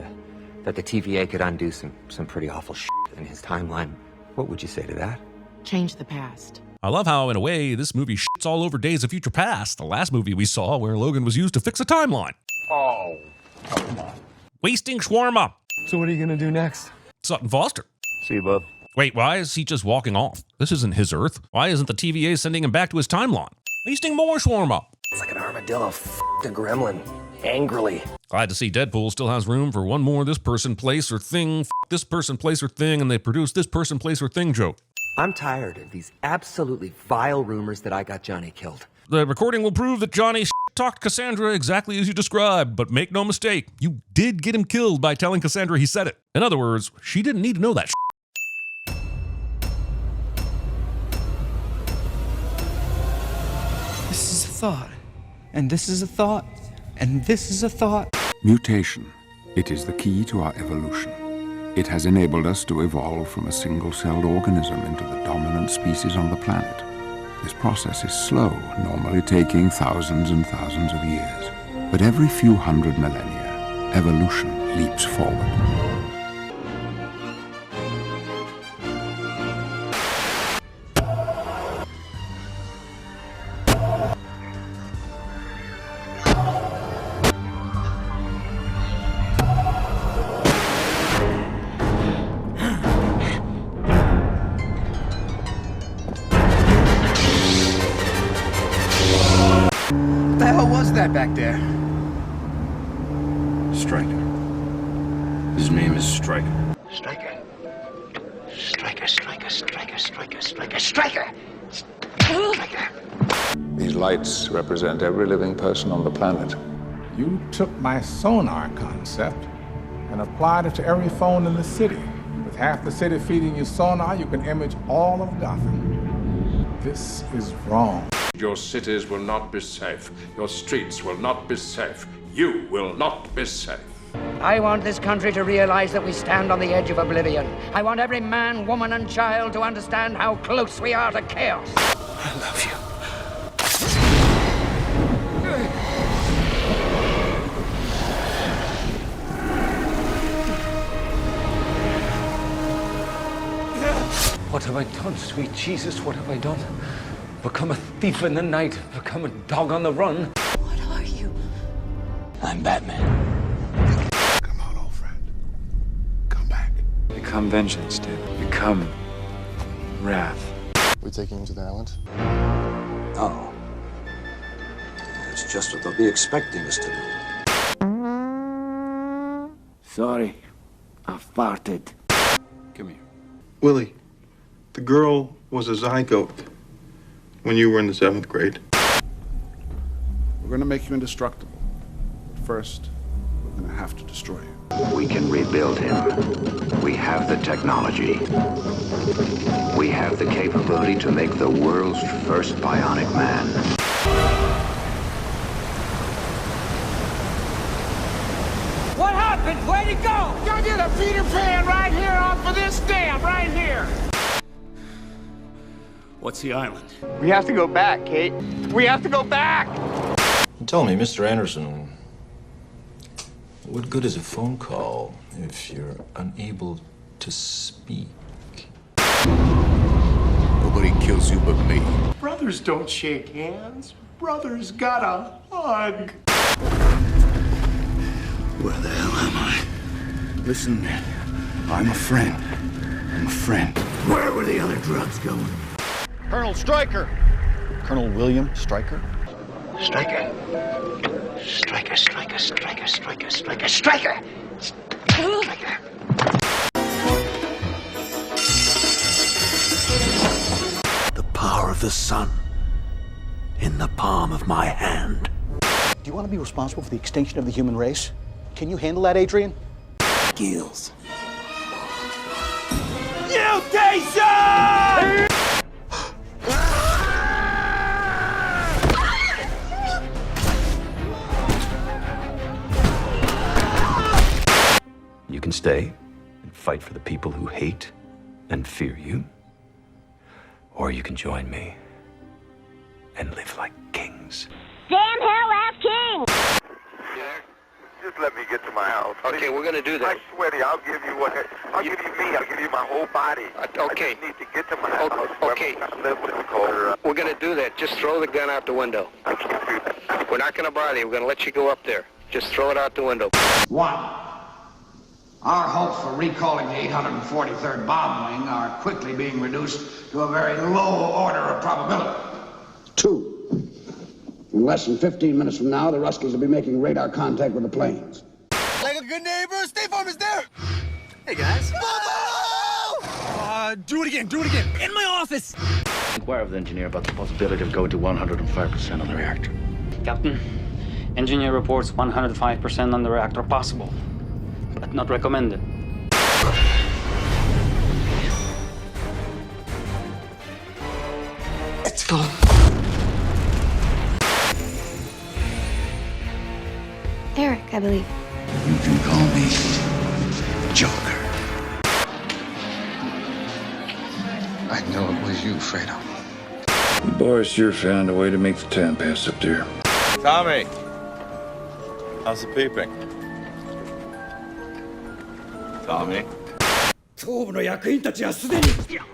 the TVA could undo some pretty awful shit in his timeline. What would you say to that? Change the past. I love how, in a way, this movie shits all over Days of Future Past, the last movie we saw where Logan was used to fix a timeline. Oh, come on. Wasting shawarma. So what are you gonna do next? Sutton Foster. See you, bud. Wait, why is he just walking off? This isn't his Earth. Why isn't the TVA sending him back to his timeline? Wasting more shawarma. It's like an armadillo f***ed a gremlin. Angrily. Glad to see Deadpool still has room for one more this person, place, or thing, this person, place, or thing, and they produce this person, place, or thing joke. I'm tired of these absolutely vile rumors that I got Johnny killed. The recording will prove that Johnny talked Cassandra exactly as you described, but make no mistake, you did get him killed by telling Cassandra he said it. In other words, she didn't need to know that This is a thought, and this is a thought, and this is a thought. Mutation. It is the key to our evolution. It has enabled us to evolve from a single-celled organism into the dominant species on the planet. This process is slow, normally taking thousands and thousands of years. But every few hundred millennia, evolution leaps forward. What the hell was that back there? Stryker. His name is Stryker. Stryker. Stryker, Stryker, Stryker, Stryker, Stryker, Stryker! Stryker! These lights represent every living person on the planet. You took my sonar concept and applied it to every phone in the city. With half the city feeding you sonar, you can image all of Gotham. This is wrong. Your cities will not be safe. Your streets will not be safe. You will not be safe. I want this country to realize that we stand on the edge of oblivion. I want every man, woman, and child to understand how close we are to chaos. I love you. What have I done, sweet Jesus? What have I done? Become a thief in the night, become a dog on the run. What are you? I'm Batman. Come on, old friend. Come back. Become vengeance, dude. Become wrath. We taking him to the island? No. It's just what they'll be expecting us to do. Sorry. I farted. Come here. Willie, the girl was a zygote when you were in the 7th grade. We're gonna make you indestructible. But first, we're gonna have to destroy you. We can rebuild him. We have the technology. We have the capability to make the world's first bionic man. What happened? Where'd he go? Y'all get a Peter Pan right here off of this dam, right here. What's the island? We have to go back, Kate. We have to go back! Tell me, Mr. Anderson, what good is a phone call if you're unable to speak? Nobody kills you but me. Brothers don't shake hands. Brothers gotta hug. Where the hell am I? Listen, I'm a friend. I'm a friend. Where were the other drugs going? Colonel Stryker! Colonel William Stryker? Stryker. Stryker, Stryker, Stryker, Stryker, Stryker, Stryker! Stryker! The power of the sun in the palm of my hand. Do you want to be responsible for the extinction of the human race? Can you handle that, Adrian? Gills. Mutation! You can stay and fight for the people who hate and fear you, or you can join me and live like kings. Damn hell-ass king! Just let me get to my house. Okay, we're gonna do that. I swear to you, I'll give you what. I'll give you me. I'll give you my whole body. Okay. I just need to get to my house. Okay. We're gonna do that. Just throw the gun out the window. I can't do that. We're not gonna bother you. We're gonna let you go up there. Just throw it out the window. 1. Our hopes for recalling the 843rd bomb wing are quickly being reduced to a very low order of probability. 2. In less than 15 minutes from now, the Ruskies will be making radar contact with the planes. Like a good neighbor, State Farm is there. Hey, guys. Do it again. In my office. Inquire of the engineer about the possibility of going to 105% on the reactor. Captain, engineer reports 105% on the reactor possible, but not recommended. Let's go. Eric, I believe. You can call me Joker. I know it was you, Fredo. Boris sure found a way to make the time pass up there. Tommy, how's the peeping? Tommy?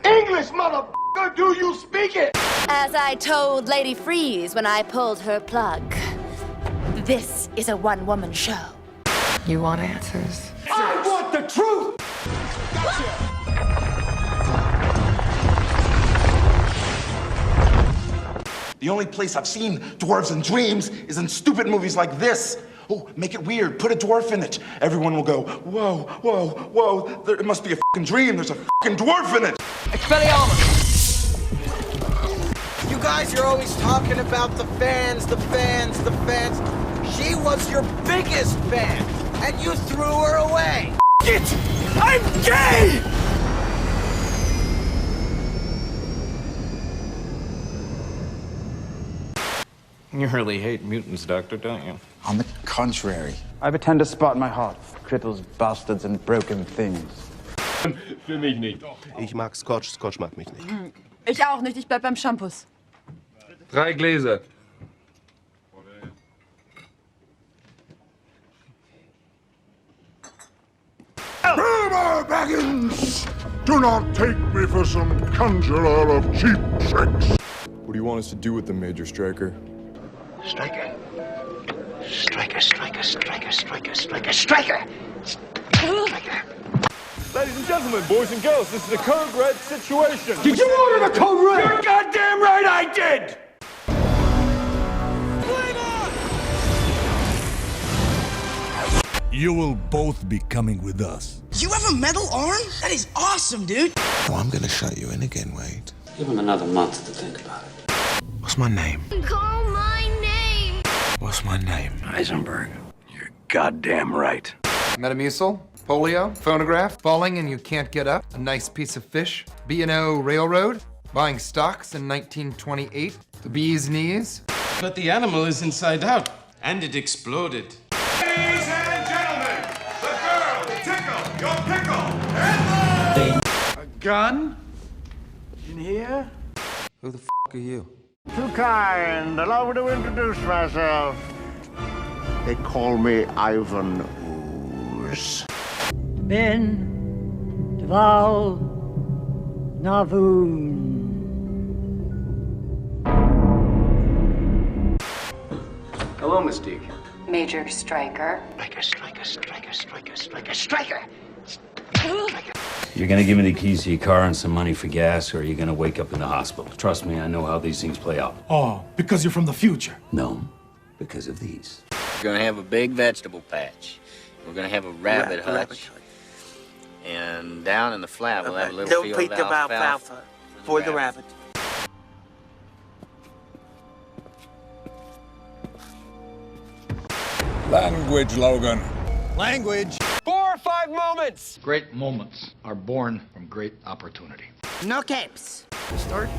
English, motherfucker! Do you speak it? As I told Lady Freeze when I pulled her plug, this is a one-woman show. You want answers? I want the truth! The only place I've seen dwarves in dreams is in stupid movies like this. Oh, make it weird. Put a dwarf in it. Everyone will go, whoa, whoa, whoa. It must be a fucking dream. There's a fucking dwarf in it. Expelliarmus! You guys are always talking about the fans, the fans, the fans. She was your biggest fan, and you threw her away. I'm gay! You really hate mutants, Doctor, don't you? On the contrary. I have a tender spot in my heart for cripples, bastards, and broken things. Für mich nicht. Ich mag Scotch, Scotch mag mich nicht. Ich auch nicht, ich bleib beim Shampoos. 3 Gläser. Bilbo Baggins! Do not take me for some conjurer of cheap tricks. What do you want us to do with them, Major Striker? Striker. Striker, striker, striker, striker, striker, striker! Striker! Ladies and gentlemen, boys and girls, this is a code red situation. Did you order the code red? You're goddamn right I did! You will both be coming with us. You have a metal arm? That is awesome, dude. Oh, I'm gonna shut you in again, Wade. Give him another month to think about it. What's my name? Call my name. What's my name? Heisenberg. You're goddamn right. Metamucil, polio, phonograph, falling and you can't get up, a nice piece of fish, B&O Railroad, buying stocks in 1928, the bee's knees. But the animal is inside out, and it exploded. Ladies and gentlemen, the girl tickle your pickle and A gun? In here? Who the f*** are you? Too kind. Allow me to introduce myself. They call me Ivan Ooze. Ben Dval Navoon. Hello, Mystique. Major Striker. Striker, striker, striker, striker, striker, striker! You're gonna give me the keys to your car and some money for gas, or you're gonna wake up in the hospital. Trust me, I know how these things play out. Oh, because you're from the future. No, because of these. We're gonna have a big vegetable patch. We're gonna have a rabbit hutch. And down in the flat, we'll have a little field of alfalfa for the rabbit. Language, Logan. Language. 4 or 5 moments. Great moments are born from great opportunity. No capes. Start?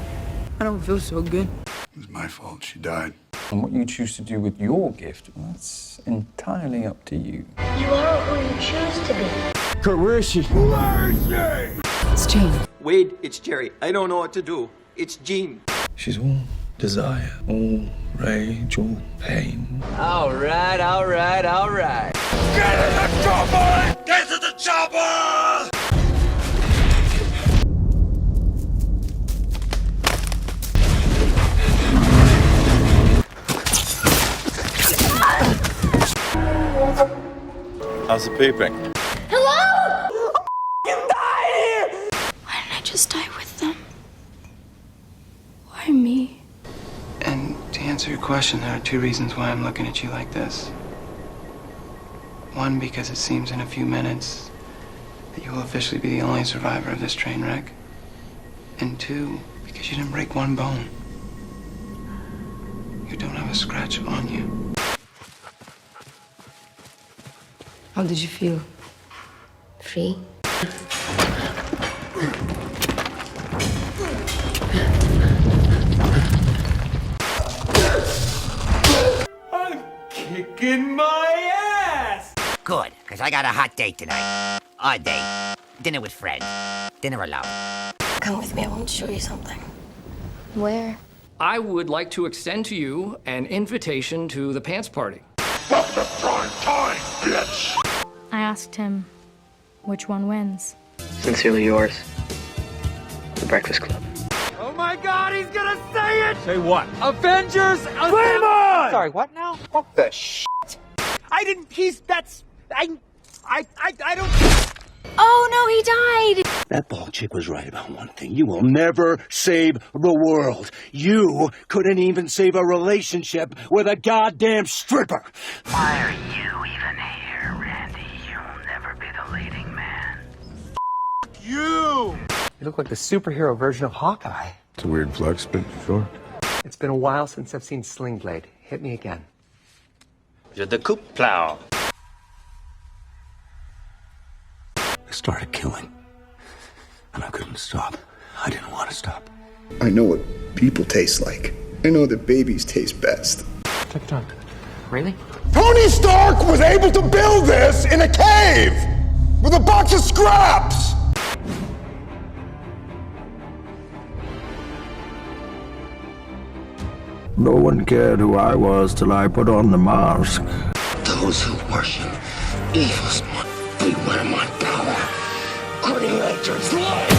I don't feel so good. It was my fault. She died. And what you choose to do with your gift, that's entirely up to you. You are who you choose to be. Kurt, where is she? Where is she? It's Jane. Wade, it's Jerry. I don't know what to do. It's Jean. She's all desire, all rage, all pain. All right, all right, all right. Get to the chopper! Get to the chopper! How's the peeping? Hello? You died here! Why didn't I just die with them? Why me? And to answer your question, there are 2 reasons why I'm looking at you like this. 1, because it seems in a few minutes that you will officially be the only survivor of this train wreck. And 2, because you didn't break 1 bone. You don't have a scratch on you. How did you feel? Free? I'm kicking my ass! Good, because I got a hot date tonight. Odd date. Dinner with friends. Dinner alone. Come with me, I want to show you something. Where? I would like to extend to you an invitation to the pants party. Fuck the prime time, bitch! I asked him, which one wins? Sincerely yours, The Breakfast Club. Oh my god, he's gonna say it! Say what? Avengers! Flame on! Sorry, what now? What the shit? I didn't, I don't... Oh no, he died! That bald chick was right about one thing. You will never save the world. You couldn't even save a relationship with a goddamn stripper. Why are you even here, Randy? You'll never be the leading man. You! You look like the superhero version of Hawkeye. It's a weird flex, but sure. It's been a while since I've seen Sling Blade. Hit me again. The coup plow. I started killing. And I couldn't stop. I didn't want to stop. I know what people taste like. I know that babies taste best. TikTok. Really? Tony Stark was able to build this in a cave with a box of scraps. No one cared who I was till I put on the mask. Those who worship evil must beware my power. Creators like